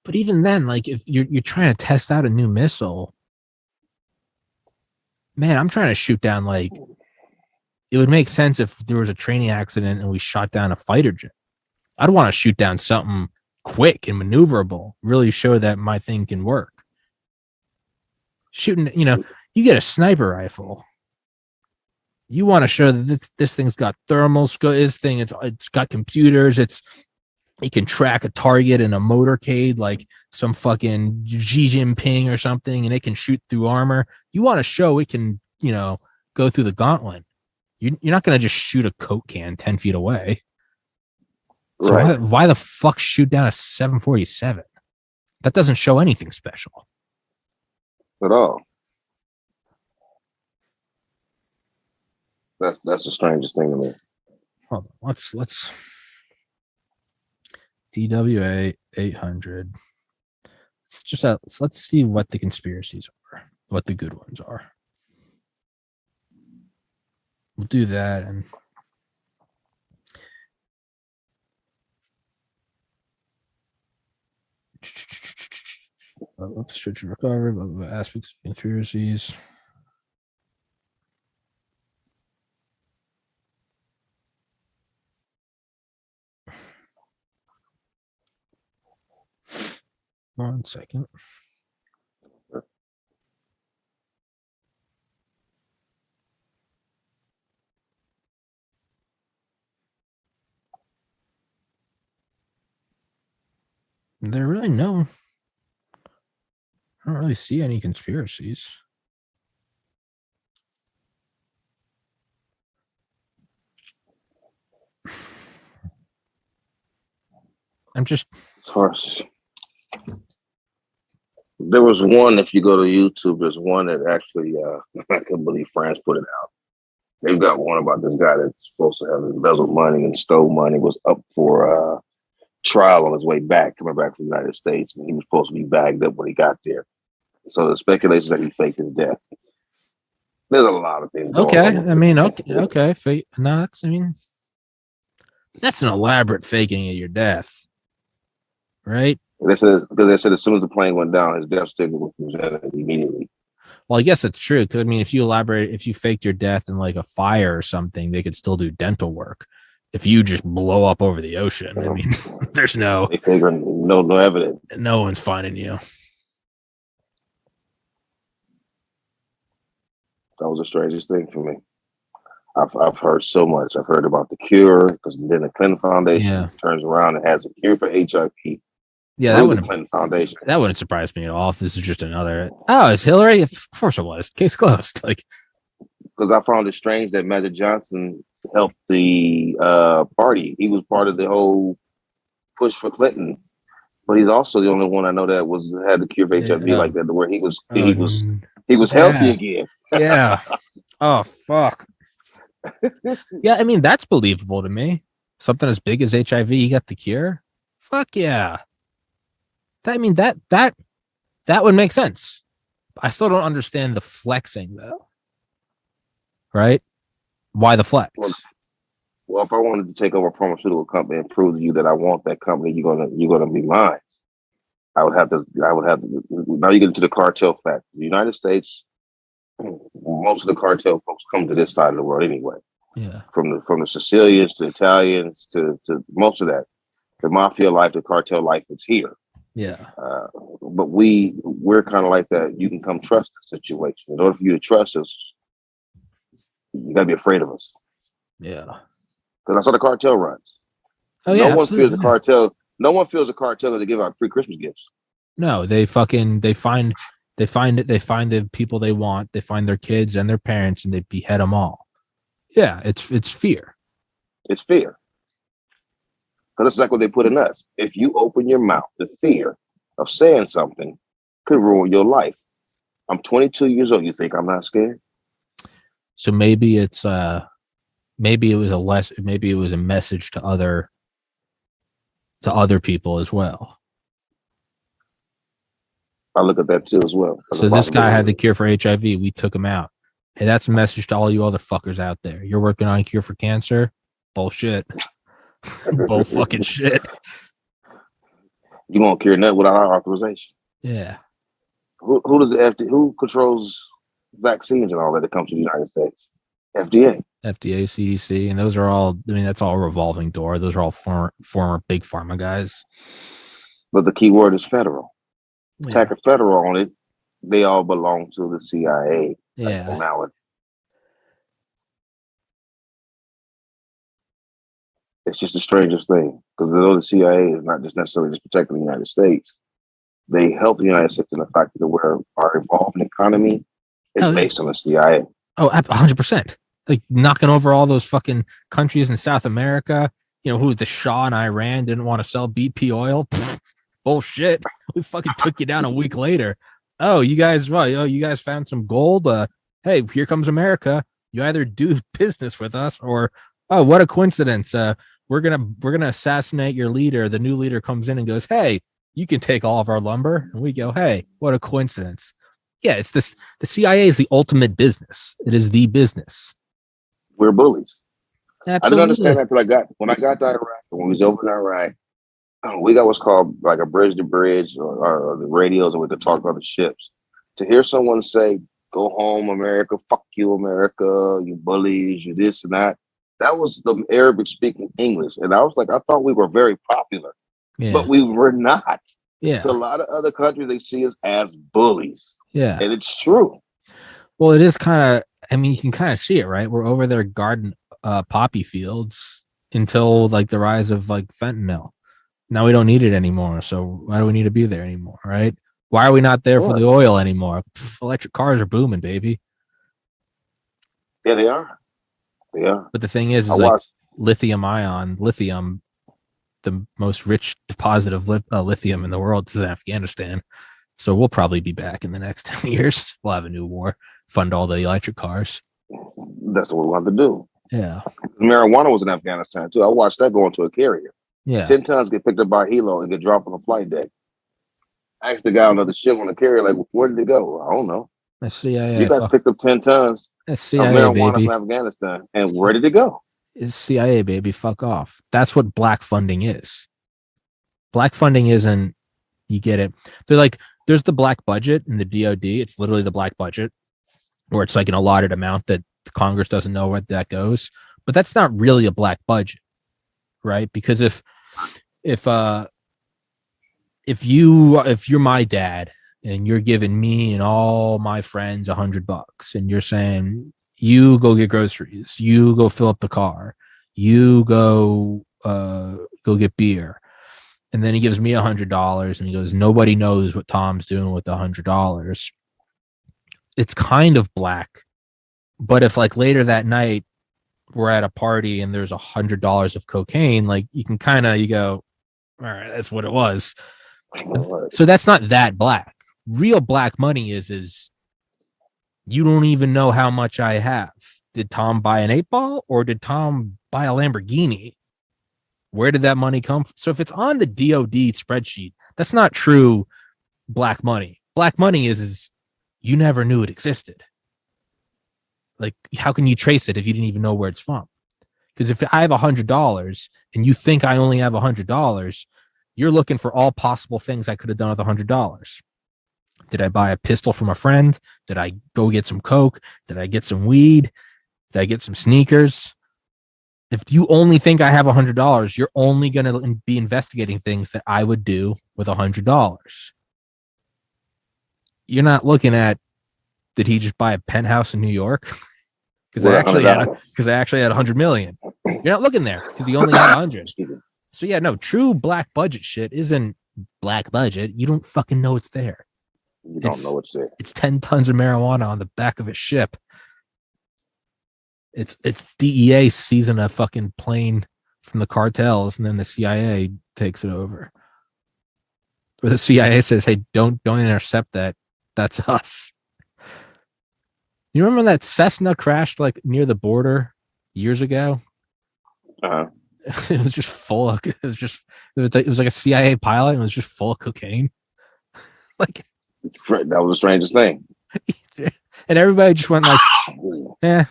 But even then, like, if you're trying to test out a new missile, man, I'm trying to shoot down, like, it would make sense if there was a training accident and we shot down a fighter jet. I'd want to shoot down something quick and maneuverable, really show that my thing can work. Shooting, you get a sniper rifle. You want to show that this thing's got thermals. It's got computers. It can track a target in a motorcade like some fucking Xi Jinping or something, and it can shoot through armor. You want to show it can, go through the gauntlet. You're not going to just shoot a Coke can 10 feet away. So right. why the fuck shoot down a 747? That doesn't show anything special. At all. That's the strangest thing to me. Hold on. Let's TWA 800. Let's see what the conspiracies are, what the good ones are. We'll do that and search and recovery, blah, blah, blah, aspects of conspiracies. One second. There really I don't really see any conspiracies. I'm just. As far as there was one, if you go to YouTube, there's one that actually I couldn't believe France put it out. They've got one about this guy that's supposed to have embezzled money and stole money, was up for trial on his way back, coming back from the United States, and he was supposed to be bagged up when he got there. So the speculation that he faked his death. There's a lot of things. Okay, I mean, okay. No, that's. I mean, that's an elaborate faking of your death, right? They said as soon as the plane went down, his death certificate was presented immediately. Well, I guess that's true. Because I mean, if you faked your death in like a fire or something, they could still do dental work. If you just blow up over the ocean, I mean, there's no. They figure no evidence. No one's finding you. That was the strangest thing for me. I've heard so much. I've heard about the cure because then the Clinton Foundation turns around and has a cure for HIV. Yeah, that wouldn't. Clinton Foundation. That wouldn't surprise me at all if this is just another. Oh, it's Hillary. Of course it was. Case closed. Like, because I found it strange that Magic Johnson helped the party. He was part of the whole push for Clinton, but he's also the only one I know that had the cure for HIV like that, where he was healthy again. Yeah. Oh fuck. Yeah, I mean that's believable to me. Something as big as HIV, you got the cure. Fuck yeah. That would make sense. I still don't understand the flexing though. Right? Why the flex? Well, if I wanted to take over a pharmaceutical company and prove to you that I want that company, you're gonna be mine. I would have to. Now you get into the cartel fact. The United States, most of the cartel folks come to this side of the world anyway. Yeah. From the Sicilians to Italians to most of that, the mafia life, the cartel life is here. Yeah. But we're kind of like that. You can come trust the situation. In order for you to trust us, you gotta be afraid of us. Yeah. Because that's how the cartel runs. Oh yeah. No one feels the cartel. No one feels a cartel to give out free Christmas gifts. No, they find the people they want. They find their kids and their parents, and they behead them all. Yeah, it's fear. It's fear. Because that's exactly what they put in us. If you open your mouth, the fear of saying something could ruin your life. I'm 22 years old. You think I'm not scared? So maybe it's maybe it was a message to other people as well. I look at that too as well. So this guy had the cure for HIV. We took him out. Hey, that's a message to all you other fuckers out there. You're working on a cure for cancer? Bullshit. Bull fucking shit. You won't cure nothing without our authorization. Yeah. Who does the FDA? Who controls vaccines and all that comes to the United States? FDA, CDC, and those are all. I mean, that's all a revolving door. Those are all former big pharma guys. But the key word is federal. Yeah. Tack a federal on it. They all belong to the CIA. Yeah. Now it's just the strangest thing because although the CIA is not just necessarily just protecting the United States, they help the United States in the fact that where our evolving economy is based on the CIA. Oh, 100%. Like knocking over all those fucking countries in South America. You know, who the Shah in Iran didn't want to sell BP oil. Pfft, bullshit. We fucking took you down a week later. Oh, you guys found some gold. Hey, here comes America. You either do business with us or, oh, what a coincidence. We're gonna assassinate your leader. The new leader comes in and goes, hey, you can take all of our lumber. And we go, hey, what a coincidence. Yeah, it's this. The CIA is the ultimate business. It is the business. We're bullies. Absolutely. I didn't understand that until when I got to Iraq. When we was over in Iraq, we got what's called like a bridge to bridge or the radios, and we could talk about the ships. To hear someone say, "Go home, America! Fuck you, America! You bullies! You this and that." That was the Arabic speaking English, and I was like, I thought we were very popular, but we were not. Yeah. To a lot of other countries, they see us as bullies. Yeah, and it's true. Well, it is kind of. I mean, you can kind of see it, right? We're over their garden poppy fields until like the rise of like fentanyl. Now we don't need it anymore. So why do we need to be there anymore? Right? Why are we not there for the oil anymore? Pff, electric cars are booming, baby. Yeah, they are. Yeah. But the thing is like lithium the most rich deposit of lithium in the world is Afghanistan. So we'll probably be back in the next 10 years. We'll have a new war, fund all the electric cars. That's what we want to do. Yeah. Marijuana was in Afghanistan too. I watched that go into a carrier. Yeah. 10 tons get picked up by a helo and get dropped on the flight deck. I asked the guy on the ship on the carrier, like, where did it go? I don't know. That's CIA. You guys picked up 10 tons That's of CIA, marijuana baby. from Afghanistan. And where did it go? It's CIA, baby. Fuck off. That's what black funding is. Black funding isn't, you get it. They're like, there's the black budget in the DOD. It's literally the black budget, where it's like an allotted amount that the Congress doesn't know where that goes. But that's not really a black budget, right? Because if you're my dad and you're giving me and all my friends $100 and you're saying, you go get groceries, you go fill up the car, you go get beer, and then he gives me $100 and he goes, nobody knows what Tom's doing with the $100. It's kind of black. But if like later that night we're at a party and there's $100 of cocaine, like you can kind of, you go, all right, that's what it was. So that's not that black. Real black money is you don't even know how much I have. Did Tom buy an 8-ball or did Tom buy a Lamborghini? Where did that money come from? So if it's on the DOD spreadsheet, that's not true black money. Black money is you never knew it existed. Like, how can you trace it if you didn't even know where it's from? Because if I have $100 and you think I only have $100, you're looking for all possible things I could have done with $100. Did I buy a pistol from a friend? Did I go get some coke? Did I get some weed? Did I get some sneakers? If you only think I have $100, you're only going to be investigating things that I would do with $100. You're not looking at, did he just buy a penthouse in New York? Because I actually had 100 million. You're not looking there because he only had 100. So yeah, no, true black budget shit isn't black budget. You don't fucking know it's there. You don't know it's there. It's 10 tons of marijuana on the back of a ship. It's DEA seizing a fucking plane from the cartels, and then the CIA takes it over. Or the CIA says, "Hey, don't intercept that. That's us." You remember that Cessna crashed like near the border years ago? It was just full of. It was like a CIA pilot, and it was just full of cocaine. Like that was the strangest thing. And everybody just went like, "Eh."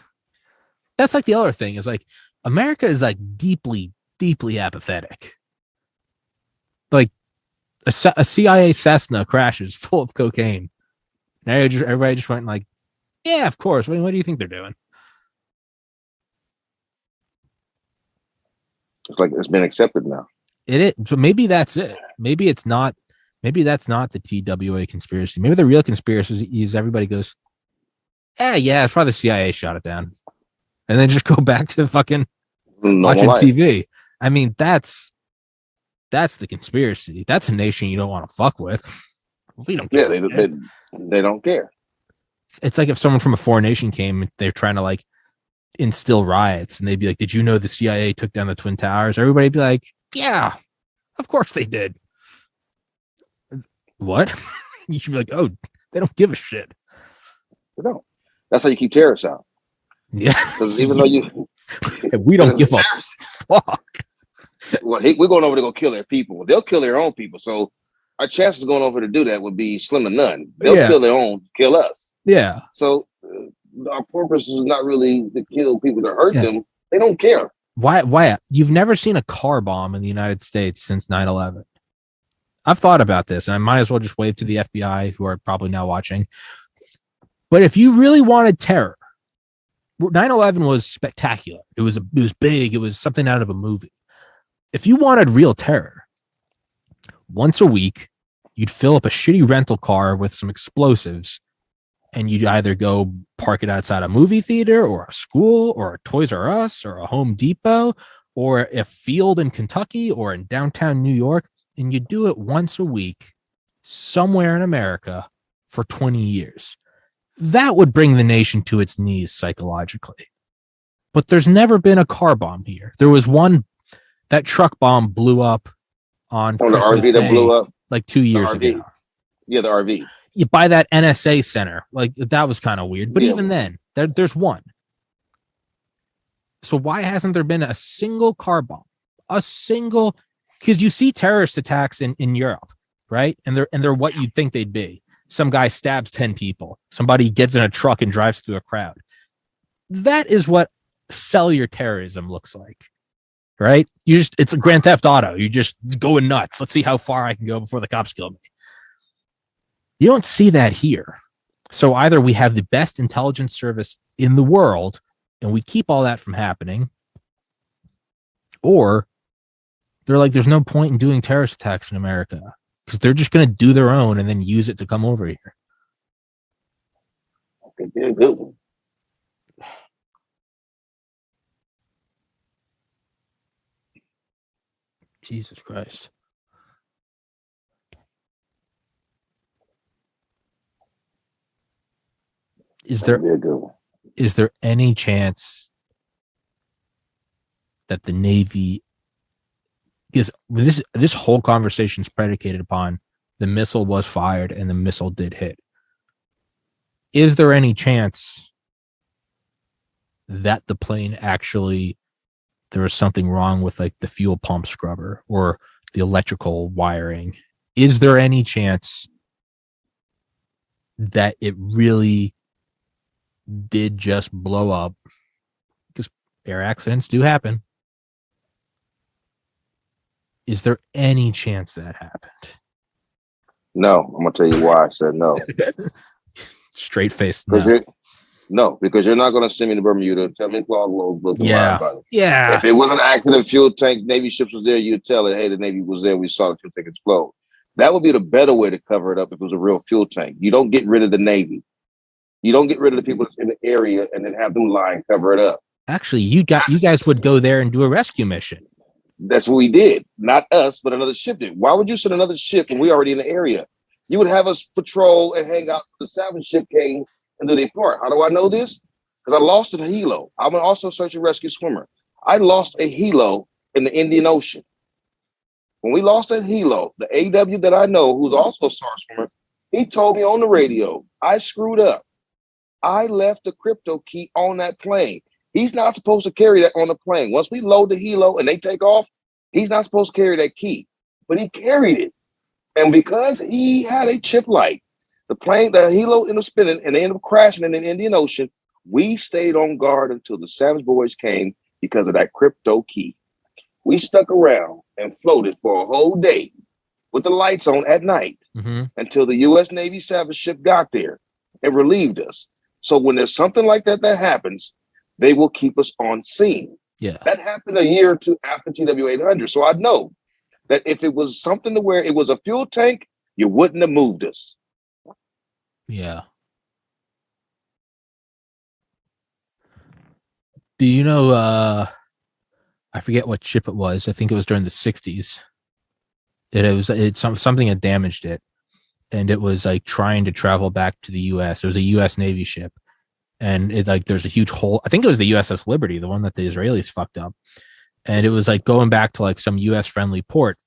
That's like the other thing is like America is like deeply, deeply apathetic. Like a CIA Cessna crashes full of cocaine. Now everybody just went like, yeah, of course. What do you think they're doing? It's like it's been accepted now. It is. So maybe that's it. Maybe it's not. Maybe that's not the TWA conspiracy. Maybe the real conspiracy is everybody goes, yeah, it's probably the CIA shot it down. And then just go back to fucking watching TV. I mean, that's the conspiracy. That's a nation you don't want to fuck with. We don't care. Yeah, they don't care. It's like if someone from a foreign nation came and they're trying to like instill riots and they'd be like, did you know the CIA took down the Twin Towers? Everybody'd be like, yeah, of course they did. What? You should be like, oh, they don't give a shit. They don't. That's how you keep terrorists out. Yeah. Because even though we don't give a fuck. Well, we're going over to go kill their people. They'll kill their own people. So our chances of going over to do that would be slim to none. They'll kill their own, kill us. Yeah. So our purpose is not really to kill people to hurt them. They don't care. Why? You've never seen a car bomb in the United States since 9/11. I've thought about this, and I might as well just wave to the FBI, who are probably now watching. But if you really wanted terror, 9/11 was spectacular. It was big. It was something out of a movie. If you wanted real terror, once a week, you'd fill up a shitty rental car with some explosives, and you'd either go park it outside a movie theater or a school or a Toys R Us or a Home Depot or a field in Kentucky or in downtown New York, and you do it once a week somewhere in America for 20 years. That would bring the nation to its knees psychologically. But there's never been a car bomb here. There was one That truck bomb blew up on the Christmas RV that Day, blew up like 2 years RV. ago. Yeah, the RV. You buy that NSA center, like that was kind of weird. But Yeah. even then, there's one. So why hasn't there been a single car bomb? A single, because you see terrorist attacks in Europe, right? And they're what you'd think they'd be. Some guy stabs 10 people. Somebody gets in a truck and drives through a crowd. That is what cellular terrorism looks like, right? It's a Grand Theft Auto. You just going nuts. Let's see how far I can go before the cops kill me. You don't see that here. So either we have the best intelligence service in the world and we keep all that from happening, or they're like, there's no point in doing terrorist attacks in America because they're just going to do their own and then use it to come over here. I think they're a good one. Jesus Christ. Is there any chance that the Navy, because this whole conversation is predicated upon the missile was fired and the missile did hit. Is there any chance that the plane actually, there was something wrong with like the fuel pump scrubber or the electrical wiring? Is there any chance that it really did just blow up? Because air accidents do happen. Is there any chance that happened? No, I'm gonna tell you why I said no. Straight face. No. Because you're not gonna send me to Bermuda. Tell me about it. Yeah. If it was an accident, fuel tank, Navy ships was there, you'd tell it, hey, the Navy was there. We saw the fuel tank explode. That would be the better way to cover it up if it was a real fuel tank. You don't get rid of the Navy. You don't get rid of the people in the area and then have them lie and cover it up. Actually, you guys would go there and do a rescue mission. That's what we did. Not us, but another ship did. Why would you send another ship when we're already in the area? You would have us patrol and hang out. The salvage ship came and do their part. How do I know this? Because I lost a helo. I'm also a search and rescue swimmer. I lost a helo in the Indian Ocean. When we lost that helo, the AW that I know, who's also a SAR swimmer, he told me on the radio, I screwed up. I left the crypto key on that plane. He's not supposed to carry that on the plane. Once we load the helo and they take off, he's not supposed to carry that key, but he carried it. And because he had a chip light, the helo ended up spinning and they ended up crashing in the Indian Ocean. We stayed on guard until the Savage Boys came because of that crypto key. We stuck around and floated for a whole day with the lights on at night until the U.S. Navy Savage ship got there and relieved us. So when there's something like that happens, they will keep us on scene. Yeah. That happened a year or two after TWA 800. So I know that if it was something to where it was a fuel tank, you wouldn't have moved us. Yeah. Do you know, I forget what ship it was. I think it was during the 60s. It's something that damaged it. And it was like trying to travel back to the U.S. It was a U.S. Navy ship. And it like there's a huge hole. I think it was the USS Liberty, the one that the Israelis fucked up. And it was like going back to like some U.S. friendly port.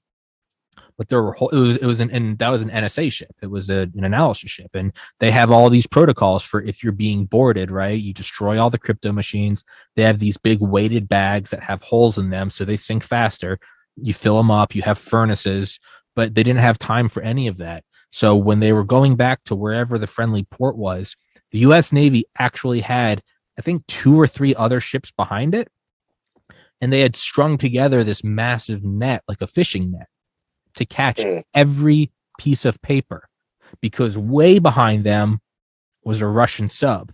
But there were and that was an NSA ship. It was an analysis ship. And they have all these protocols for if you're being boarded, right? You destroy all the crypto machines. They have these big weighted bags that have holes in them so they sink faster. You fill them up, you have furnaces, but they didn't have time for any of that. So when they were going back to wherever the friendly port was, the U.S. Navy actually had, I think, 2 or 3 other ships behind it. And they had strung together this massive net, like a fishing net, to catch every piece of paper. Because way behind them was a Russian sub.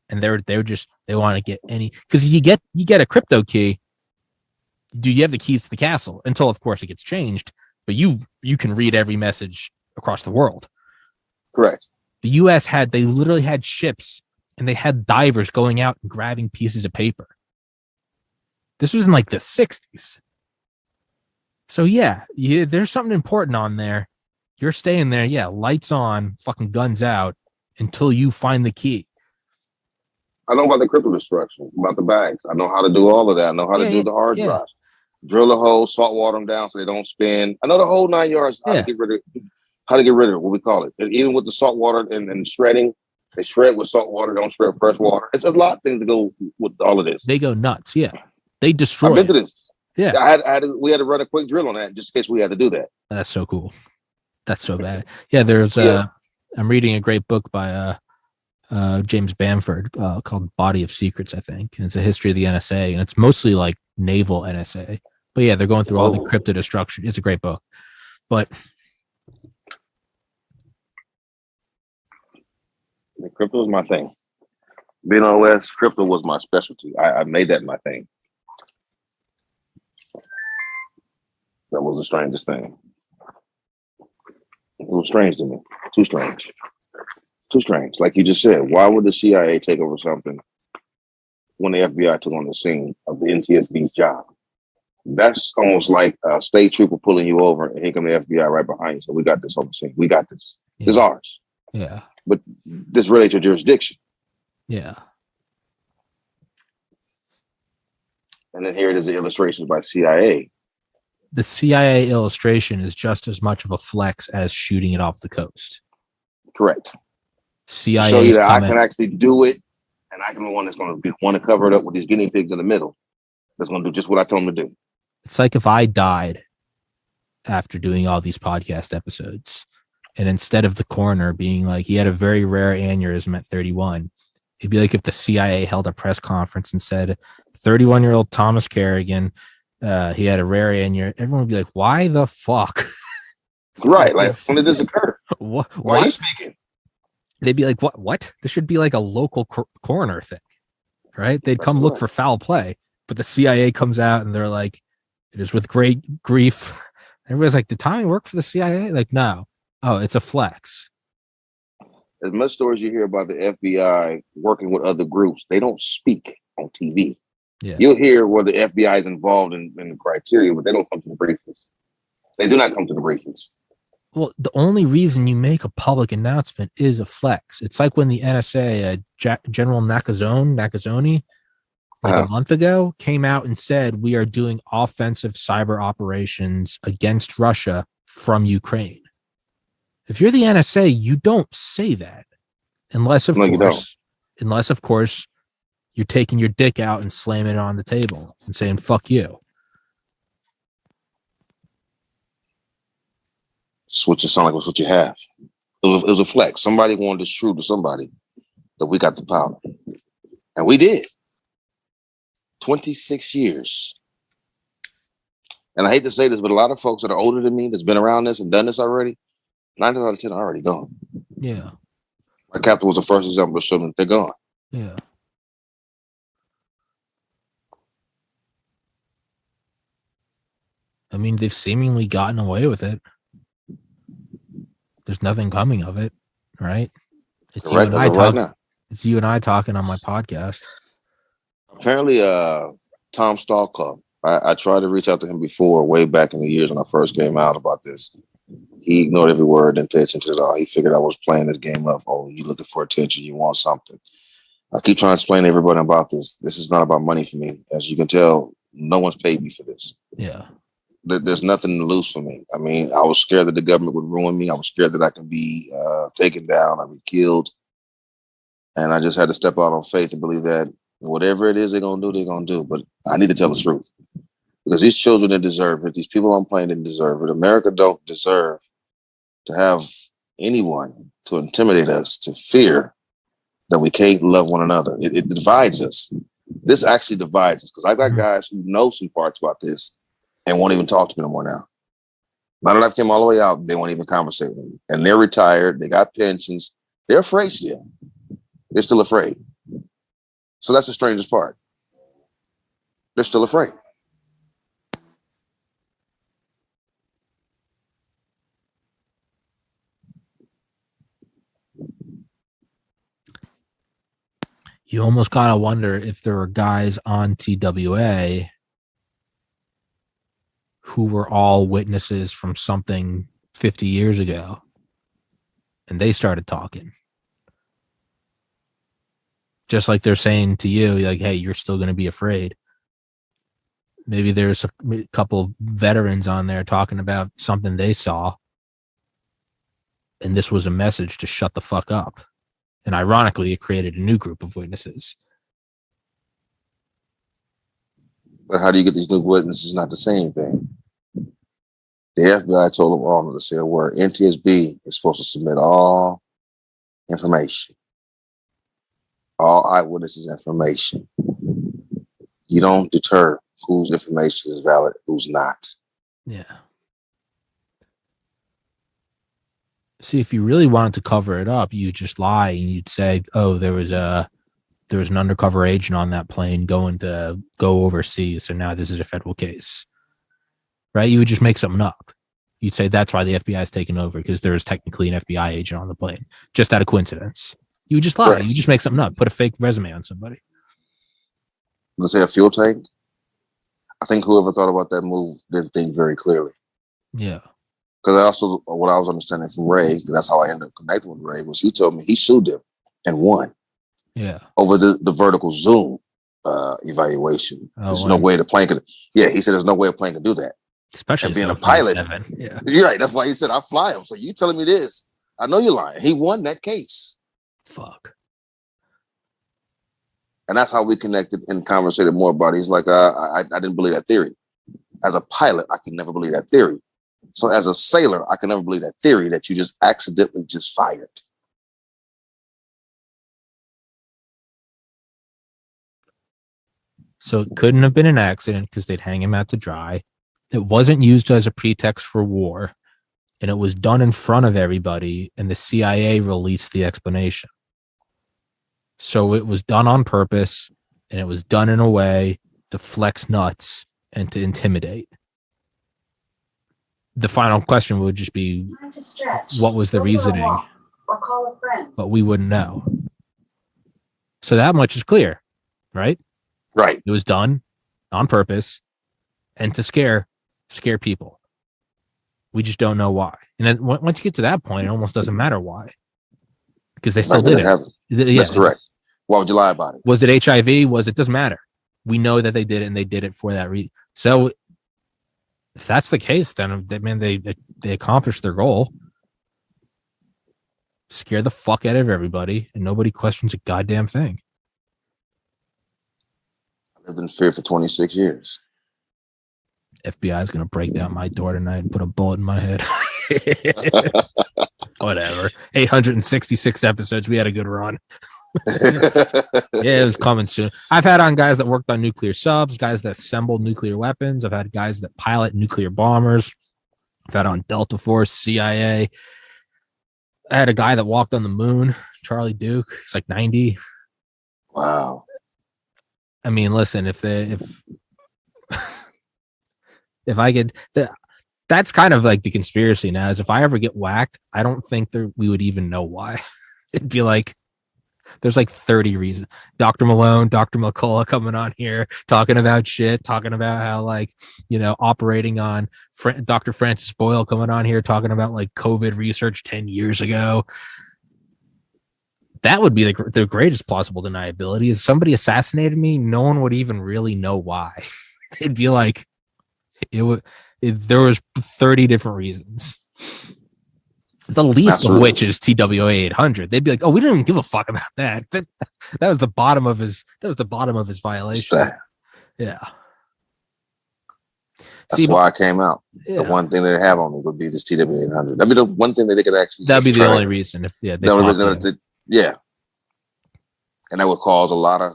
And they want to get any, because you get a crypto key. Do you have the keys to the castle? Until, of course, it gets changed. But you can read every message across the world. Correct. The U.S. they literally had ships and they had divers going out and grabbing pieces of paper. This was in like the 60s. So yeah, there's something important on there. You're staying there. Yeah. Lights on, fucking guns out until you find the key. I know about the crypto destruction, about the bags. I know how to do all of that. I know how to do the hard drives. drill a hole, salt water them down so they don't spin. I know the whole 9 yards. How to get rid of what we call it. And even with the salt water and shredding, they shred with salt water, don't shred fresh water. It's a lot of things to go with all of this. They go nuts. Yeah, they destroy. I've been to this. Yeah, we had to run a quick drill on that just in case we had to do that. that's so cool. That's so bad. Yeah, there's I'm reading a great book by James Bamford called Body of Secrets, I think. And it's a history of the NSA, and it's mostly like naval NSA. But yeah, they're going through all the crypto destruction. It's a great book. But crypto was my thing. Being on the West, crypto was my specialty. I made that my thing. That was the strangest thing. It was strange to me. Too strange. Too strange. Like you just said, why would the CIA take over something when the FBI took on the scene of the NTSB's job? That's almost like a state trooper pulling you over and here come the FBI right behind you. So we got this on the scene. We got this. Yeah. It's ours. Yeah. But this relates to jurisdiction. Yeah. And then here it is, the illustrations by CIA. The CIA illustration is just as much of a flex as shooting it off the coast. Correct. CIA show you that I can actually do it, and I can be the one that's going to want to cover it up with these guinea pigs in the middle. That's going to do just what I told them to do. It's like if I died after doing all these podcast episodes, and instead of the coroner being like, he had a very rare aneurysm at 31, it'd be like if the CIA held a press conference and said, 31-year-old Thomas Kerrigan, he had a rare aneurysm. Everyone would be like, why the fuck? Right. Like, when did this occur? Why are you speaking? They'd be like, what? This should be like a local coroner thing, right? They'd come look for foul play, but the CIA comes out and they're like, it is with great grief. Everybody's like, did Tommy work for the CIA? Like, no. Oh, it's a flex. As much stories you hear about the FBI working with other groups, they don't speak on TV. Yeah. You'll hear where the FBI is involved in the criteria, but they don't come to the briefings. They do not come to the briefings. Well, the only reason you make a public announcement is a flex. It's like when the NSA, General Nakazone, a month ago, came out and said, we are doing offensive cyber operations against Russia from Ukraine. If you're the NSA, you don't say that. Unless, of course, you're taking your dick out and slamming it on the table and saying, fuck you. Switch it sound like what you have. It was a flex. Somebody wanted to prove to somebody that we got the power. And we did. 26 years. And I hate to say this, but a lot of folks that are older than me that's been around this and done this already, 9 out of 10 are already gone. Yeah. My captain was the first example to show them that they're gone. Yeah. I mean, they've seemingly gotten away with it. There's nothing coming of it, right? It's you and I talking. It's you and I talking on my podcast. Apparently, Tom Stalker. I tried to reach out to him before, way back in the years when I first came out about this. He ignored every word and paid attention to it all. He figured I was playing this game up. Oh, you looking for attention? You want something? I keep trying to explain to everybody about this. This is not about money for me. As you can tell, no one's paid me for this. Yeah. There's nothing to lose for me. I mean, I was scared that the government would ruin me. I was scared that I could be taken down, I'd be killed. And I just had to step out on faith and believe that whatever it is they're going to do, they're going to do. But I need to tell the truth. Because these children didn't deserve it. These people on plane didn't deserve it. America don't deserve to have anyone to intimidate us, to fear that we can't love one another. It divides us. This actually divides us. Because I got guys who know some parts about this and won't even talk to me no more now. Now that I've come all the way out, they won't even conversate with me. And they're retired. They got pensions. They're afraid still. They're still afraid. So that's the strangest part. They're still afraid. You almost gotta wonder if there were guys on TWA who were all witnesses from something 50 years ago, and they started talking. Just like they're saying to you, like, hey, you're still going to be afraid. Maybe there's a couple veterans on there talking about something they saw, and this was a message to shut the fuck up. And ironically, it created a new group of witnesses. But how do you get these new witnesses not to say anything? The FBI told them all to say a word. NTSB is supposed to submit all information, all eyewitnesses information. You don't deter whose information is valid, who's not. Yeah. See, if you really wanted to cover it up, you'd just lie and you'd say, "Oh, there was an undercover agent on that plane going to go overseas, so now this is a federal case." Right? You would just make something up. You'd say that's why the FBI is taking over, because there is technically an FBI agent on the plane, just out of coincidence. You would just lie. Correct. You just make something up. Put a fake resume on somebody. Let's say a fuel tank. I think whoever thought about that move didn't think very clearly. Yeah. Because I also, what I was understanding from Wray, that's how I ended up connecting with Wray, was he told me he sued them and won. Yeah. Over the vertical zoom evaluation. There's no way the plane could. Yeah, he said there's no way a plane could do that. Especially and being a pilot. Yeah. You're right. That's why he said I fly him. So you telling me this? I know you're lying. He won that case. Fuck. And that's how we connected and conversated more about it. He's like, I didn't believe that theory. As a pilot, I could never believe that theory. So as a sailor, I can never believe that theory that you just accidentally just fired. So it couldn't have been an accident because they'd hang him out to dry. It wasn't used as a pretext for war, and it was done in front of everybody, and the CIA released the explanation. So it was done on purpose, and it was done in a way to flex nuts and to intimidate. The final question would just be, what was the reasoning? Or call a friend. But we wouldn't know. So that much is clear, right? Right. It was done on purpose and to scare people. We just don't know why. And then once you get to that point, it almost doesn't matter why, because they still did it. That's correct. Why would you lie about it? Was it HIV? It doesn't matter. We know that they did it, and they did it for that reason. So if that's the case, then they accomplished their goal. Scare the fuck out of everybody, and nobody questions a goddamn thing. I lived in fear for 26 years. FBI is going to break down my door tonight and put a bullet in my head. Whatever. 866 episodes. We had a good run. Yeah, it was coming soon. I've had on guys that worked on nuclear subs, guys that assembled nuclear weapons. I've had guys that pilot nuclear bombers. I've had on Delta Force, CIA. I had a guy that walked on the moon, Charlie Duke. He's like 90. Wow. I mean, listen, if I could, that's kind of like the conspiracy now, is if I ever get whacked, I don't think we would even know why. It'd be like, there's like 30 reasons. Dr. Malone, Dr. McCullough coming on here, talking about shit, talking about how, like, operating on Dr. Francis Boyle coming on here, talking about like COVID research 10 years ago. That would be the greatest plausible deniability. Is somebody assassinated me, no one would even really know why. It'd be like, there was 30 different reasons. The least of which is TWA 800. They'd be like, "Oh, we didn't even give a fuck about that." That was the bottom of his. That was the bottom of his violation. Yeah. That's why I came out. Yeah. The one thing they have on me would be this TWA 800. That'd be the one thing that they could actually. That'd be the only reason. The only reason. Yeah. And that would cause a lot of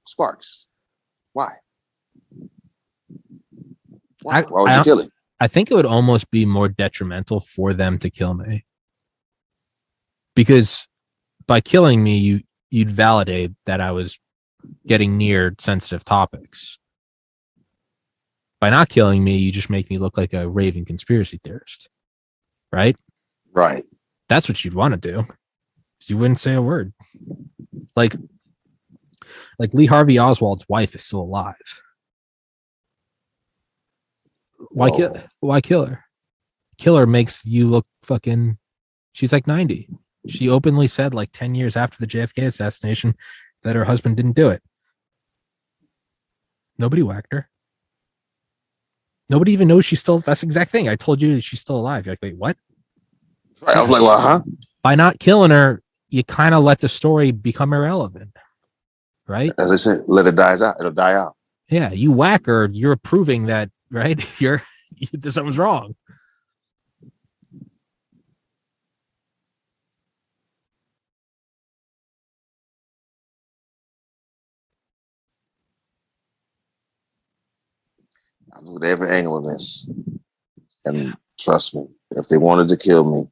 sparks. Why? Why would you kill him? I think it would almost be more detrimental for them to kill me, because by killing me, you'd validate that I was getting near sensitive topics. By not killing me, you just make me look like a raving conspiracy theorist, right? Right. That's what you'd want to do. You wouldn't say a word. Like Lee Harvey Oswald's wife is still alive. Why kill her? Kill her makes you look fucking. She's like 90. She openly said like 10 years after the JFK assassination that her husband didn't do it. Nobody whacked her. Nobody even knows she's still. That's the exact thing. I told you that she's still alive. You're like, wait, what? Right. I was like, well, huh? By not killing her, you kind of let the story become irrelevant, right? As I said, let it die out. It'll die out. Yeah, you whack her, you're proving that, right? Something's wrong. I looked at every angle of this. And trust me, if they wanted to kill me,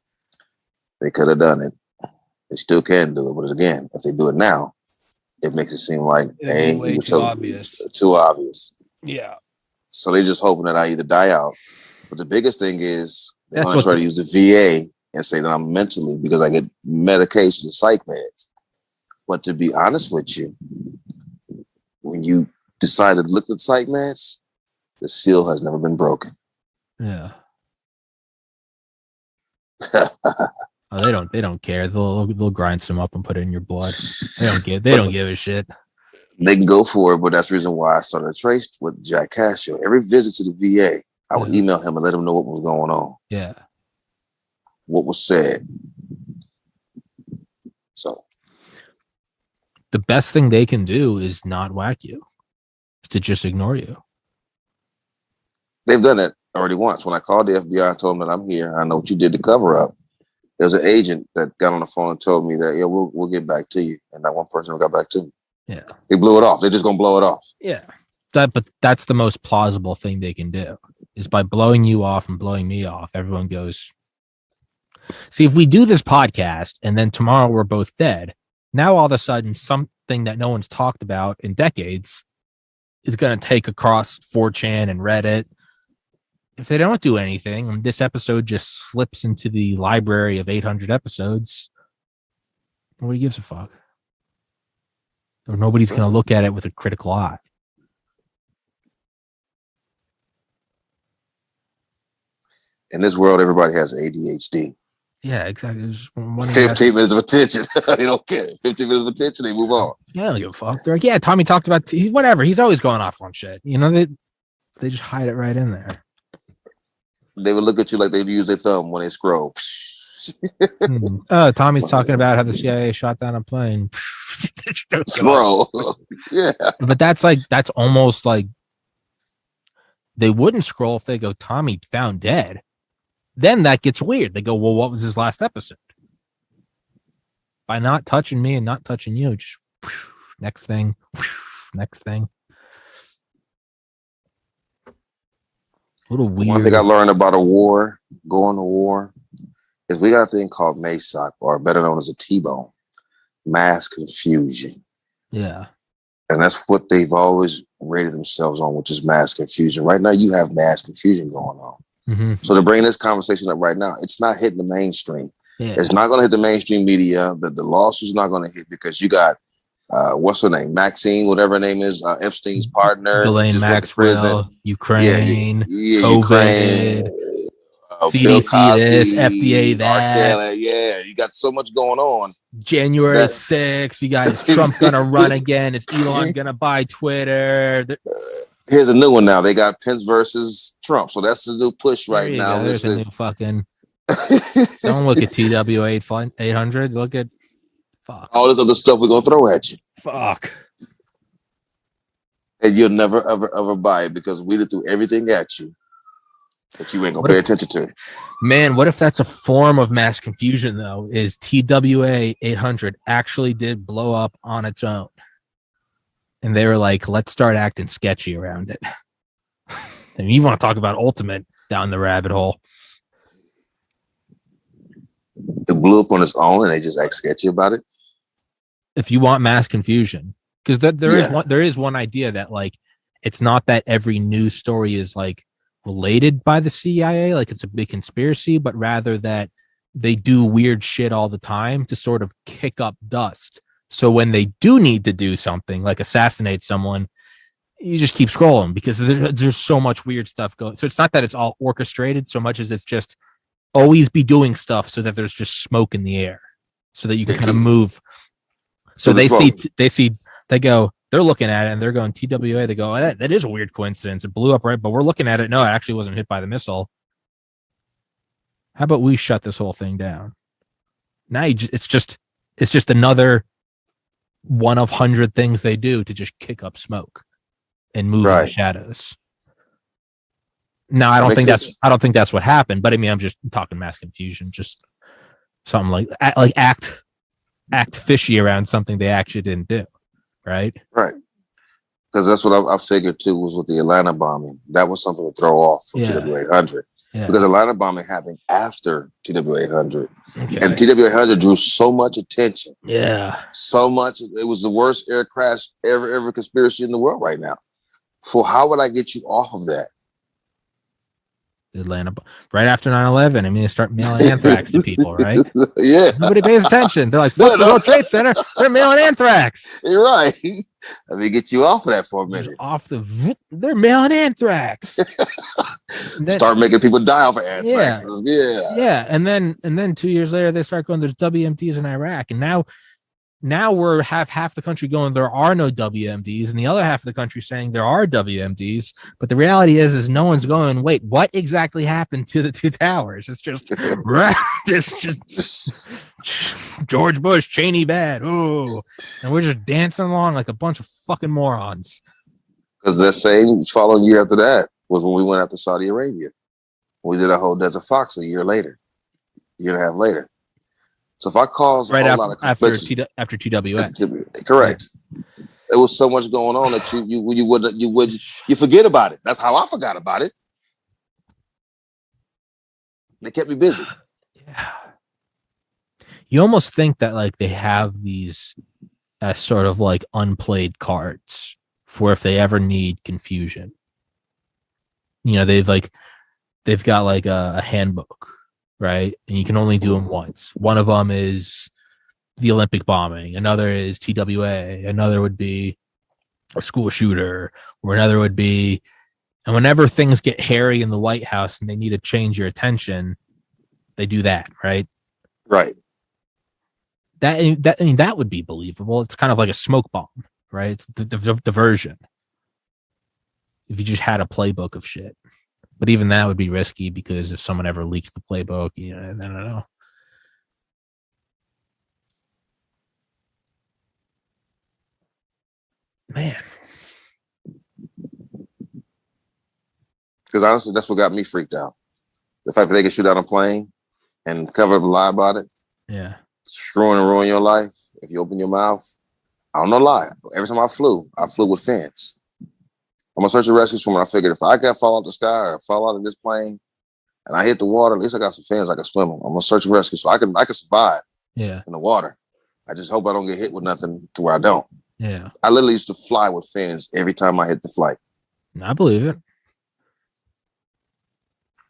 they could have done it. They still can do it. But again, if they do it now, it makes it seem like, hey, he was too obvious. Too obvious. Yeah. So they're just hoping that I either die out. But the biggest thing is they're going to try to use the VA and say that I'm mentally, because I get medication and psych meds. But to be honest with you, when you decide to look at psych meds, the seal has never been broken. Yeah. Oh, they don't care. They'll grind some up and put it in your blood. They don't give a shit. They can go for it, but that's the reason why I started a trace with Jack Casio. Every visit to the VA, I would email him and let him know what was going on. Yeah. What was said. So the best thing they can do is not whack you. To just ignore you. They've done it already once. When I called the FBI and told them that I'm here, I know what you did to cover up. There's an agent that got on the phone and told me that, yeah, we'll get back to you. And that one person got back to me. Yeah. They blew it off. They're just gonna blow it off. Yeah. But that's the most plausible thing they can do, is by blowing you off and blowing me off. Everyone goes, see, if we do this podcast and then tomorrow we're both dead, now all of a sudden something that no one's talked about in decades is going to take across 4chan and Reddit. If they don't do anything, and this episode just slips into the library of 800 episodes, nobody gives a fuck. Or nobody's going to look at it with a critical eye. In this world, everybody has ADHD. Yeah, exactly. 15 minutes of attention. They don't care. 15 minutes of attention, they move on. Yeah, I don't give a fuck. They're like, yeah, Tommy talked about whatever. He's always going off on shit. You know, they just hide it right in there. They would look at you like they'd use their thumb when they scroll. Tommy's talking about how the CIA shot down a plane. Scroll. Yeah. But that's almost like they wouldn't scroll if they go, Tommy found dead. Then that gets weird. They go, well, what was his last episode? By not touching me and not touching you, just next thing, next thing. A little weird. One thing I learned about a war, going to war, is we got a thing called MASOC, or better known as a T-bone, mass confusion. Yeah. And that's what they've always rated themselves on, which is mass confusion. Right now, you have mass confusion going on. Mm-hmm. So to bring this conversation up right now, it's not hitting the mainstream. Yeah. It's not going to hit the mainstream media. The lawsuit's not going to hit because you got, what's her name? Maxine, whatever her name is, Epstein's partner. Ghislaine Maxwell, Ukraine, COVID, Ukraine, CDC this, FDA that. Yeah, you got so much going on. January 6th, you got, is Trump going to run again? Is Elon going to buy Twitter? Here's a new one now. They got Pence versus Trump. So that's the new push right now. Go. There's a new fucking... Don't look at TWA Flight 800. Look at... Fuck. All this other stuff we're going to throw at you. Fuck. And you'll never, ever buy it because we threw everything at you that you ain't going to pay attention to. Man, what if that's a form of mass confusion, though, is TWA 800 actually did blow up on its own. And they were like, let's start acting sketchy around it. And you want to talk about ultimate down the rabbit hole. It blew up on its own and they just act sketchy about it. If you want mass confusion, because there is one idea that, like, it's not that every news story is like related by the CIA, like it's a big conspiracy, but rather that they do weird shit all the time to sort of kick up dust. So when they do need to do something like assassinate someone, you just keep scrolling because there's so much weird stuff going. So it's not that it's all orchestrated so much as it's just always be doing stuff so that there's just smoke in the air so that you can kind of move. So they go, they're looking at it and they're going TWA. They go, that is a weird coincidence. It blew up right, but we're looking at it. No, it actually wasn't hit by the missile. How about we shut this whole thing down? Now it's just another one of 100 things they do to just kick up smoke and move in the shadows. No, I don't think that's what happened. But I mean, I'm just talking mass confusion, just something like act fishy around something they actually didn't do. Right. Because that's what I figured too was with the Atlanta bombing. That was something to throw off from TWA 800. Yeah. Because Atlanta bombing happened after TWA 800. Okay. And TWA 800 drew so much attention. Yeah. So much. It was the worst air crash ever conspiracy in the world right now. So how would I get you off of that? Atlanta, right after 9/11. I mean, they start mailing anthrax to people, right? Yeah. Nobody pays attention. They're like, fuck the World Trade Center. They're mailing anthrax. You're right. Let me get you off of that for a minute. They're mailing anthrax. Start making people die off of anthrax. Yeah. And then 2 years later, they start going, there's WMDs in Iraq. And now we're half the country going, there are no WMDs, and the other half of the country saying there are WMDs. But the reality is no one's going, wait, what exactly happened to the two towers? It's just, it's just George Bush, Cheney bad. Oh, and we're just dancing along like a bunch of fucking morons. Because that same following year after that was when we went after Saudi Arabia. We did a whole Desert Fox a year and a half later. So if I cause a whole lot of conflicts after TWA, correct. Yeah. There was so much going on that you forget about it. That's how I forgot about it. They kept me busy. Yeah. You almost think that like they have these as sort of like unplayed cards for if they ever need confusion. You know, they've got like a handbook. Right. And you can only do them once. One of them is the Olympic bombing. Another is TWA. Another would be a school shooter, or another would be, and whenever things get hairy in the White House and they need to change your attention, they do that. Right. Right. That would be believable. It's kind of like a smoke bomb, right? It's the diversion. If you just had a playbook of shit. But even that would be risky because if someone ever leaked the playbook, I don't know. Man. Because honestly, that's what got me freaked out. The fact that they can shoot out a plane and cover up and lie about it. Yeah. Screwing and ruin your life. If you open your mouth. I don't know lie. Every time I flew with fins. I'm a search and rescue swimmer. I figured if I can fall out the sky or fall out of this plane and I hit the water, at least I got some fins I can swim on. I'm a search and rescue, so I can survive in the water. I just hope I don't get hit with nothing to where I don't. Yeah. I literally used to fly with fins every time I hit the flight. I believe it.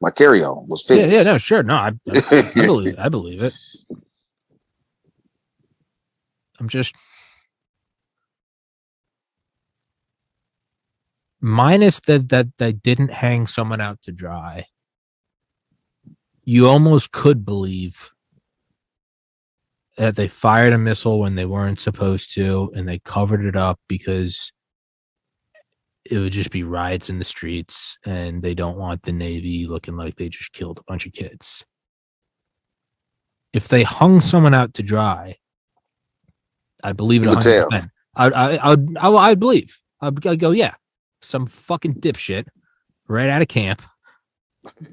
My carry-on was fins. Yeah, no, sure. No, I believe it. I'm just minus that they didn't hang someone out to dry. You almost could believe that they fired a missile when they weren't supposed to, and they covered it up because it would just be riots in the streets, and they don't want the Navy looking like they just killed a bunch of kids. If they hung someone out to dry, I believe it 100%. I'd believe. I'd go, yeah. Some fucking dipshit right out of camp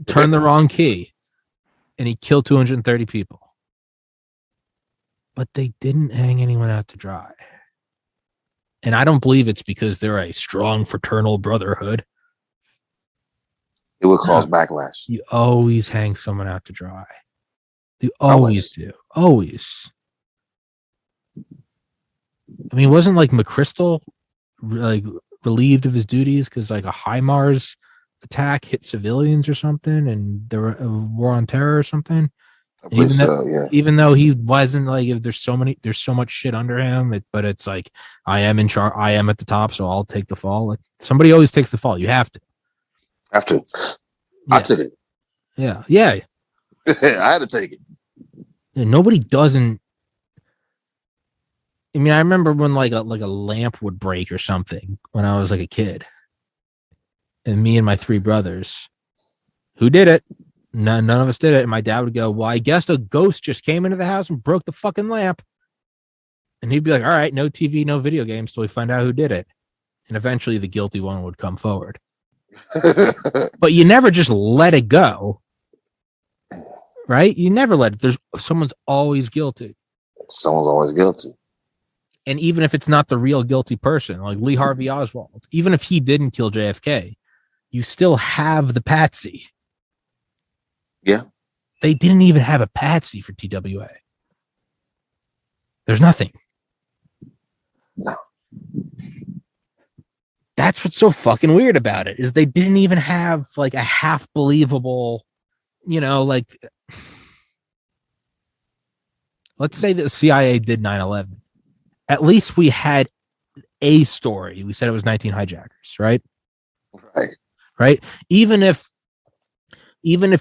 turned the wrong key and he killed 230 people. But they didn't hang anyone out to dry. And I don't believe it's because they're a strong fraternal brotherhood. It would cause backlash. You always hang someone out to dry. You always do. Always. I mean, wasn't like McChrystal like relieved of his duties because like a HIMARS attack hit civilians or something, and there were a war on terror or something? Even though he wasn't like, if there's so much shit under him, but it's like, I am in charge, I am at the top, so I'll take the fall. Like somebody always takes the fall. You have to. Yeah. I took it. Yeah. I had to take it. And nobody doesn't. I mean, I remember when like a lamp would break or something when I was like a kid, and me and my three brothers, who did it? None of us did it. And my dad would go, "Well, I guess a ghost just came into the house and broke the fucking lamp." And he'd be like, "All right, no TV, no video games till we find out who did it." And eventually the guilty one would come forward. But you never just let it go, right? You never let it. Someone's always guilty. Someone's always guilty. And even if it's not the real guilty person, like Lee Harvey Oswald, even if he didn't kill JFK, you still have the patsy. Yeah. They didn't even have a patsy for TWA. There's nothing. No. That's what's so fucking weird about it, is they didn't even have like a half believable, like, let's say that the CIA did 9/11. At least we had a story. We said it was 19 hijackers, right? Right. Even if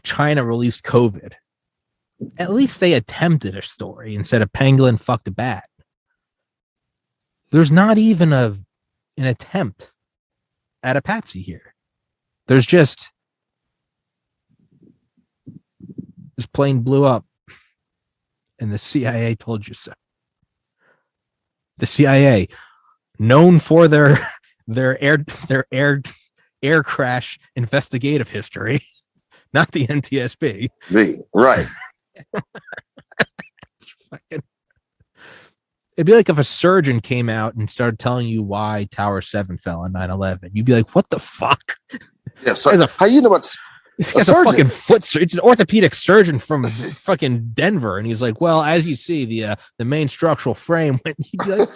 China released COVID, at least they attempted a story instead of pangolin fucked a bat. There's not even an attempt at a patsy here. There's just this plane blew up and the CIA told you so. The CIA, known for their air crash investigative history, not the NTSB. Right. It'd be like if a surgeon came out and started telling you why Tower 7 fell on 9/11. You'd be like, what the fuck? Yeah, so how you know about this guy's a fucking foot surgeon? It's an orthopedic surgeon from fucking Denver. And he's like, well, as you see, the main structural frame went. You'd be like,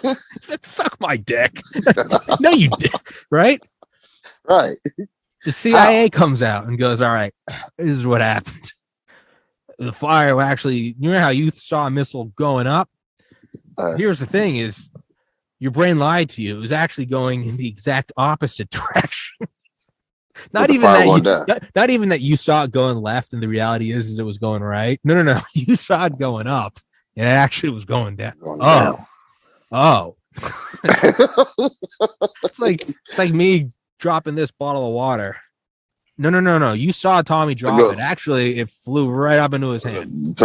suck my dick. No, you did. Right? Right. The CIA comes out and goes, all right, this is what happened. The fire actually, you know how you saw a missile going up? Here's the thing is, your brain lied to you. It was actually going in the exact opposite direction. Not even that you saw it going left, and the reality is it was going right. No. You saw it going up, and it actually was going down. Oh. It's like me dropping this bottle of water. No. You saw Tommy drop it. Actually, it flew right up into his hand.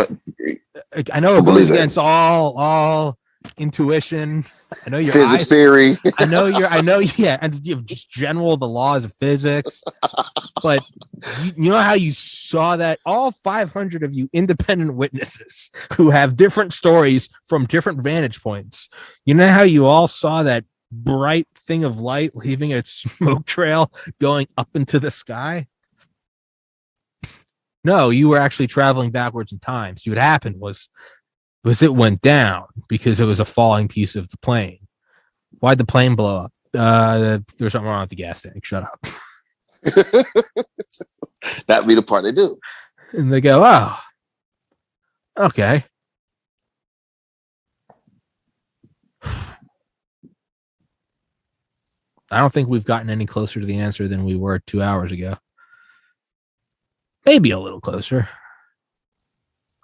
I know it goes against all intuition. I know your physics theory. I know, yeah, and you have just the laws of physics. But you know how you saw that? All 500 of you independent witnesses who have different stories from different vantage points. You know how you all saw that bright thing of light leaving a smoke trail going up into the sky? No, you were actually traveling backwards in time. So what happened was it went down because it was a falling piece of the plane. Why'd the plane blow up? There's something wrong with the gas tank. Shut up. That'd be the part they do. And they go, oh, okay. I don't think we've gotten any closer to the answer than we were 2 hours ago. Maybe a little closer.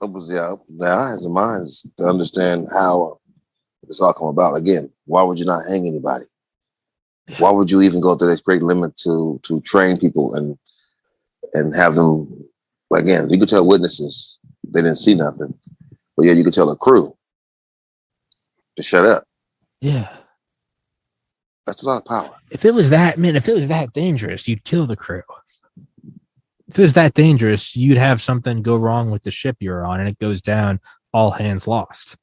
Now has the minds to understand how this all come about. Again, why would you not hang anybody? Why would you even go to this great limit to train people and have them? Again, you could tell witnesses they didn't see nothing, but yeah, you could tell a crew to shut up. Yeah, that's a lot of power. If it was that dangerous, you'd kill the crew. If it was that dangerous, you'd have something go wrong with the ship you're on and it goes down, all hands lost.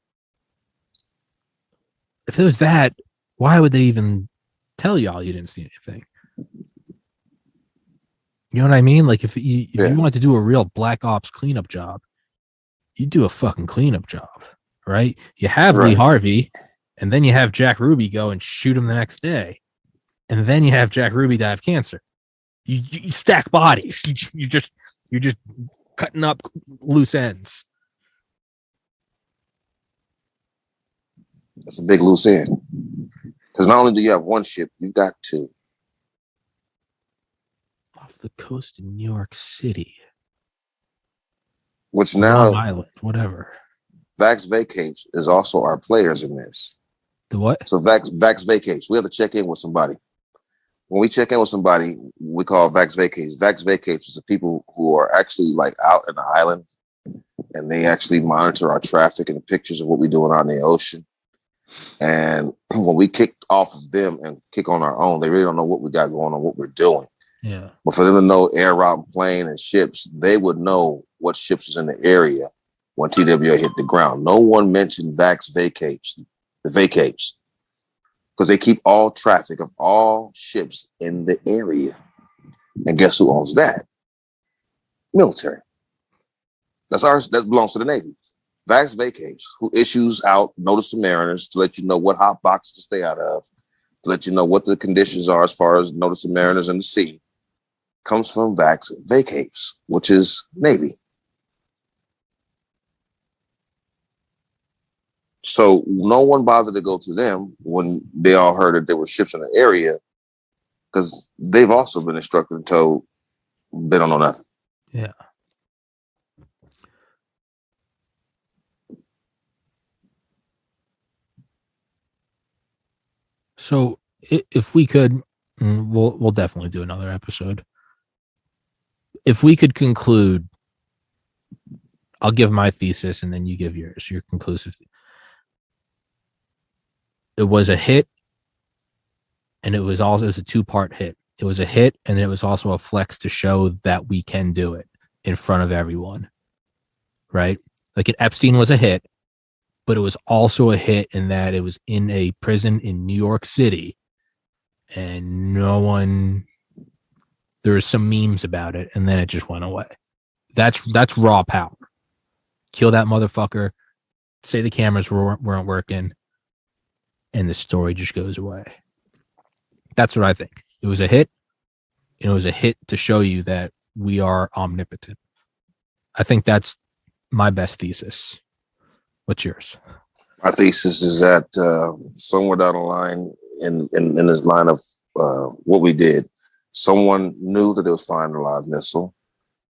If it was that, why would they even tell y'all you didn't see anything? You know what I mean? Like if you wanted to do a real black ops cleanup job, you do a fucking cleanup job, right? You have Lee Harvey, and then you have Jack Ruby go and shoot him the next day. And then you have Jack Ruby die of cancer. You stack bodies. You're just cutting up loose ends. That's a big loose end. Because not only do you have one ship, you've got two. Off the coast of New York City. Which now Long Island, whatever. Vax Vacates is also our players in this. The what? So vax vacates. We have to check in with somebody. When we check in with somebody, we call vax vacates. Vax vacates is the people who are actually like out in the island, and they actually monitor our traffic and the pictures of what we're doing out in the ocean. And when we kick off of them and kick on our own, they really don't know what we got going on, what we're doing. Yeah. But for them to know air route, plane, and ships, they would know what ships was in the area when TWA hit the ground. No one mentioned vax vacates, the vacates, because they keep all traffic of all ships in the area. And guess who owns that? Military. That's ours. That belongs to the Navy. Vax vacates, who issues out notice to mariners to let you know what hot boxes to stay out of, to let you know what the conditions are as far as notice to mariners in the sea, comes from vax vacates, which is Navy. So no one bothered to go to them when they all heard that there were ships in the area, because they've also been instructed and told they don't know nothing. Yeah. So if we could, we'll definitely do another episode. If we could conclude, I'll give my thesis and then you give yours, your conclusive. It was a hit, and it was a two-part hit. It was a hit, and it was also a flex to show that we can do it in front of everyone, right? Like Epstein was a hit, but it was also a hit in that it was in a prison in New York City, and there was some memes about it, and then it just went away. That's raw power. Kill that motherfucker, say the cameras weren't working, and the story just goes away. That's what I think. It was a hit, and it was a hit to show you that we are omnipotent. I think that's my best thesis. What's yours? My thesis is that somewhere down the line, in this line of what we did, someone knew that they was firing a live missile,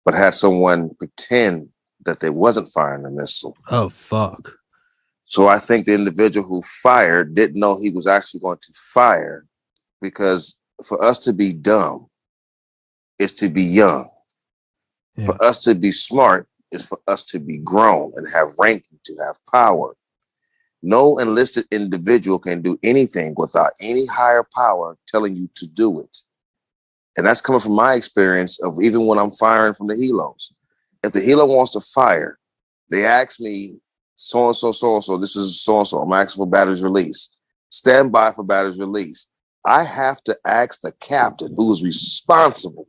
but had someone pretend that they wasn't firing a missile. Oh, fuck. So I think the individual who fired didn't know he was actually going to fire, because for us to be dumb is to be young. Yeah. For us to be smart is for us to be grown and have ranking, to have power. No enlisted individual can do anything without any higher power telling you to do it. And that's coming from my experience of even when I'm firing from the helos. If the helo wants to fire, they ask me, so-and-so, this is so-and-so, I'm asking for batteries release. Stand by for batteries release. I have to ask the captain, who is responsible,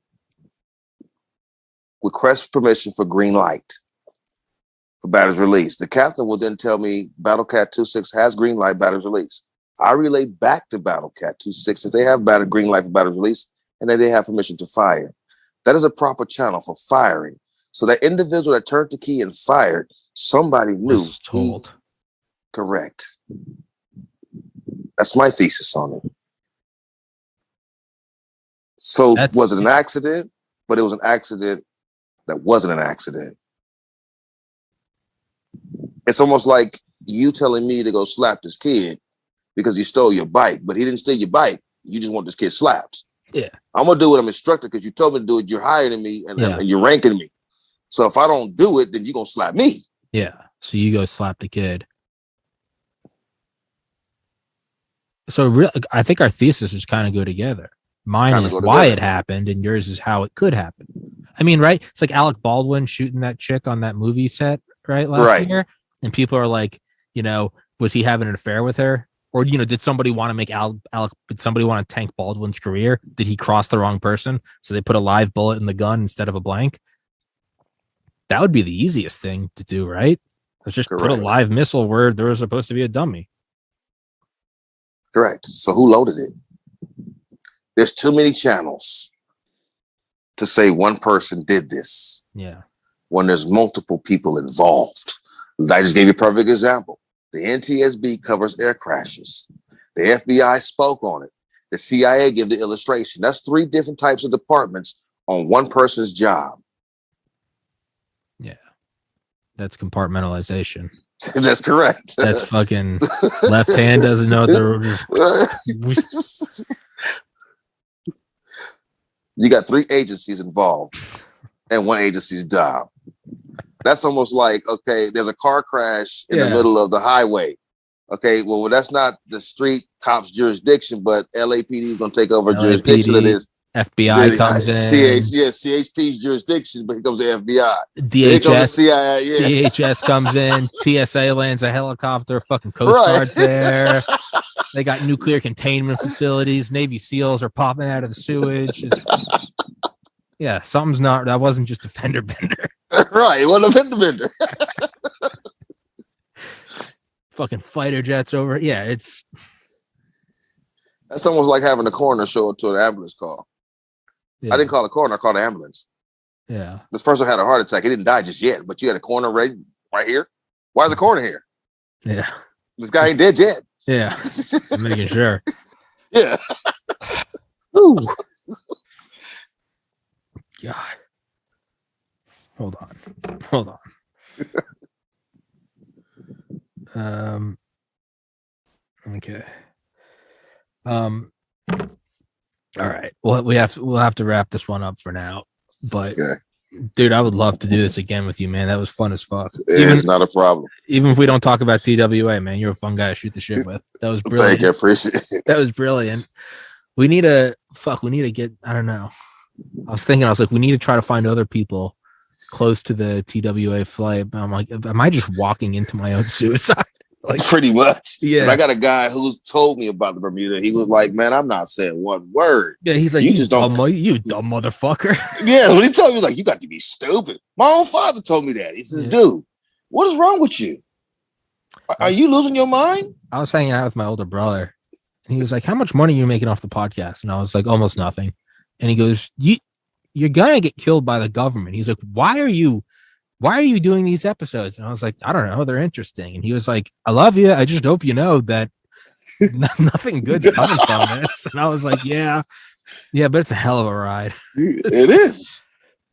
request permission for green light for batteries release. The captain will then tell me Battlecat 26 has green light, batteries release. I relay back to Battlecat 26 that they have green light for batteries release and that they have permission to fire. That is a proper channel for firing. So that individual that turned the key and fired, somebody knew. Told. Correct. That's my thesis on it. So was it an accident? But it was an accident that wasn't an accident. It's almost like you telling me to go slap this kid because he stole your bike, but he didn't steal your bike. You just want this kid slapped. Yeah. I'm going to do what I'm instructed because you told me to do it. You're higher than me and you're ranking me. So if I don't do it, then you're going to slap me. Yeah. So you go slap the kid. So I think our thesis is kind of go together. Mine is why it happened, and yours is how it could happen. I mean, right? It's like Alec Baldwin shooting that chick on that movie set, right? Last year. And people are like, was he having an affair with her? Or, did somebody want to make did somebody want to tank Baldwin's career? Did he cross the wrong person? So they put a live bullet in the gun instead of a blank? That would be the easiest thing to do, right? Let's just put a live missile where there was supposed to be a dummy. Correct. So who loaded it? There's too many channels to say one person did this. Yeah. When there's multiple people involved. I just gave you a perfect example. The NTSB covers air crashes. The FBI spoke on it. The CIA gave the illustration. That's 3 different types of departments on one person's job. Yeah. That's compartmentalization. That's correct. That's fucking left hand doesn't know the. You got 3 agencies involved, and 1 agency's job. That's almost like, okay, there's a car crash in the middle of the highway. Okay, well, that's not the street cops' jurisdiction, but LAPD is going to take over jurisdiction of this. FBI comes in. CHP's jurisdiction, but here comes the FBI. DHS, here comes the CIA. Yeah. DHS comes in. TSA lands a helicopter. Fucking Coast Guard's there. They got nuclear containment facilities. Navy SEALs are popping out of the sewage. Something's not. That wasn't just a fender bender. Right, it wasn't a fender bender. Fucking fighter jets over. Yeah, it's. That's almost like having a coroner show up to an ambulance call. I didn't call a coroner, I called an ambulance. Yeah. This person had a heart attack. He didn't die just yet, but you had a coroner ready right here. Why is the coroner here? Yeah. This guy ain't dead yet. Yeah. I'm making sure. Yeah. Ooh. God. Hold on. Okay. All right. Well, we'll have to wrap this one up for now. But dude, I would love to do this again with you, man. That was fun as fuck. It's not a problem. Even if we don't talk about TWA, man, you're a fun guy to shoot the shit with. That was brilliant. Thank you, appreciate it. That was brilliant. We need to get, I don't know. I was like, we need to try to find other people close to the TWA flight. But I'm like, am I just walking into my own suicide? Like, pretty much. Yeah. I got a guy who's told me about the Bermuda. He was like, man, I'm not saying one word. Yeah, he's like, you just don't. You dumb motherfucker. Yeah, when he told me, like, you got to be stupid. My own father told me that. He says, dude, what is wrong with you? Are you losing your mind? I was hanging out with my older brother, and he was like, how much money are you making off the podcast? And I was like, almost nothing. And he goes, you're gonna get killed by the government. He's like, why are you doing these episodes? And I was like, I don't know, they're interesting. And he was like, I love you. I just hope you know that nothing good's coming from this. And I was like, yeah, but it's a hell of a ride. It is.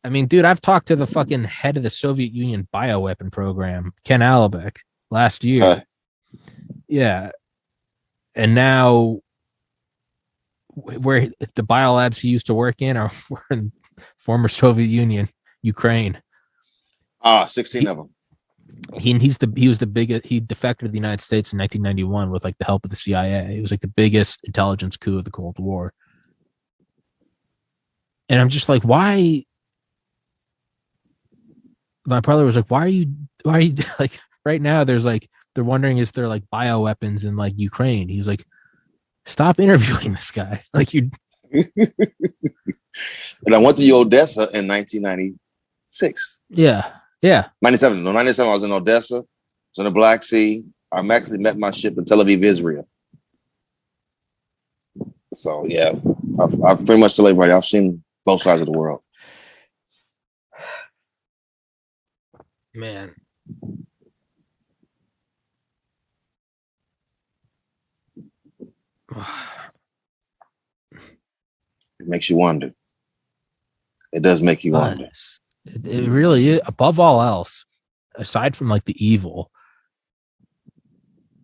I mean, dude, I've talked to the fucking head of the Soviet Union bioweapon program, Ken Alabek, last year. Yeah. And now where the biolabs he used to work in are in former Soviet Union, Ukraine. 16 of them. He was the biggest. He defected to the United States in 1991 with like the help of the CIA. It was like the biggest intelligence coup of the Cold War. And I'm just like, why? My brother was like, why are you like right now? There's like they're wondering is there like bioweapons in like Ukraine? He was like, stop interviewing this guy. Like you. And I went to Odessa in 1996. Yeah. 97. No, 97. I was in Odessa. I was in the Black Sea. I actually met my ship in Tel Aviv, Israel. So yeah, I've pretty much told everybody I've seen both sides of the world. Man. It makes you wonder. It does make you wonder. It really is. Above all else, aside from like the evil,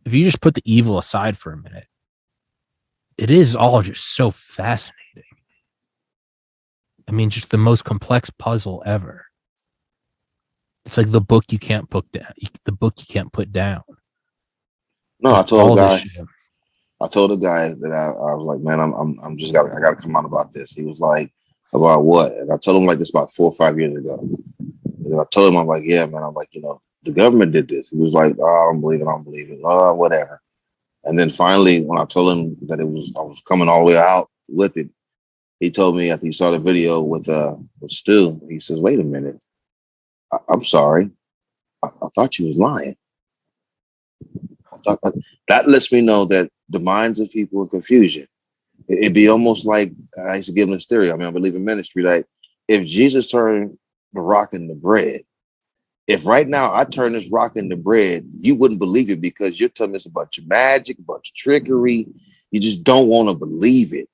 if you just put the evil aside for a minute, it is all just so fascinating. I mean, just the most complex puzzle ever. It's like the book you can't put down. The book you can't put down. No, I told the guy that I was like, man, I gotta come out about this. He was like, about what? And I told him like this about 4 or 5 years ago. And then I told him, I'm like, yeah, man. I'm like, the government did this. He was like, oh, I don't believe it. Oh, whatever. And then finally, when I told him that I was coming all the way out with it, he told me after he saw the video with Stu, he says, wait a minute. I'm sorry. I thought you was lying. That lets me know that the minds of people in confusion. It'd be almost like I used to give them this theory. I mean, I believe in ministry. Like if Jesus turned the rock into bread, if right now I turn this rock into bread, you wouldn't believe it because you're telling me it's a bunch of magic, a bunch of trickery. You just don't want to believe it.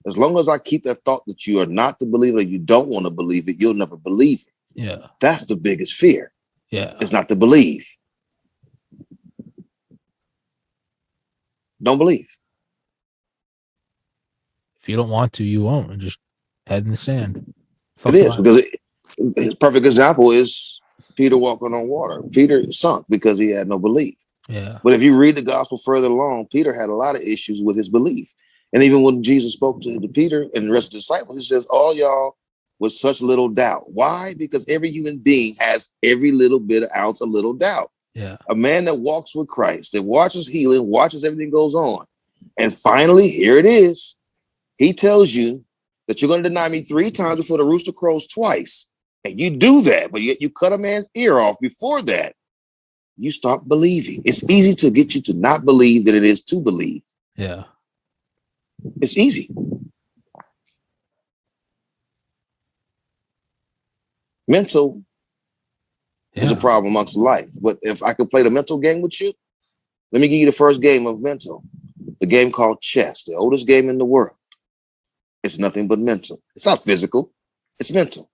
As long as I keep that thought that you are not to believe it or you don't want to believe it, you'll never believe it. Yeah. That's the biggest fear. Yeah. It's not to believe. Don't believe. If you don't want to, you won't. And just head in the sand. It is, because his perfect example is Peter walking on water. Peter sunk because he had no belief. Yeah. But if you read the gospel further along, Peter had a lot of issues with his belief. And even when Jesus spoke to Peter and the rest of the disciples, he says, all y'all with such little doubt. Why? Because every human being has every little bit of ounce of little doubt. Yeah. A man that walks with Christ, that watches healing, watches everything goes on. And finally, here it is. He tells you that you're going to deny me 3 times before the rooster crows twice. And you do that, but yet you cut a man's ear off before that. You stop believing. It's easy to get you to not believe than it is to believe. Yeah. It's easy. Mental is a problem amongst life. But if I could play the mental game with you, let me give you the first game of mental. The game called chess, the oldest game in the world. It's nothing but mental. It's not physical. It's mental.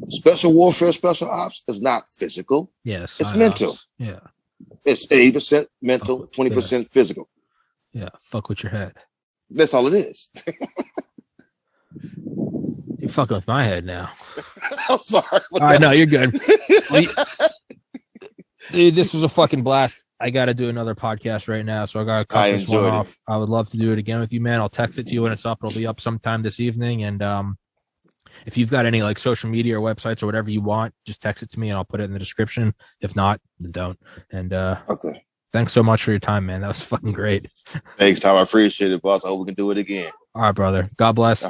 Special warfare, special ops is not physical. Yes. It's mental. Ops. Yeah. It's 80% mental, 20% physical. Yeah. Fuck with your head. That's all it is. You're fucking with my head now. I'm sorry. All right, no, you're good. Dude, this was a fucking blast. I got to do another podcast right now, so I got to cut this one off. I would love to do it again with you, man. I'll text it to you when it's up. It'll be up sometime this evening. And if you've got any like social media or websites or whatever you want, just text it to me and I'll put it in the description. If not, then don't. And okay. Thanks so much for your time, man. That was fucking great. Thanks, Tom. I appreciate it, boss. I hope we can do it again. All right, brother. God bless.